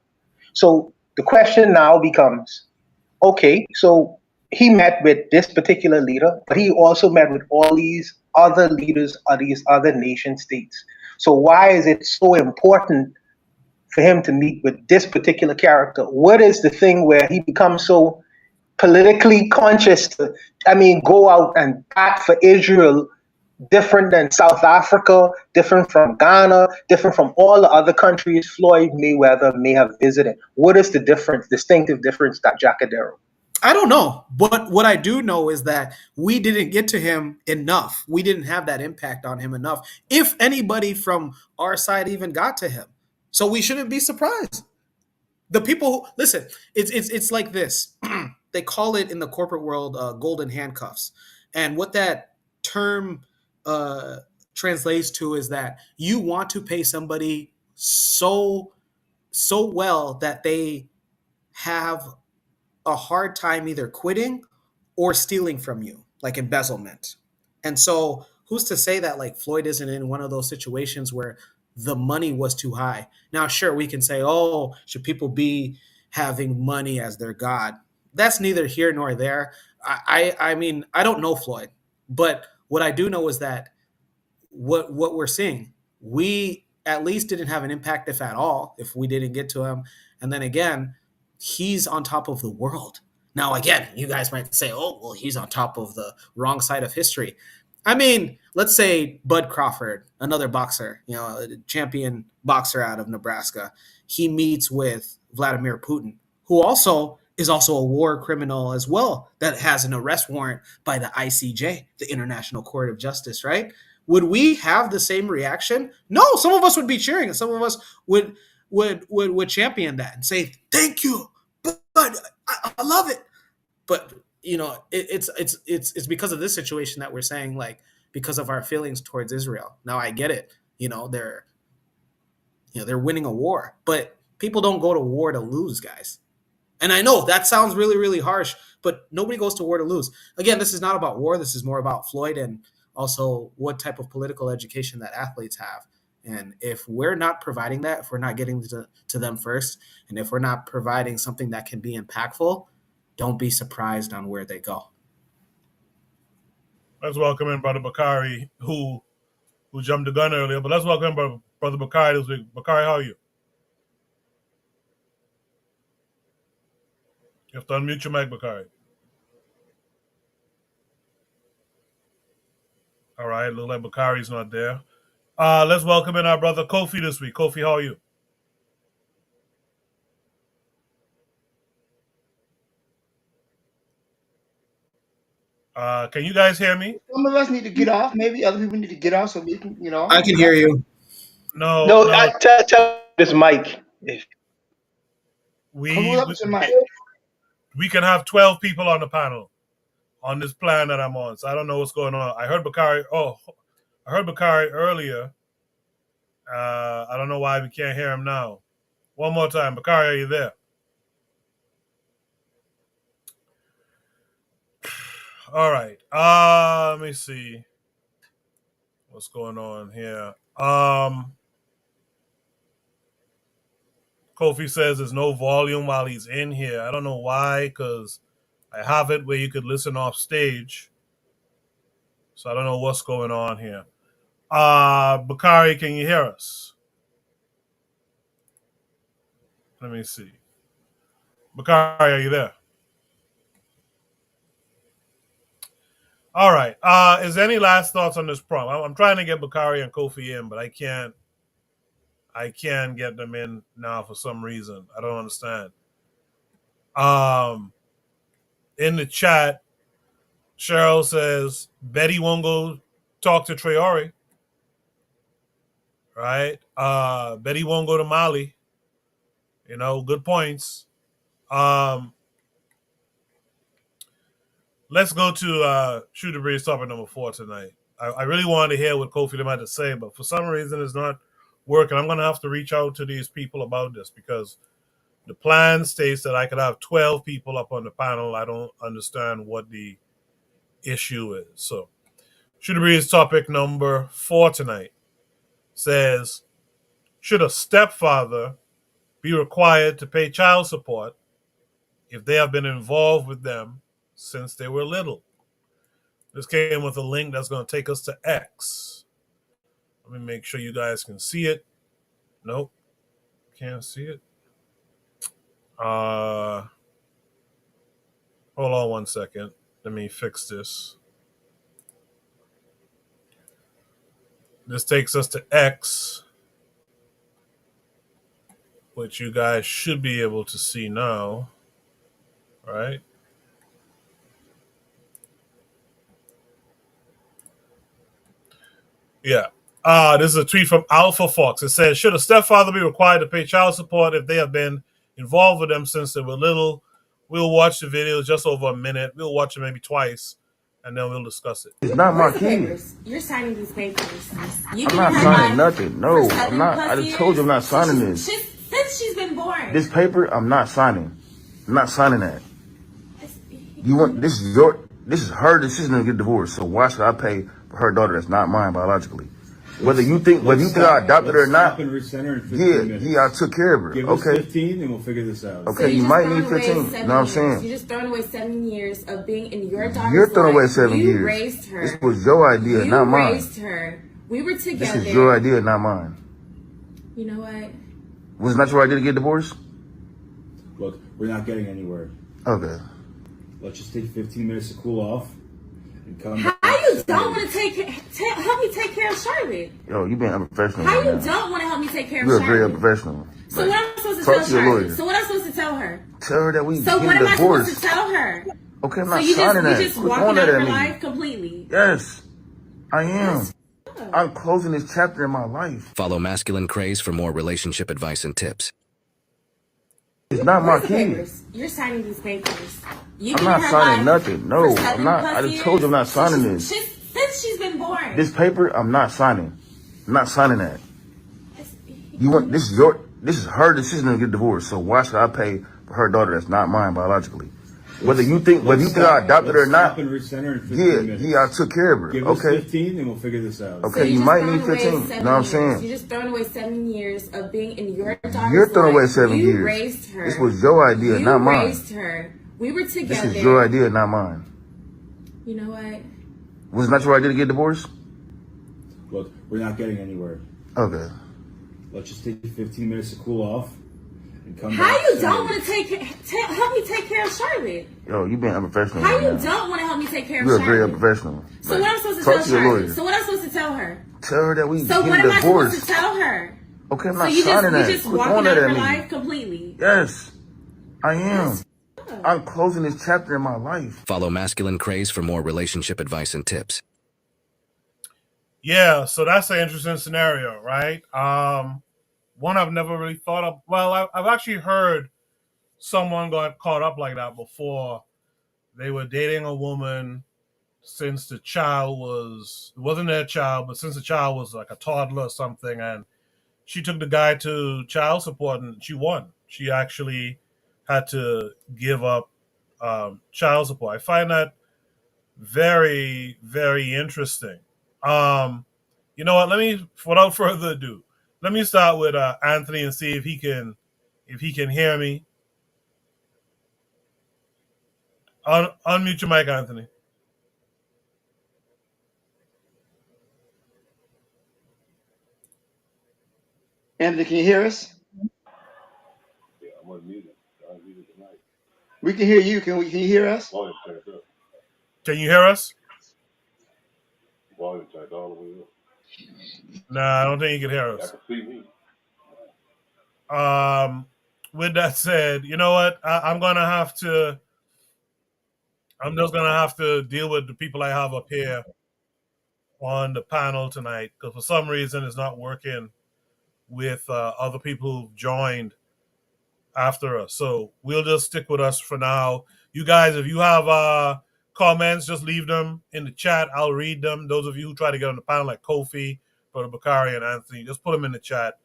So the question now becomes, okay, so he met with this particular leader, but he also met with all these other leaders of these other nation states. So why is it so important for him to meet with this particular character? What is the thing where he becomes so politically conscious to, go out and bat for Israel, different than South Africa, different from Ghana, different from all the other countries Floyd Mayweather may have visited? What is the distinctive difference, that Jacadero? I don't know. But what I do know is that we didn't get to him enough. We didn't have that impact on him enough. If anybody from our side even got to him. So we shouldn't be surprised. The people who listen, it's like this. They call it in the corporate world golden handcuffs. And what that term uh, translates to is that you want to pay somebody so well that they have a hard time either quitting or stealing from you, like embezzlement. And so, who's to say that like Floyd isn't in one of those situations where the money was too high? Now, sure, we can say, oh, should people be having money as their god? That's neither here nor there. I mean, I don't know Floyd, but what I do know is that what we're seeing, we at least didn't have an impact, if at all, if we didn't get to him. And then again, he's on top of the world. Now, again, you guys might say, oh, well, he's on top of the wrong side of history. I mean, let's say Bud Crawford, another boxer, a champion boxer out of Nebraska. He meets with Vladimir Putin, who also is also a war criminal as well, that has an arrest warrant by the ICJ, the International Court of Justice, right? Would we have the same reaction? No, some of us would be cheering, and some of us would champion that and say, thank you, but I love it. But it's because of this situation that we're saying, like, because of our feelings towards Israel. Now I get it. They're winning a war, but people don't go to war to lose, guys. And I know that sounds really, really harsh, but nobody goes to war to lose. Again, this is not about war. This is more about Floyd and also what type of political education that athletes have. And if we're not providing that, if we're not getting to them first, and if we're not providing something that can be impactful, don't be surprised on where they go. Let's welcome in Brother Bakari, who jumped the gun earlier. But let's welcome in Brother Bakari this week. Bakari, how are you? You have to unmute your mic, Bakari. All right, look like Bakari's not there. Let's welcome in our brother Kofi this week. Kofi, how are you? Can you guys hear me? Some of us need to get off. Maybe other people need to get off so we can, I can hear you. No. Tell this mic. We can have 12 people on the panel on this plan that I'm on. So I don't know what's going on. I heard Bakari. I heard Bakari earlier. I don't know why we can't hear him now. One more time. Bakari, are you there? All right. Let me see what's going on here. Kofi says there's no volume while he's in here. I don't know why, because I have it where you could listen off stage. So I don't know what's going on here. Bakari, can you hear us? Let me see. Bakari, are you there? All right. Is there any last thoughts on this prompt? I'm trying to get Bakari and Kofi in, but I can't get them in now for some reason. I don't understand. In the chat, Cheryl says Betty won't go talk to Traore. Right? Betty won't go to Mali. Good points. Let's go to Shooter Breeze topic number 4 tonight. I really wanted to hear what Kofi had to say, but for some reason it's not working. I'm going to have to reach out to these people about this because the plan states that I could have 12 people up on the panel. I don't understand what the issue is. So, Shooter Breeze topic number 4 tonight says, should a stepfather be required to pay child support if they have been involved with them since they were little? This came with a link that's going to take us to X. Let me make sure you guys can see it. Nope. Can't see it. Hold on one second. Let me fix this. This takes us to X, which you guys should be able to see now. Right? Yeah. This is a tweet from Alpha Fox. It says, should a stepfather be required to pay child support if they have been involved with them since they were little? We'll watch the video just over a minute. We'll watch it maybe twice, and then we'll discuss it. It's not my kid. Papers? You're signing these papers. You I'm not her signing life nothing. No, for I'm not. I 7+ just told you I'm not years. signing this. Since she's been born. This paper, I'm not signing. I'm not signing that. You want this is your this is her decision to get divorced. So why should I pay for her daughter that's not mine biologically? Whether you think I adopted her or not, I took care of her. Give Okay. us 15 and we'll figure this out. Okay, you might need 15. You know what I'm saying? You're just throwing away 7 years of being in your daughter's You're throwing away life. 7 years. You raised her. This was your idea, not mine. You raised her. We were together. This is your idea, not mine. You know what? Was it not your idea to get divorced? Look, we're not getting anywhere. Okay. Let's just take 15 minutes to cool off and come How you don't want to help me take care of Charlotte? Yo, you being unprofessional. How right you now. don't want to help me take care of You're Charlotte? very unprofessional. So what am I supposed to Talk tell to your Charlotte? lawyer. So what am I supposed to tell her? Tell her that we So get what am I divorced. supposed to tell her? Okay, I'm So not you signing that. just Quit walking throwing out that of at her me. life completely? Yes, I am. I'm closing this chapter in my life. Follow Masculine Craze for more relationship advice and tips. It's not my Where's the kid. papers? You're signing these papers. You I'm not her signing life nothing. No, for I'm not. 7+ I just told you I'm not signing this. Since she's been born. This paper, I'm not signing. I'm not signing that. You want this is her decision to get divorced. So why should I pay for her daughter that's not mine biologically? Whether you think I adopted her or not, and recenter in 15 minutes. I took care of her. Give Okay. us 15 and we'll figure this out. Okay, you might need 15. You know what I'm saying? You're just throwing away 7 years of being in your daughter's You're throwing away life. 7 You years. raised her. This was your idea, You not mine. raised her. We were together. This is your idea, not mine. You know what? Was it not your idea to get divorced? Look, we're not getting anywhere. Okay. Let's just take 15 minutes to cool off and come How back. you don't want to help me take care of Charlotte? Yo, you being unprofessional. How right you now. don't want to help me take care of You're Charlotte? very unprofessional. So what am I supposed to Talk tell to your Charlotte? lawyer. So what am I supposed to tell her? Tell her that we So get what am I supposed divorced. to tell her? Okay, I'm So not you signing that. just Quit walking throwing out that of at her me. life completely? Yes, I am. I'm closing this chapter in my life. Follow Masculine Craze for more relationship advice and tips. Yeah, so that's an interesting scenario, right? One I've never really thought of. Well, I've actually heard someone got caught up like that before. They were dating a woman since the child wasn't their child, but since the child was like a toddler or something, and she took the guy to child support and she won. She actually had to give up child support. I find that very, very interesting. You know what? Without further ado, let me start with Anthony and see if he can hear me. Unmute your mic, Anthony. Anthony, can you hear us? Yeah, I'm unmuted. I'm unmuted tonight. We can hear you. Can you hear us? Volume turned up. Can you hear us? Volume turned all the way up. Nah, I don't think you can hear us. I can see me. With that said, you know what? I'm just gonna have to deal with the people I have up here on the panel tonight because for some reason it's not working with other people who've joined after us. So we'll just stick with us for now. You guys, if you have comments, just leave them in the chat. I'll read them. Those of you who try to get on the panel like Kofi, Brother Bakari, and Anthony, just put them in the chat.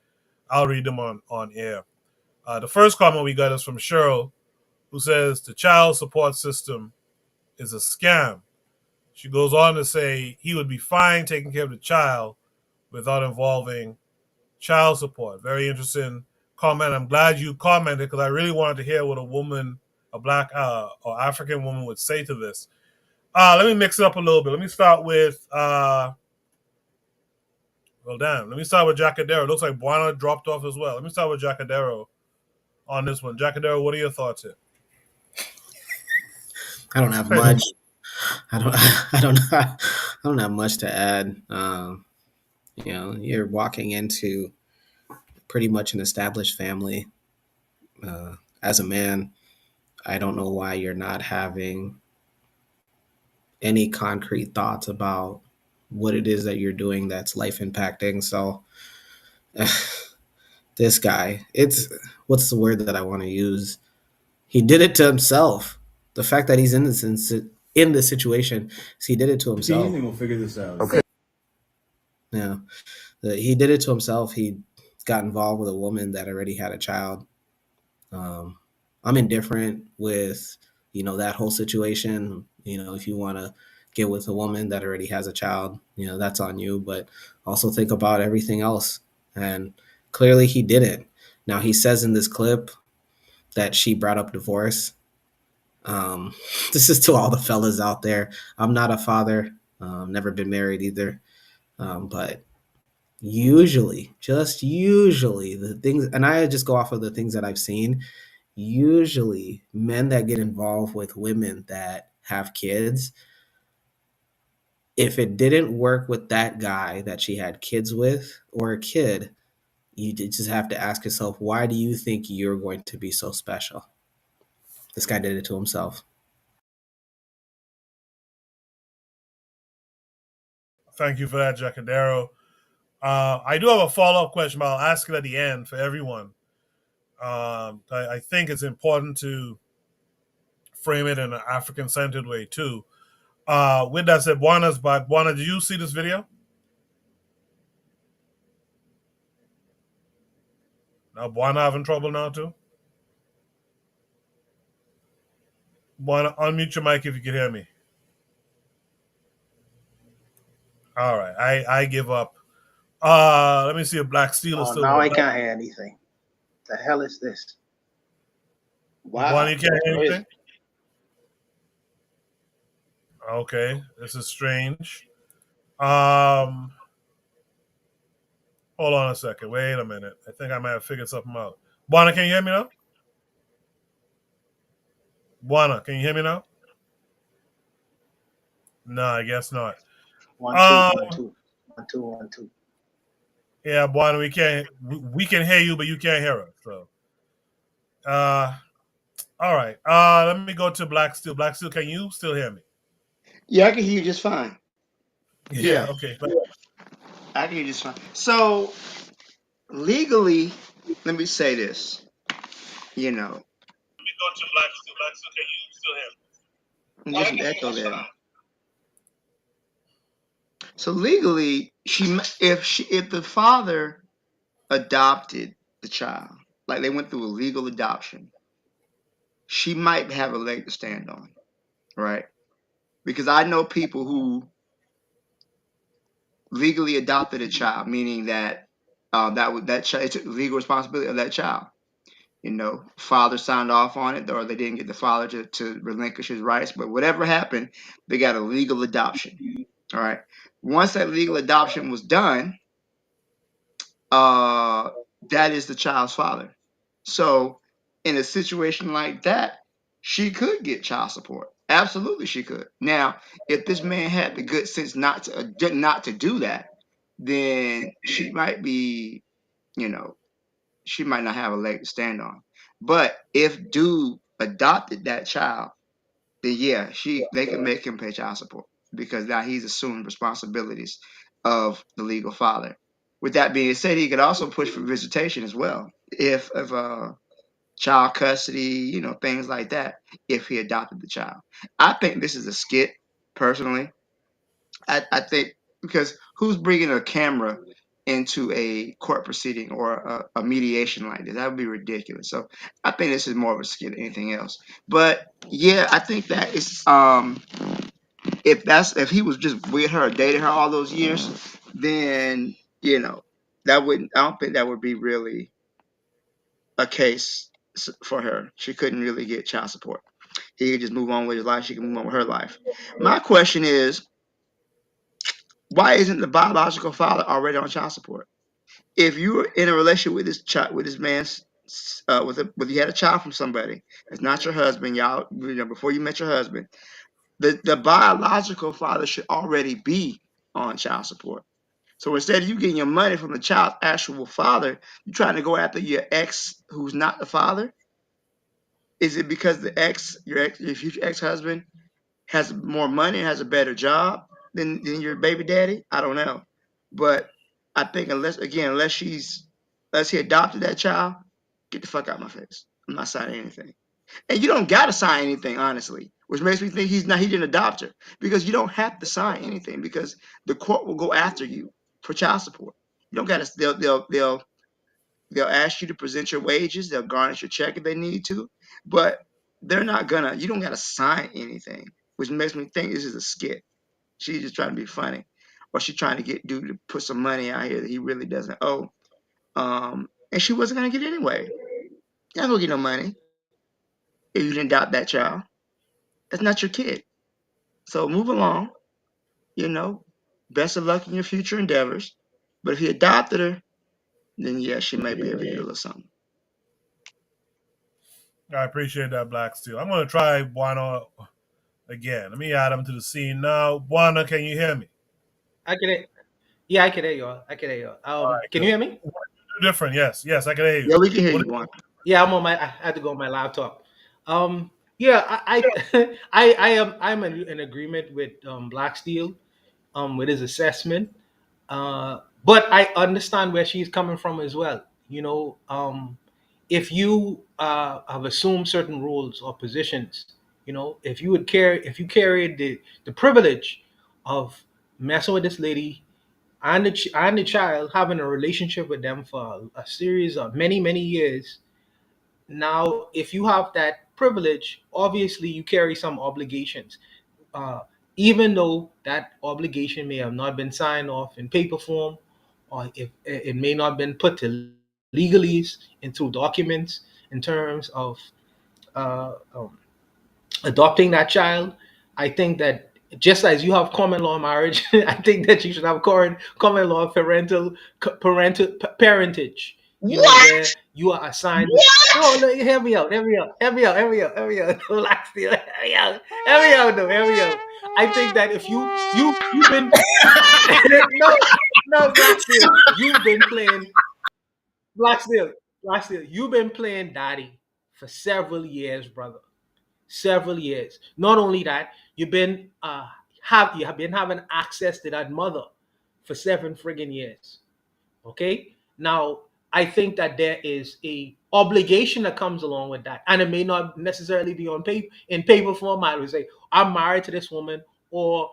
I'll read them on air. The first comment we got is from Cheryl, who says the child support system is a scam. She goes on to say he would be fine taking care of the child without involving child support. Very interesting comment. I'm glad you commented because I really wanted to hear what a black or African woman would say to this. Let me mix it up a little bit. Let me start with let me start with Jacadero. Looks like Buana dropped off as well. Let me start with Jacadero on this one. Jacadero, what are your thoughts here? I don't have much. I don't have much to add. You're walking into pretty much an established family. As a man, I don't know why you're not having any concrete thoughts about what it is that you're doing that's life impacting. So this guy, it's what's the word that I want to use? He did it to himself. The fact that he's in this situation, he did it to himself. And we'll figure this out. Okay. Yeah, he did it to himself. He got involved with a woman that already had a child. I'm indifferent with that whole situation. If you want to get with a woman that already has a child, that's on you. But also think about everything else. And clearly, he didn't. Now he says in this clip that she brought up divorce. This is to all the fellas out there. I'm not a father. Never been married either. But just usually the things, and I just go off of the things that I've seen, usually men that get involved with women that have kids, if it didn't work with that guy that she had kids with or a kid, you just have to ask yourself, why do you think you're going to be so special? This guy did it to himself. Thank you for that, Jacadero. I do have a follow-up question, but I'll ask it at the end for everyone. I think it's important to frame it in an African-centered way too. With that said, Buana's back. Buana, did you see this video? Now, Buana having trouble now too? Buana, unmute your mic if you can hear me. All right, I give up. Let me see if Black Steel is still now there. I can't hear anything. The hell is this? Wow. Buana, you can't hear anything? Okay, this is strange. Hold on a second. Wait a minute. I think I might have figured something out. Buana, can you hear me now? Buana, can you hear me now? No, I guess not. 1 2 1 2 1 2 1 2. Yeah, Buana, we can hear you, but you can't hear us. So, all right. Let me go to Black Steel. Black Steel, can you still hear me? Yeah, I can hear you just fine. Yeah. Okay. I can hear you just fine. So legally, let me say this. Let me go to Black Steel. Black Steel, can you still hear me? There's an echo there. So legally, if the father adopted the child, like they went through a legal adoption, she might have a leg to stand on, right? Because I know people who legally adopted a child, meaning that it's a legal responsibility of that child. Father signed off on it, or they didn't get the father to relinquish his rights, but whatever happened, they got a legal adoption. All right. Once that legal adoption was done, that is the child's father. So in a situation like that, she could get child support. Absolutely, she could. Now, if this man had the good sense not to do that, then she might be, she might not have a leg to stand on. But if dude adopted that child, then yeah, they can make him pay child support because now he's assuming responsibilities of the legal father. With that being said, he could also push for visitation as well if child custody, things like that, if he adopted the child. I think this is a skit, personally. I think because who's bringing a camera into a court proceeding or a mediation like this? That would be ridiculous. So I think this is more of a skit than anything else. But yeah, I think that is if he was just with her, dated her all those years, then I don't think that would be really a case for her. She couldn't really get child support. He could just move on with his life. She can move on with her life. My question is, why isn't the biological father already on child support? If you were in a relationship with this child, with this man, with you had a child from somebody, it's not your husband, y'all. Before you met your husband, the biological father should already be on child support. So instead of you getting your money from the child's actual father, you're trying to go after your ex who's not the father. Is it because your future ex-husband has more money, has a better job? than your baby daddy? I don't know. But I think unless he adopted that child, get the fuck out of my face. I'm not signing anything. And you don't gotta sign anything, honestly, which makes me think he didn't adopt her, because you don't have to sign anything, because the court will go after you for child support. You don't gotta. They'll ask you to present your wages. They'll garnish your check if they need to, but they're not gonna. You don't gotta sign anything, which makes me think this is a skit. She's just trying to be funny, or she's trying to get dude to put some money out here that he really doesn't owe. And she wasn't gonna get it anyway. You're not gonna get no money if you didn't adopt that child. That's not your kid. So move along. You know, best of luck in your future endeavors. But if he adopted her, then yeah, she might be able to get a little something. I appreciate that, Black Steel. I'm going to try Buana again. Let me add him to the scene now. Buana, can you hear me? I can hear. Yeah, I can hear you all. I can hear you all. All right, Can good. you hear me? Different, yes. Yes, I can hear you. Yeah, we can hear you, Buana. Yeah, I'm on my. I had to go on my laptop. Yeah, I'm in agreement with Black Steel, with his assessment. But I understand where she's coming from as well. You know, if you have assumed certain roles or positions, you know, if you carry the privilege of messing with this lady and the child, having a relationship with them for a series of many years. Now, if you have that privilege, obviously you carry some obligations, uh, even though that obligation may have not been signed off in paper form, or if it may not been put to legalese into documents in terms of uh, um, adopting that child. I think that just as you have common law marriage, I think that you should have common law parentage. You know, What? where you are assigned. No, hear me out. Relax, hear me out. Hear me out. I think that if you've been no, Black Steel, you've been playing Black Steel, Black Steel, you've been playing daddy for several years, brother, several years. Not only that, you have been having access to that mother for 7 friggin' years. Okay. Now, I think that there is a obligation that comes along with that, and it may not necessarily be on paper in paper format. I would say I'm married to this woman, or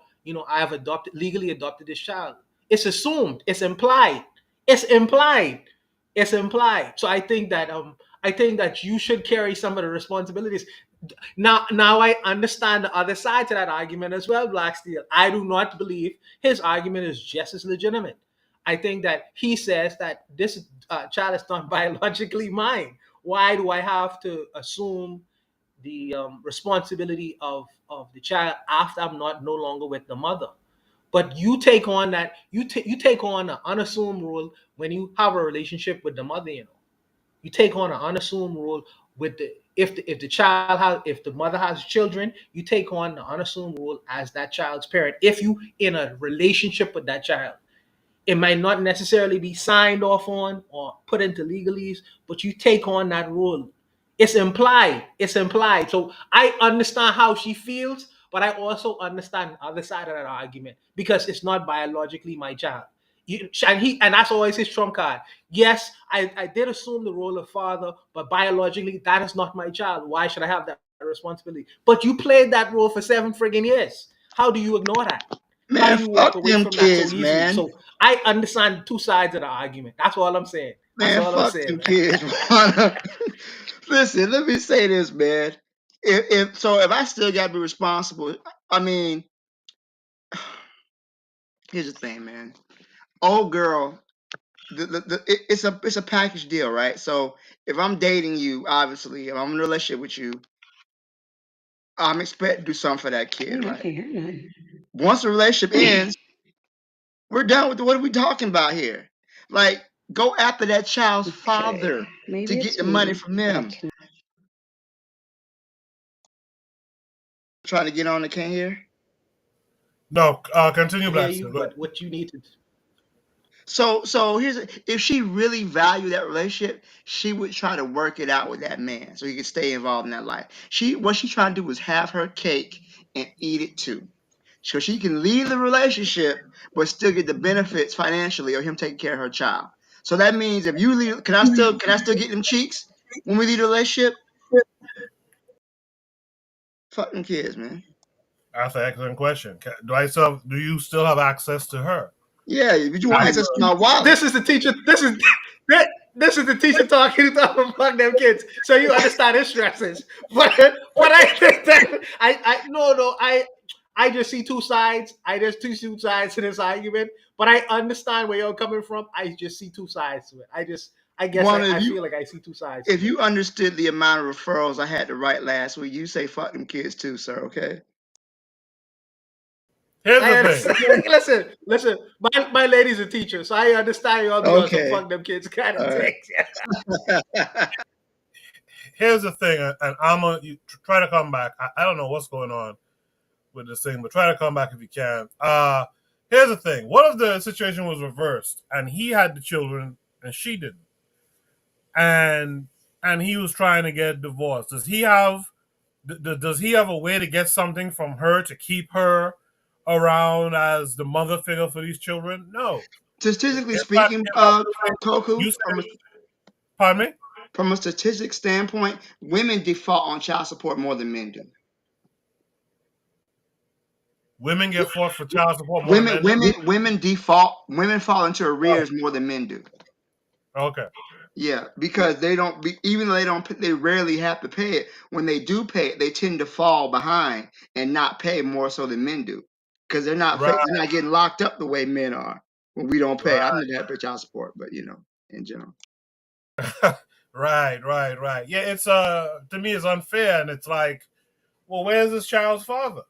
I have legally adopted this child. It's assumed. It's implied. It's implied. It's implied. So I think that you should carry some of the responsibilities. Now I understand the other side to that argument as well, Black Steel. I do not believe his argument is just as legitimate. I think that he says that this child is not biologically mine. Why do I have to assume the responsibility of the child after I'm not no longer with the mother? But you take on that you take on an unassumed role when you have a relationship with the mother. You take on an unassumed role with if the child has if the mother has children, you take on the unassumed role as that child's parent. If you in a relationship with that child, it might not necessarily be signed off on or put into legalese, but you take on that role. It's implied. It's implied. So I understand how she feels, but I also understand the other side of that argument because it's not biologically my child. And that's always his trump card. Yes, I did assume the role of father, but biologically that is not my child. Why should I have that responsibility? But you played that role for 7 friggin' years. How do you ignore that? How do Man, you walk fuck away them from that so kids, easily? man. So I understand two sides of the argument. That's all I'm saying. That's Man, all I'm fuck saying, them man. kids, Buana. Listen, let me say this, man. If I still got to be responsible, I mean, here's the thing, man. Old girl, it's a package deal, right? So if I'm dating you, obviously, if I'm in a relationship with you, I'm expected to do something for that kid, I right? can't hear nothing. Once the relationship ends, we're done with what are we talking about here? Like, go after that child's Okay, father to maybe get it's the money me, from but I them. can. Trying to get on the can here. No, continue, I hear Black Steel. you, Go ahead. but what you need to So if she really valued that relationship, she would try to work it out with that man so he could stay involved in that life. What she trying to do was have her cake and eat it too. So she can leave the relationship but still get the benefits financially of him taking care of her child. So that means if you leave, can I still get them cheeks when we leave the relationship? Fucking kids, man. That's an excellent question. Do you still have access to her? Yeah, but you want access to my wallet. This is the teacher. This is the teacher talking about fuck them kids. So you understand his stresses. But I think that I just see two sides. I just see two sides to this argument. But I understand where you're coming from. I just see two sides to it. I feel like I see two sides. If you understood the amount of referrals I had to write last week, you say fuck them kids too, sir. Okay. Here's the thing. Listen. My lady's a teacher, so I understand y'all be on some fuck them kids kind of thing. Here's the thing, and I'm gonna try to come back. I don't know what's going on with this thing, but try to come back if you can. Here's the thing. What if the situation was reversed and he had the children and she didn't? And he was trying to get divorced. Does he have a way to get something from her to keep her around as the mother figure for these children? No. Statistically speaking, Koku, pardon me? From a statistic standpoint, women default on child support more than men do. Women get forced for child support more than men do? Women fall into arrears more than men do. Okay. Yeah, because even though they rarely have to pay it. When they do pay it, they tend to fall behind and not pay more so than men do, because they're not getting locked up the way men are when we don't pay. I'm not pay child support, but in general. Right. Yeah, it's to me it's unfair, and it's like, well, where's this child's father?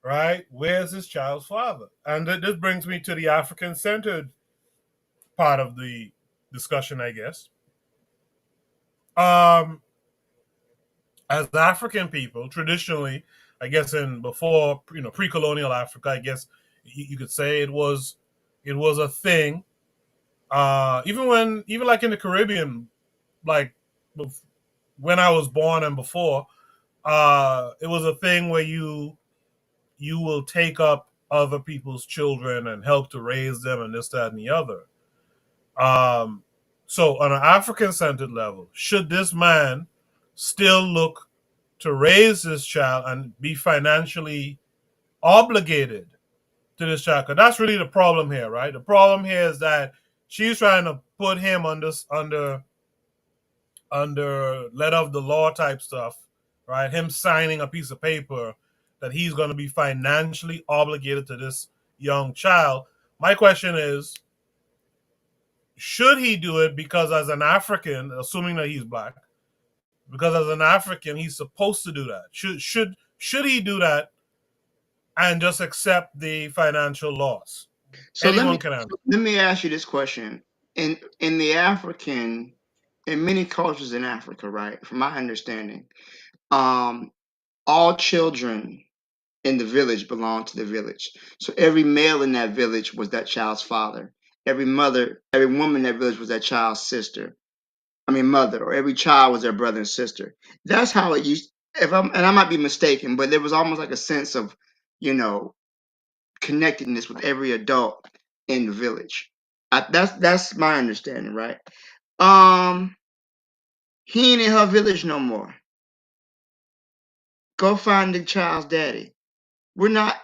Right? Where's this child's father? And this brings me to the African-centered part of the discussion, I guess. As African people, traditionally, I guess before pre-colonial Africa, I guess you could say it was a thing. Even like in the Caribbean, like when I was born and before, it was a thing where you will take up other people's children and help to raise them and this, that, and the other. So on an African-centered level, should this man still look to raise this child and be financially obligated to this child? Because that's really the problem here, right? The problem here is that she's trying to put him under letter of the law type stuff, right? Him signing a piece of paper that he's going to be financially obligated to this young child. My question is, should he do it because as an African, assuming that he's black, because as an African, he's supposed to do that? Should he do that and just accept the financial loss? So Anyone can answer. Let me ask you this question. In many cultures in Africa, right, from my understanding, all children in the village belong to the village. So every male in that village was that child's father. Every woman in that village was that child's mother, or every child was their brother and sister. That's how it used. And I might be mistaken, but there was almost like a sense of, connectedness with every adult in the village. That's my understanding, right? He ain't in her village no more. Go find the child's daddy. We're not,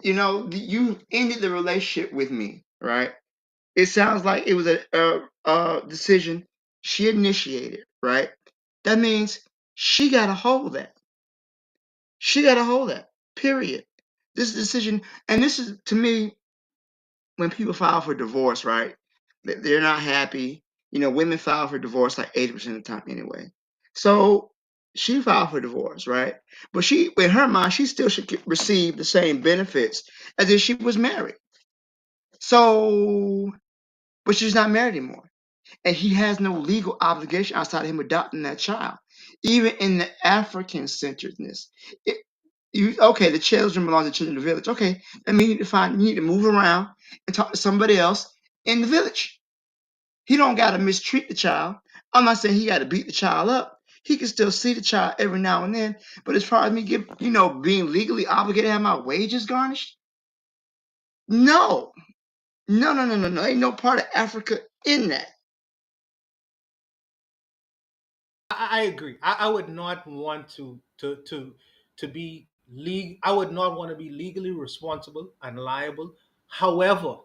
you ended the relationship with me, right? It sounds like it was a decision she initiated, right? That means she got to hold that. She got to hold that, period. This decision, and this is, to me, when people file for divorce, right? They're not happy. Women file for divorce like 80% of the time anyway. So she filed for divorce, right? But in her mind, she still should receive the same benefits as if she was married. So, but she's not married anymore. And he has no legal obligation outside of him adopting that child. Even in the African-centeredness, the children belong to the children of the village. Okay, that means you need to move around and talk to somebody else in the village. He don't got to mistreat the child. I'm not saying he got to beat the child up. he can still see the child every now and then. But as far as me being legally obligated to have my wages garnished, no, no. Ain't no part of Africa in that. I agree. I would not want to be I would not want to be legally responsible and liable. However,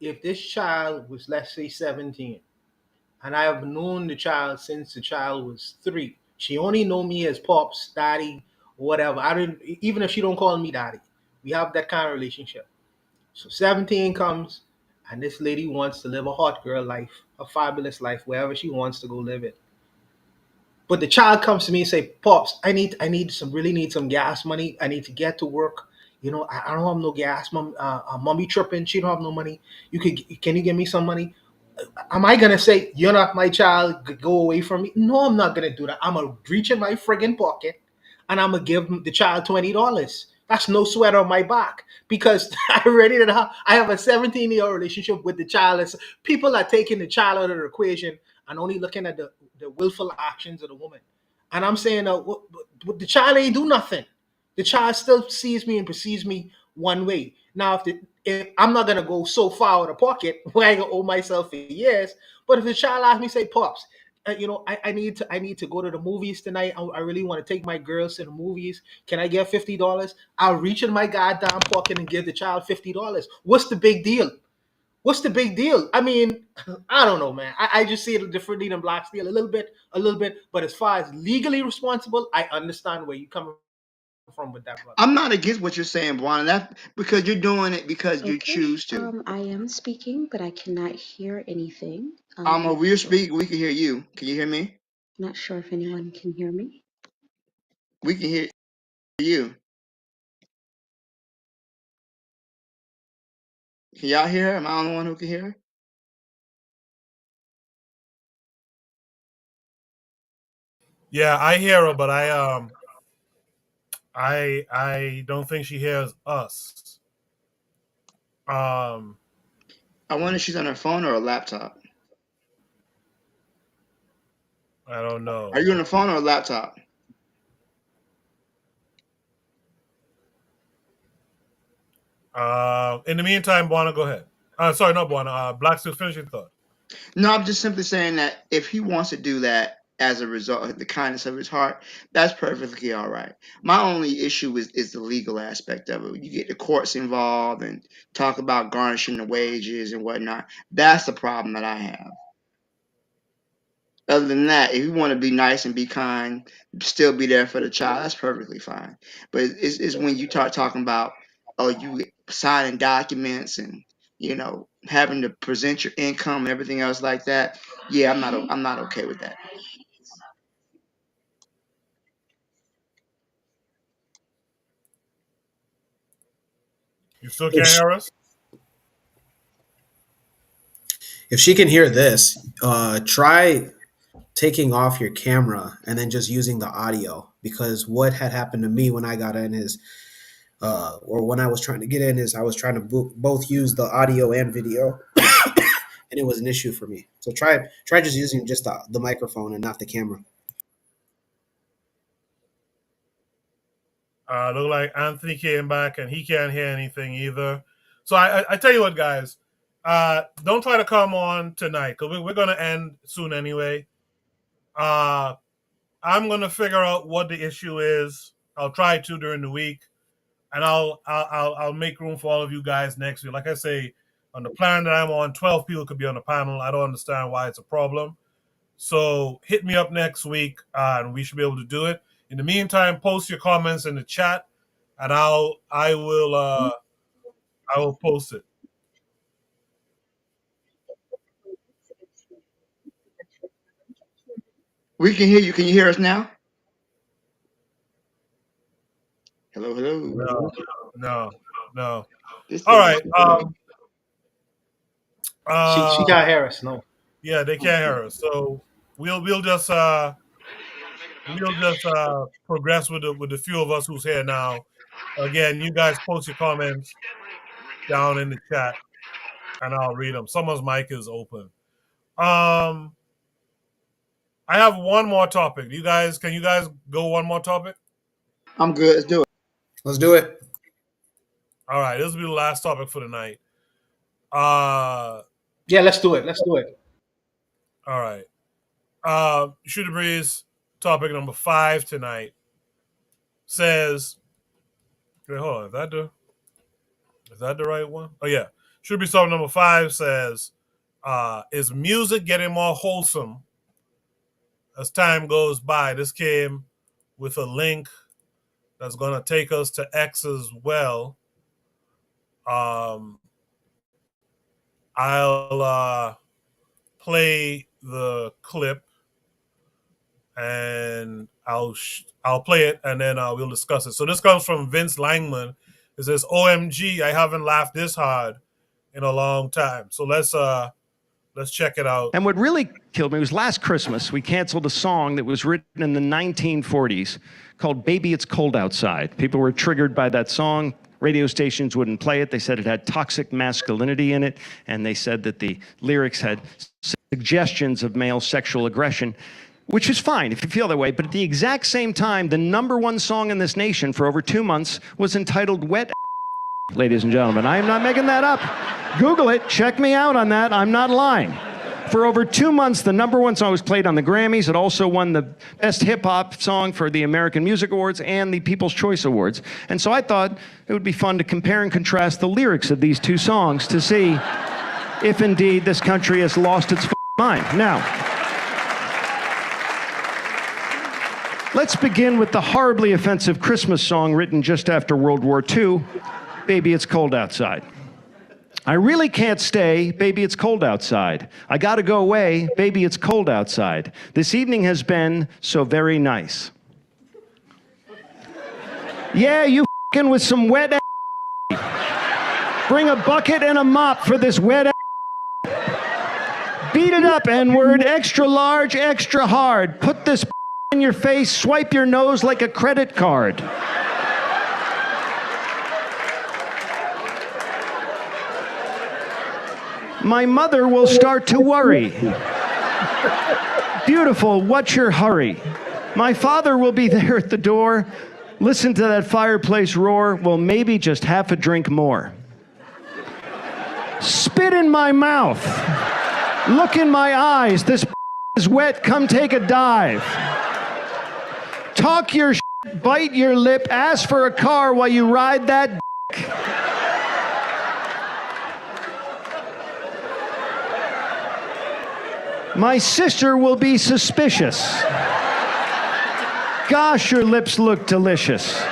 if this child was, let's say, 17, and I have known the child since the child was 3, she only know me as pops, daddy, whatever. I didn't even if she don't call me daddy. We have that kind of relationship. So 17 comes, and this lady wants to live a hot girl life, a fabulous life, wherever she wants to go live it. But the child comes to me and say, "Pops, really need some gas money. I need to get to work. I don't have no gas. Mommy tripping. She don't have no money. Can you give me some money?" Am I gonna say, "You're not my child, go away from me"? No, I'm not gonna do that. I'm gonna reach in my friggin' pocket and I'm gonna give the child $20. That's no sweat on my back because I have a 17-year relationship with the child. People are taking the child out of the equation and only looking at the willful actions of the woman. And I'm saying, the child ain't do nothing. The child still sees me and perceives me one way. Now, if I'm not gonna go so far out of pocket where I owe myself for years, but if the child asks me, say, "Pops, I need to go to the movies tonight. I really want to take my girls to the movies. Can I get $50?" I'll reach in my goddamn pocket and give the child $50. What's the big deal? What's the big deal? I mean, I don't know, man. I just see it differently than Black Steel a little bit. But as far as legally responsible, I understand where you're coming from with that, brother. I'm not against what you're saying, Juan. That's because you're doing it because you Okay. choose to. I am speaking, but I cannot hear anything. We're speaking. We can hear you. Can you hear me? Not sure if anyone can hear me. We can hear you. Can y'all hear her? Am I the only one who can hear her? Yeah, I hear her, but I don't think she hears us. I wonder if she's on her phone or a laptop. I don't know. Are you on the phone or a laptop? In the meantime, Buana, go ahead. Sorry, not Buana. Black Steel, finish your thought. No, I'm just simply saying that if he wants to do that as a result of the kindness of his heart, that's perfectly all right. My only issue is the legal aspect of it. You get the courts involved and talk about garnishing the wages and whatnot. That's the problem that I have. Other than that, if you want to be nice and be kind, still be there for the child, that's perfectly fine. But it's when you start talking about, oh, you signing documents and having to present your income and everything else like that. Yeah, I'm not okay with that. You still If can't she, hear us? if she can hear this, try taking off your camera and then just using the audio, because what had happened to me when I got in his or when I was trying to get in is I was trying to both use the audio and video and it was an issue for me. So try just using just the microphone and not the camera. Look like Anthony came back and he can't hear anything either. So I tell you what, guys, don't try to come on tonight because we're going to end soon anyway. I'm going to figure out what the issue is. I'll try to during the week, and I'll make room for all of you guys next week. Like I say, on the plan that I'm on, 12 people could be on the panel. I don't understand why it's a problem. So hit me up next week, and we should be able to do it. In the meantime, post your comments in the chat, and I will post it. We can hear you. Can you hear us now? Hello, hello. No. This All thing is right. crazy. She can't hear us. No. Yeah, they can't hear us. So we'll just progress with the few of us who's here now. Again, you guys post your comments down in the chat, and I'll read them. Someone's mic is open. I have one more topic. Can you guys go one more topic? I'm good. Let's do it. Let's do it. All right, this will be the last topic for the night. Uh, Yeah, let's do it. Let's do it. all right. Shooter Breeze topic number 5 tonight says, wait, hold on, is that the right one? Oh yeah. Shooter Breeze topic number 5 says, is music getting more wholesome as time goes by? This came with a link that's going to take us to X as well. I'll play the clip and I'll play it and then we'll discuss it. So this comes from Vince Langman. It says, "OMG, I haven't laughed this hard in a long time." So let's check it out. And what really killed me was last Christmas, we canceled a song that was written in the 1940s called Baby It's Cold Outside. People were triggered by that song. Radio stations wouldn't play it. They said it had toxic masculinity in it, and they said that the lyrics had suggestions of male sexual aggression, which is fine if you feel that way. But at the exact same time, the #1 song in this nation for over 2 months was entitled Wet. Ladies and gentlemen, I am not making that up. Google it. Check me out on that. I'm not lying. For over 2 months, the #1 song was played on the Grammys. It also won the Best Hip Hop Song for the American Music Awards and the People's Choice Awards. And so I thought it would be fun to compare and contrast the lyrics of these two songs to see if indeed this country has lost its mind. Now, let's begin with the horribly offensive Christmas song written just after World War II, Baby It's Cold Outside. I really can't stay, baby, it's cold outside. I gotta go away, baby, it's cold outside. This evening has been so very nice. Yeah, you f***ing with some wet ass. Bring a bucket and a mop for this wet ass. Beat it up, N-word, extra large, extra hard. Put this in your face, swipe your nose like a credit card. My mother will start to worry. Beautiful, what's your hurry? My father will be there at the door. Listen to that fireplace roar. Well, maybe just half a drink more. Spit in my mouth. Look in my eyes. This is wet. Come take a dive. Talk your shit, bite your lip, ask for a car while you ride that dick. My sister will be suspicious. Gosh, your lips look delicious.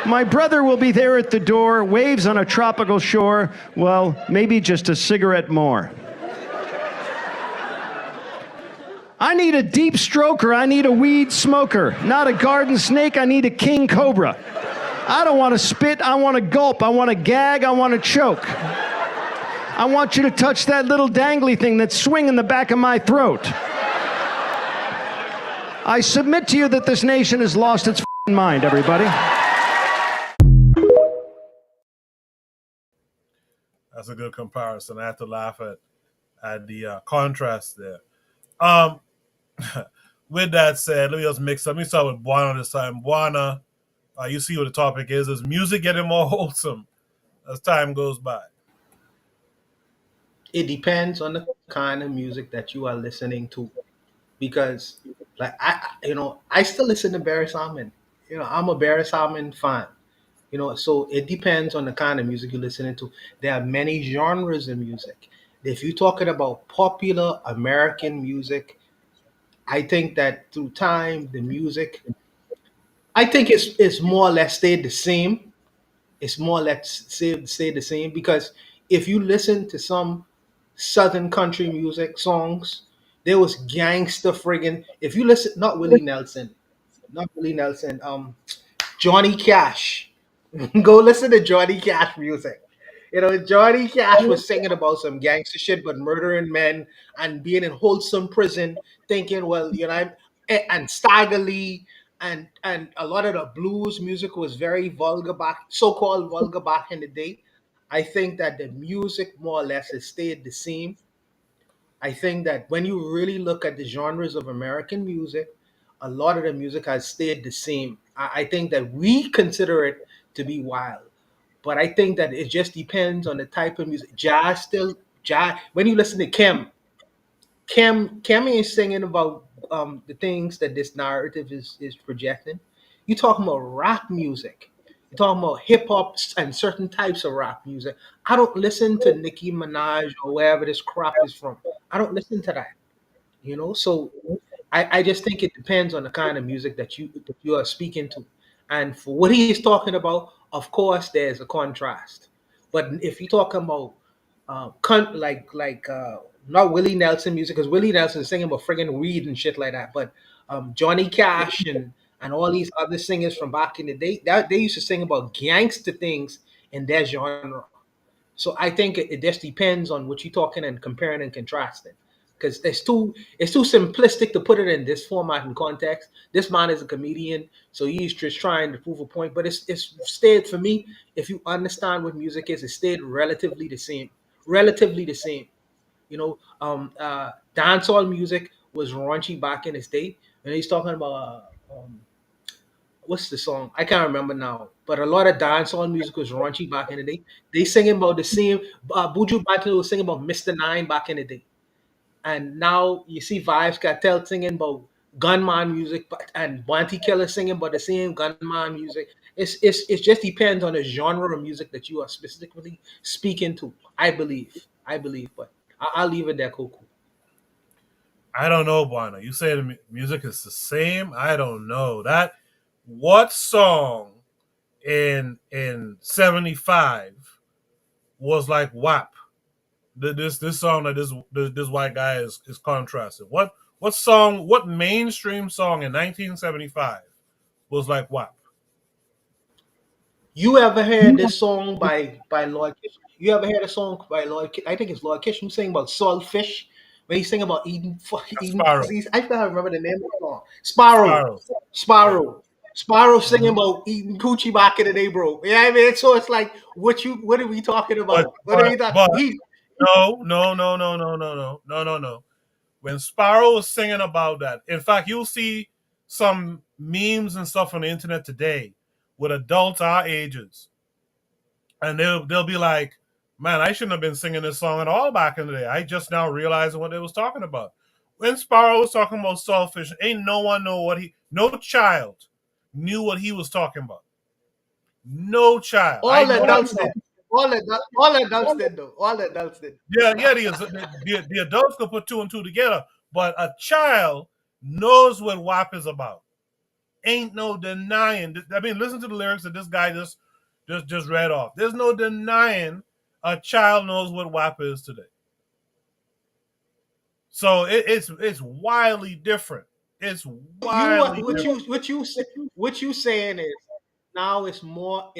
My brother will be there at the door, waves on a tropical shore. Well, maybe just a cigarette more. I need a deep stroker. I need a weed smoker. Not a garden snake. I need a king cobra. I don't want to spit. I want to gulp. I want to gag. I want to choke. I want you to touch that little dangly thing that's swinging the back of my throat. I submit to you that this nation has lost its mind, everybody. That's a good comparison. I have to laugh at the contrast there. With that said, let me just mix up. Let me start with Buana this time. Buana, you see what the topic is. Is music getting more wholesome as time goes by? It depends on the kind of music that you are listening to, because like I still listen to Barry Salmon. I'm a Barry Salmon fan. So it depends on the kind of music you're listening to. There are many genres of music. If you're talking about popular American music, I think that through time the music, I think it's more or less stayed the same. It's more or less stay the same, because if you listen to some Southern country music songs, there was gangster friggin'. If you listen, not Willie Nelson, Johnny Cash. Go listen to Johnny Cash music. Johnny Cash was singing about some gangster shit, but murdering men and being in wholesome prison, thinking, well, and Stagger Lee and a lot of the blues music was very vulgar so-called vulgar back in the day. I think that the music more or less has stayed the same. I think that when you really look at the genres of American music, a lot of the music has stayed the same. I think that we consider it to be wild, but I think that it just depends on the type of music. Jazz still jazz. When you listen to Kim is singing about the things that this narrative is projecting. You talking about rap music. You're talking about hip hop and certain types of rap music. I don't listen to Nicki Minaj or wherever this crap is from. I don't listen to that. So I just think it depends on the kind of music that you are speaking to. And for what he is talking about, of course there's a contrast. But if you're talking about not Willie Nelson music, because Willie Nelson is singing about friggin' weed and shit like that, but Johnny Cash and all these other singers from back in the day, that they used to sing about gangster things in their genre. So I think it just depends on what you're talking and comparing and contrasting. Because it's too simplistic to put it in this format and context. This man is a comedian, so he's just trying to prove a point. But it's stayed for me. If you understand what music is, it stayed relatively the same. Relatively the same. Dancehall music was raunchy back in its day, and he's talking about what's the song? I can't remember now. But a lot of dancehall music was raunchy back in the day. They singing about the same. Buju Banton was singing about Mr. Nine back in the day, and now you see Vibes Cartel singing about gunman music, and Bounty Killer singing about the same gunman music. It just depends on the genre of music that you are specifically speaking to. I believe, but I'll leave it there, Coco. I don't know, Buana. You say the music is the same. I don't know that. What song in '75 was like WAP? This song that this white guy is contrasting. What song? What mainstream song in 1975 was like WAP? You ever heard this song by Lloyd Kish? You ever heard a song by Lloyd? I think it's Lloyd Kish who sing about saltfish. When he sing about eating Sparrow. pussies. I can't remember the name of the song. Sparrow, Sparrow. Yeah. Sparrow, Sparrow singing about eating coochie back in the day, bro. Yeah, I mean, so it's like, what are we talking But about? What are but we talking? but no. When Sparrow was singing about that, in fact, you'll see some memes and stuff on the internet today with adults our ages, and they'll be like, "Man, I shouldn't have been singing this song at all back in the day. I just now realizing what they was talking about." When Sparrow was talking about saltfish, ain't no one know no child knew what he was talking about. No child. I All the know that adults song. did. All the adults did though. All the adults did. Yeah. The adults could put two and two together, but a child knows what WAP is about. Ain't no denying. I mean, listen to the lyrics that this guy just read off. There's no denying a child knows what WAP is today. So it's wildly different. It's You wildly what different. you what you say- what you saying is now it's not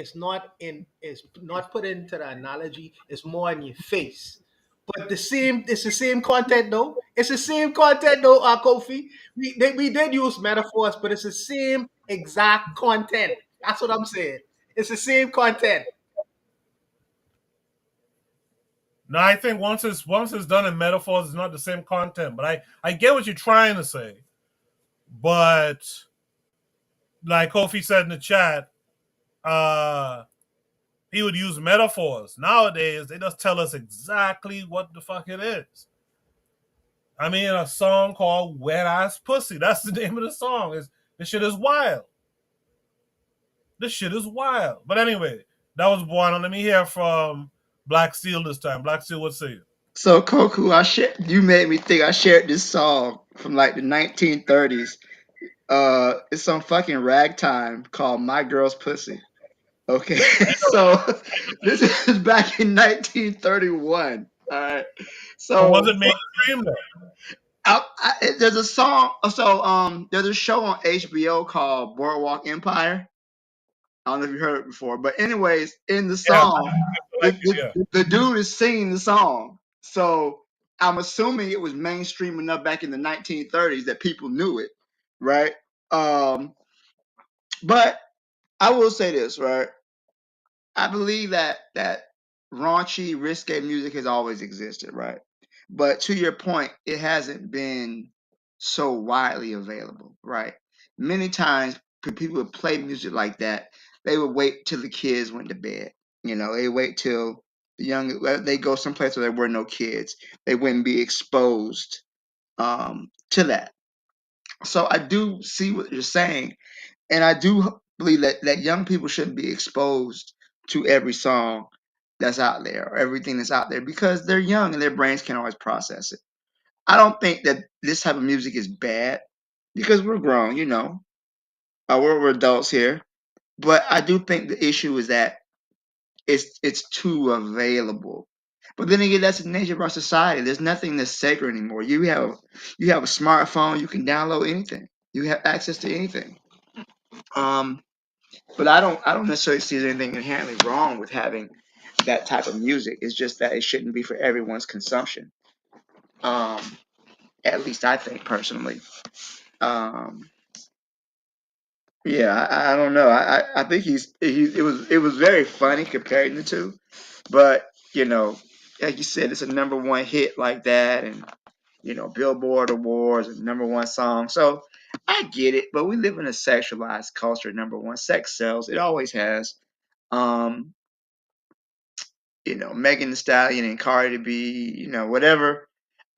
put into the analogy. It's more in your face. But it's the same content though. It's the same content though, Kofi. We did use metaphors, but it's the same exact content. That's what I'm saying. It's the same content. Now I think once it's done in metaphors, it's not the same content. But I get what you're trying to say. But like Kofi said in the chat, uh he would use metaphors. Nowadays, they just tell us exactly what the fuck it is. I mean, a song called "Wet Ass Pussy." That's the name of the song. This shit is wild. This shit is wild. But anyway, that was one. Let me hear from Black Steel this time. Black Steel, what say you? So Koku, you made me think I shared this song from like the 1930s. It's some fucking ragtime called "My Girl's Pussy." Okay, so this is back in 1931. All right, But was so it mainstream though? there's a song. So there's a show on HBO called Boardwalk Empire. I don't know if you heard it before, but anyways, in the Yeah, song, yeah. the dude is singing the song. So I'm assuming it was mainstream enough back in the 1930s that people knew it, right? Um, but I will say this, right? I believe that raunchy, risque music has always existed, right? But to your point, it hasn't been so widely available, right? Many times people would play music like that. They would wait till the kids went to bed. They wait till they go someplace where there were no kids. They wouldn't be exposed to that. So I do see what you're saying, and I do believe that young people shouldn't be exposed to every song that's out there or everything that's out there because they're young and their brains can't always process it. I don't think that this type of music is bad because we're grown, we're adults here. But I do think the issue is that it's too available. But then again, that's the nature of our society. There's nothing that's sacred anymore. You have a smartphone, you can download anything. You have access to anything. Um, but I don't necessarily see anything inherently wrong with having that type of music. It's just that it shouldn't be for everyone's consumption. Um, at least I think personally. Um, yeah, I don't know. I think it was very funny comparing the two, but like you said, it's a number one hit like that, and Billboard awards and number one song. So I get it, but we live in a sexualized culture. Number one, sex sells. It always has. Um, Megan Thee Stallion and Cardi B, whatever.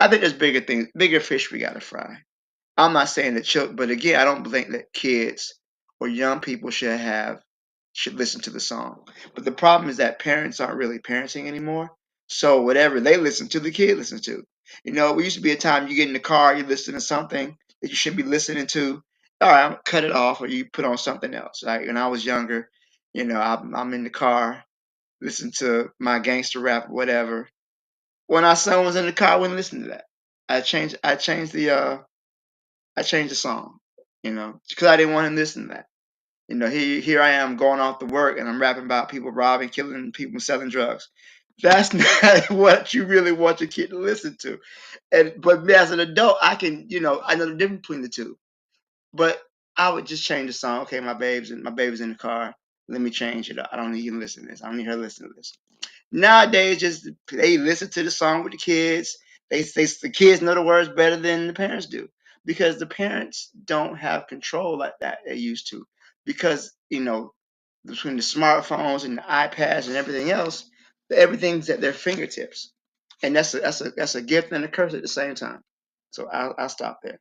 I think there's bigger things, bigger fish we gotta fry. I'm not saying that children, but again, I don't think that kids or young people should listen to the song. But the problem is that parents aren't really parenting anymore. So whatever they listen to, the kid listens to. We used to be a time you get in the car, you listen to something that you should be listening to. All right, I'm cut it off, or you put on something else. Like when I was younger, I'm in the car, listen to my gangster rap, or whatever. When our son was in the car, I wouldn't listen to that. I changed the song, because I didn't want him to listen to that. Here I am going off to work and I'm rapping about people robbing, killing people, selling drugs. That's not what you really want your kid to listen to. But me as an adult, I know the difference between the two. But I would just change the song. Okay, my baby's in the car. Let me change it up. I don't need you to listen to this. I don't need her to listen to this. Nowadays, just they listen to the song with the kids. The kids know the words better than the parents do because the parents don't have control like that they used to. Because between the smartphones and the iPads and everything else, everything's at their fingertips, and that's a gift and a curse at the same time. So I'll stop there.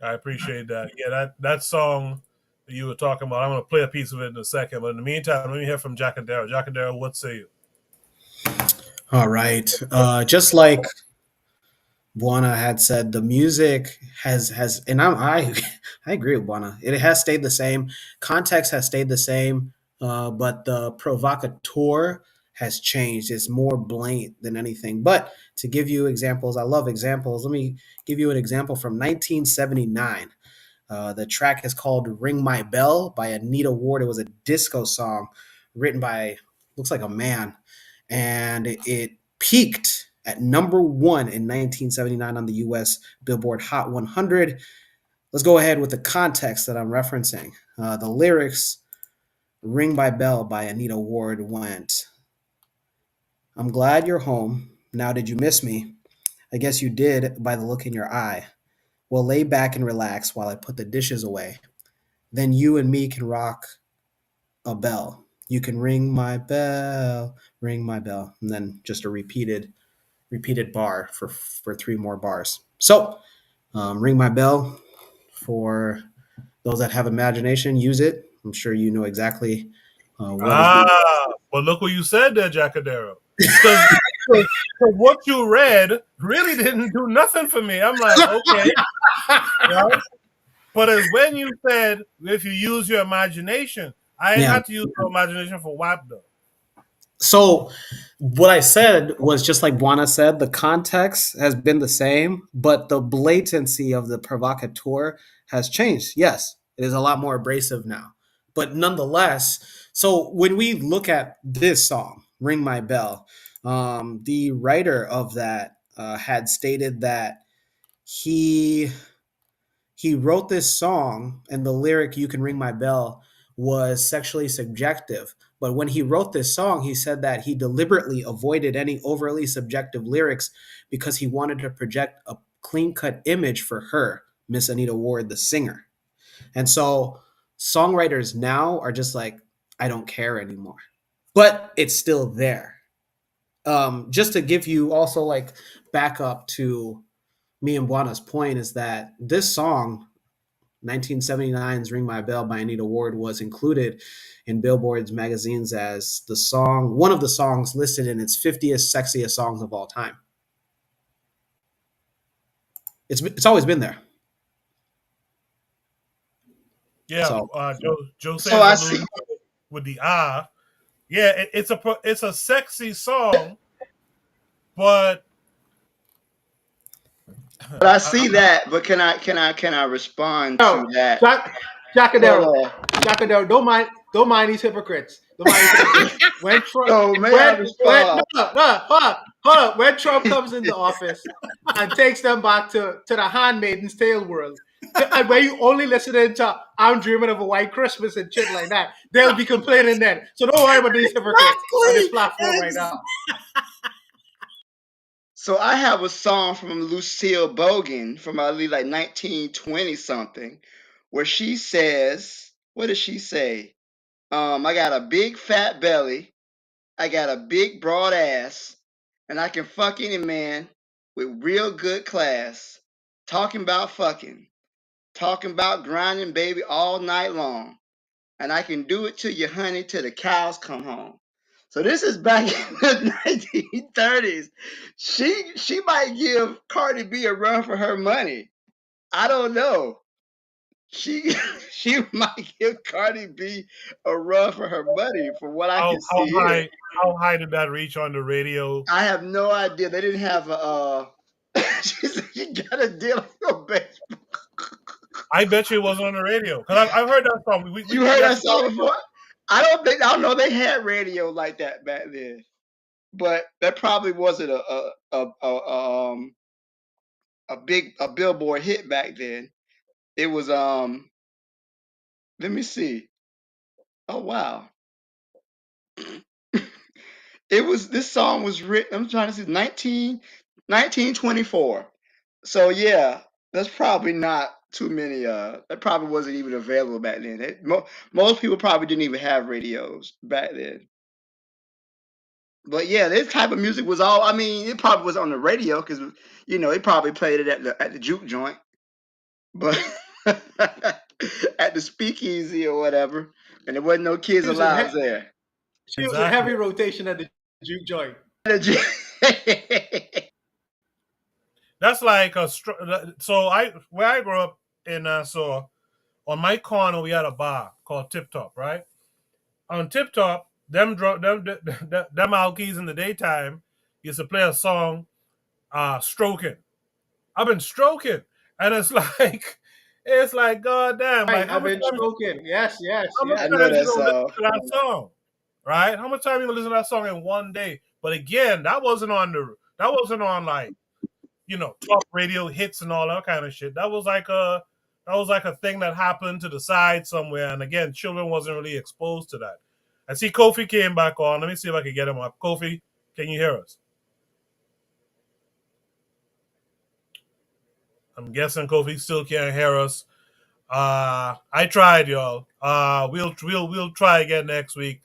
I appreciate that. Yeah, that song that you were talking about, I'm going to play a piece of it in a second. But in the meantime, let me hear from Jackadero. Jackadero, what say you? All right. Just like Buana had said, the music has, and I agree with Buana. It has stayed the same. Context has stayed the same, but the provocateur has changed. It's more blatant than anything. But to give you examples, I love examples. Let me give you an example from 1979. The track is called "Ring My Bell" by Anita Ward. It was a disco song written by looks like a man, and it peaked at number one in 1979 on the U.S. Billboard Hot 100. Let's go ahead with the context that I'm referencing. The lyrics, "Ring My Bell" by Anita Ward went, "I'm glad you're home. Now did you miss me? I guess you did by the look in your eye. Well, lay back and relax while I put the dishes away. Then you and me can rock a bell. You can ring my bell." And then just a repeated bar for three more bars. So, ring my bell. For those that have imagination, use it. I'm sure you know exactly what is being. Well, look what you said there, Jackadero. Because what you read really didn't do nothing for me. I'm like, okay. Right? But it's when you said, if you use your imagination, I ain't Yeah. had to use your imagination for WAP, though. So what I said was just like Buana said, the context has been the same, but the blatancy of the provocateur has changed. Yes, it is a lot more abrasive now. But nonetheless, so when we look at this song, Ring My Bell, the writer of that had stated that he he wrote this song and the lyric "You Can Ring My Bell" was sexually subjective, But when he wrote this song, he said that he deliberately avoided any overly subjective lyrics because he wanted to project a clean-cut image for her, Miss Anita Ward, the singer. And so songwriters now are just like, I don't care anymore. But it's still there. Just to give you also like backup to me and Buana's point is that this song, 1979's Ring My Bell by Anita Ward, was included in Billboard's magazines as one of the songs listed in its 50th sexiest songs of all time. It's always been there. Yeah, So, Joe So I says see. with the yeah, it's a sexy song, but But I see that. But can I respond No, to that? Jackadero, Hold on. Jackadero, don't mind these hypocrites. Don't mind these hypocrites. When Trump, So may I respond? hold on. When Trump comes into office and takes them back to the Handmaid's Tale world, and where you only listening to "I'm Dreaming of a White Christmas" and shit like that, they'll be complaining then. So don't worry about these hypocrites on this platform right now. So I have a song from Lucille Bogan from I believe like 1920 something, where she says, what does she say? I got a big fat belly, I got a big broad ass, and I can fuck any man with real good class. Talking about fucking, talking about grinding baby all night long, and I can do it to you, honey, till the cows come home. So this is back in the 1930s. She might give Cardi B a run for her money. I don't know. She she might give Cardi B a run for her money, from what I can see here. how high did that reach on the radio? I have no idea. They didn't have a. She said you got a deal on your baseball. I bet you it wasn't on the radio because I've heard that song. You heard that song before? I don't know they had radio like that back then. But that probably wasn't a Billboard hit back then. It was let me see. Oh wow. This song was written, I'm trying to see, 1924. So yeah, that's probably not too many that probably wasn't even available back then. Most people probably didn't even have radios back then. But yeah, this type of music was all. I mean, it probably was on the radio because they probably played it at the juke joint, but at the speakeasy or whatever, and there wasn't no kids She was in, allowed there. she was in heavy rotation at the juke joint. That's like so where I grew up in Nassau, on my corner we had a bar called Tip Top, right? On Tip Top, them alkies in the daytime used to play a song, stroking. I've been stroking, and it's like goddamn, Right, like I've been stroking. Yes. how much I know times you that gonna listen song. to that song, right? How much time you gonna listen to that song in one day? But again, that wasn't on like top radio hits and all that kind of shit. That was like a thing that happened to the side somewhere, and again, children wasn't really exposed to that. I see Kofi came back on. Let me see if I can get him up. Kofi, can you hear us? I'm guessing Kofi still can't hear us. I tried, y'all. We'll try again next week.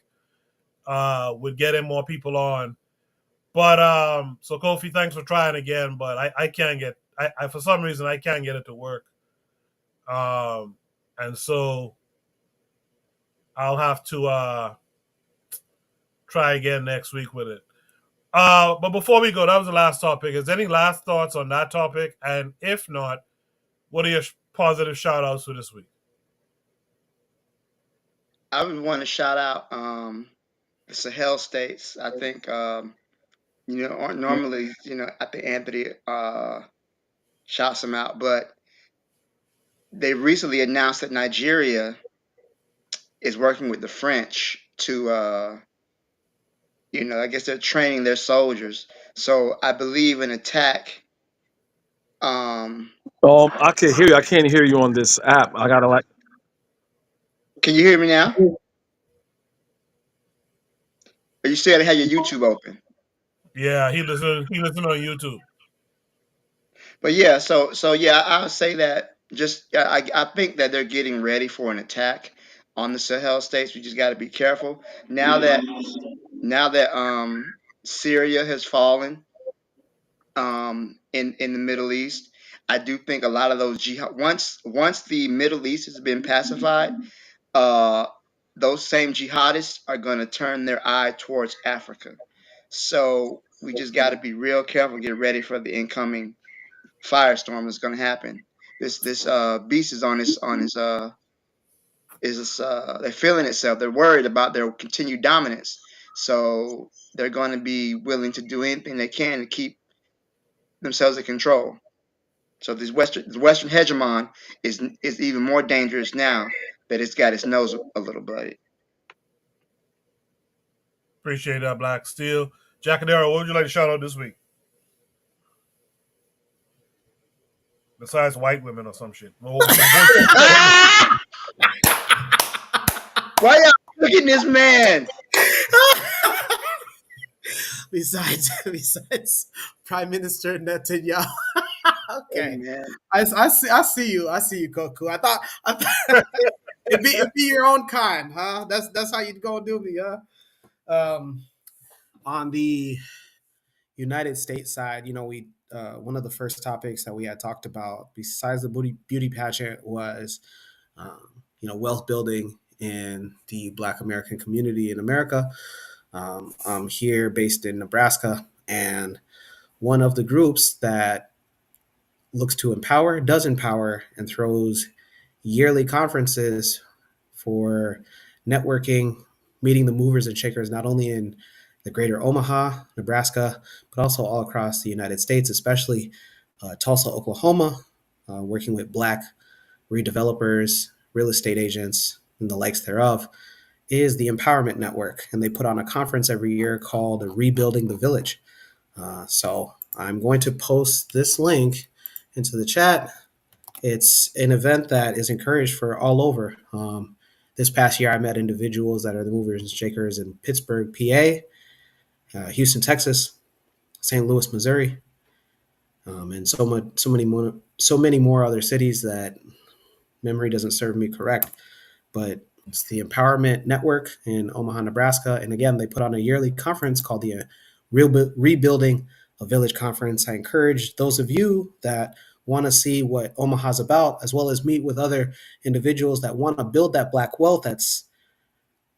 With getting more people on. But so Kofi, thanks for trying again. But I can't get I for some reason I can't get it to work. And so I'll have to try again next week with it. But before we go, that was the last topic. Is there any last thoughts on that topic? And if not, what are your positive shout outs for this week? I would want to shout out the Sahel states. I think normally I think Anthony shouts them out, but they recently announced that Nigeria is working with the French to I guess they're training their soldiers. So I believe an attack. I can hear you. I can't hear you on this app. I gotta Can you hear me now? You said have your YouTube open. Yeah, he listen on YouTube. But yeah, so yeah, I'll say that just I think that they're getting ready for an attack on the Sahel states. We just got to be careful now that Syria has fallen in the Middle East. I do think a lot of those jihad once the Middle East has been pacified, uh, those same jihadists are going to turn their eye towards Africa. So we just got to be real careful, get ready for the incoming firestorm that's going to happen. This beast is they're feeling itself. They're worried about their continued dominance. So they're going to be willing to do anything they can to keep themselves in control. So the Western hegemon is even more dangerous now that it's got its nose a little bloody. Appreciate that, Black Steel. Jackadero, what would you like to shout out this week? Besides white women or some shit. Why y'all looking this man? Besides Prime Minister Netanyahu. Okay, man. I see you, Goku. I thought it'd be your own kind, huh? That's how you'd go do me, huh? On the United States side, we one of the first topics that we had talked about, besides the beauty pageant, was wealth building in the Black American community in America. I'm here based in Nebraska, and one of the groups that looks to does empower, and throws yearly conferences for networking, meeting the movers and shakers, not only in the greater Omaha, Nebraska, but also all across the United States, especially Tulsa, Oklahoma, working with Black redevelopers, real estate agents, and the likes thereof, is the Empowerment Network. And they put on a conference every year called Rebuilding the Village. So I'm going to post this link into the chat. It's an event that is encouraged for all over. This past year, I met individuals that are the movers and shakers in Pittsburgh, PA, Houston, Texas, St. Louis, Missouri, and so many more other cities that memory doesn't serve me correct. But it's the Empowerment Network in Omaha, Nebraska. And again, they put on a yearly conference called the Rebuilding a Village Conference. I encourage those of you that want to see what Omaha's about, as well as meet with other individuals that want to build that Black wealth that's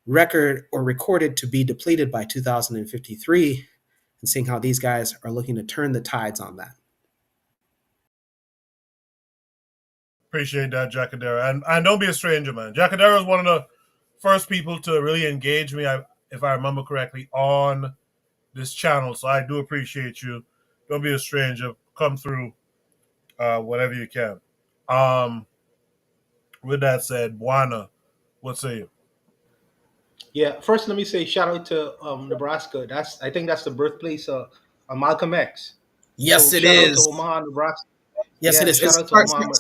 recorded to be depleted by 2053, and seeing how these guys are looking to turn the tides on that. Appreciate that, Jackadera. And don't be a stranger, man. Jackadera is one of the first people to really engage me, if I remember correctly, on this channel. So I do appreciate you. Don't be a stranger. Come through whenever you can. With that said, Buana, what say you? Yeah, first let me say shout out to Nebraska. I think that's the birthplace of Malcolm X. Yes, so it shout is. out to Omaha, Nebraska. Yes, Yeah, it is. shout out to Omaha.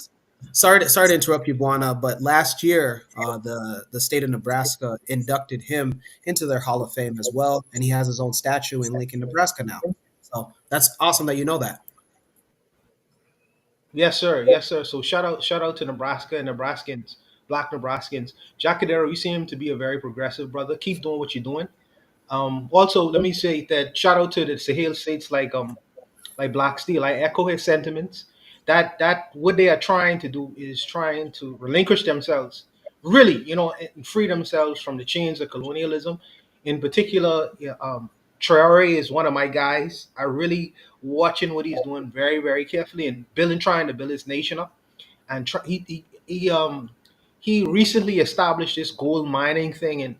Sorry to interrupt you, Buana, but last year the state of Nebraska inducted him into their Hall of Fame as well, and he has his own statue in Lincoln, Nebraska now. So that's awesome that you know that. Yes, sir. Yes, sir. So shout out to Nebraska and Nebraskans, Black Nebraskans. Jackadero, you seem to be a very progressive brother. Keep doing what you're doing. Also, let me say that shout out to the Sahel states like Black Steel. I echo his sentiments. That what they are trying to do is trying to relinquish themselves, really, and free themselves from the chains of colonialism. In particular, Traore is one of my guys. I really watching what he's doing very, very carefully and trying to build his nation up. And he recently established this gold mining thing in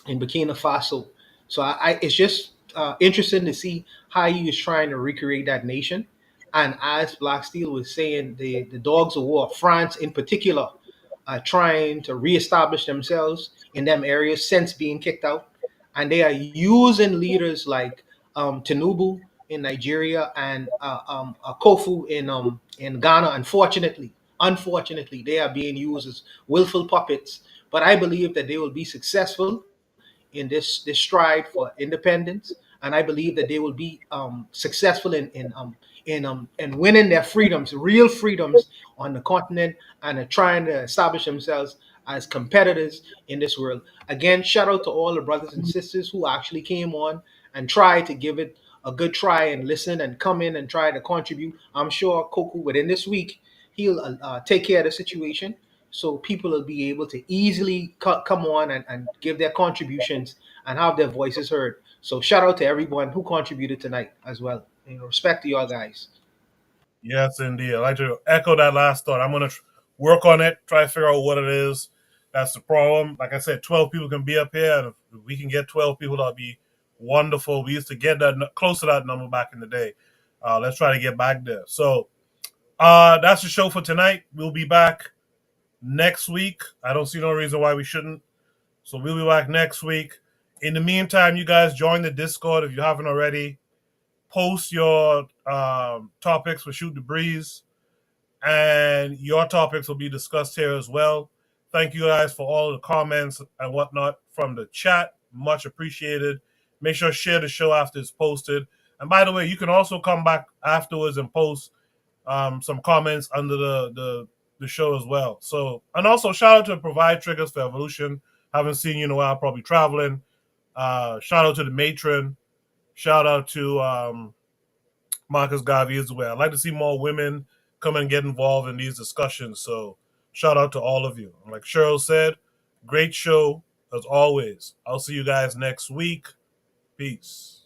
Burkina Faso. So it's just interesting to see how he is trying to recreate that nation. And as Black Steel was saying, the dogs of war, France in particular, are trying to reestablish themselves in them areas since being kicked out. And they are using leaders like Tinubu in Nigeria and Kofu in Ghana. Unfortunately, they are being used as willful puppets. But I believe that they will be successful in this stride for independence, and I believe that they will be successful in winning their freedoms, real freedoms on the continent, and trying to establish themselves as competitors in this world. Again, shout out to all the brothers and sisters who actually came on and tried to give it a good try and listen and come in and try to contribute. I'm sure Koku within this week he'll take care of the situation so people will be able to easily come on and give their contributions and have their voices heard. So shout out to everyone who contributed tonight as well. Respect to y'all guys. Yes, indeed. I'd like to echo that last thought. I'm going to work on it, try to figure out what it is. That's the problem. Like I said, 12 people can be up here, and if we can get 12 people, that'll be wonderful. We used to get that close to that number back in the day. Let's try to get back there. So that's the show for tonight. We'll be back next week. I don't see no reason why we shouldn't. So we'll be back next week. In the meantime, you guys join the Discord if you haven't already. Post your topics for Shoot the Breeze, and your topics will be discussed here as well. Thank you guys for all the comments and whatnot from the chat. Much appreciated. Make sure to share the show after it's posted. And by the way, you can also come back afterwards and post some comments under the show as well. So, and also shout out to Provide Triggers for Evolution. Haven't seen you in a while, probably traveling. Shout out to the matron. Shout out to Marcus Garvey as well. I'd like to see more women come and get involved in these discussions. So shout out to all of you. Like Cheryl said, great show as always. I'll see you guys next week. Peace.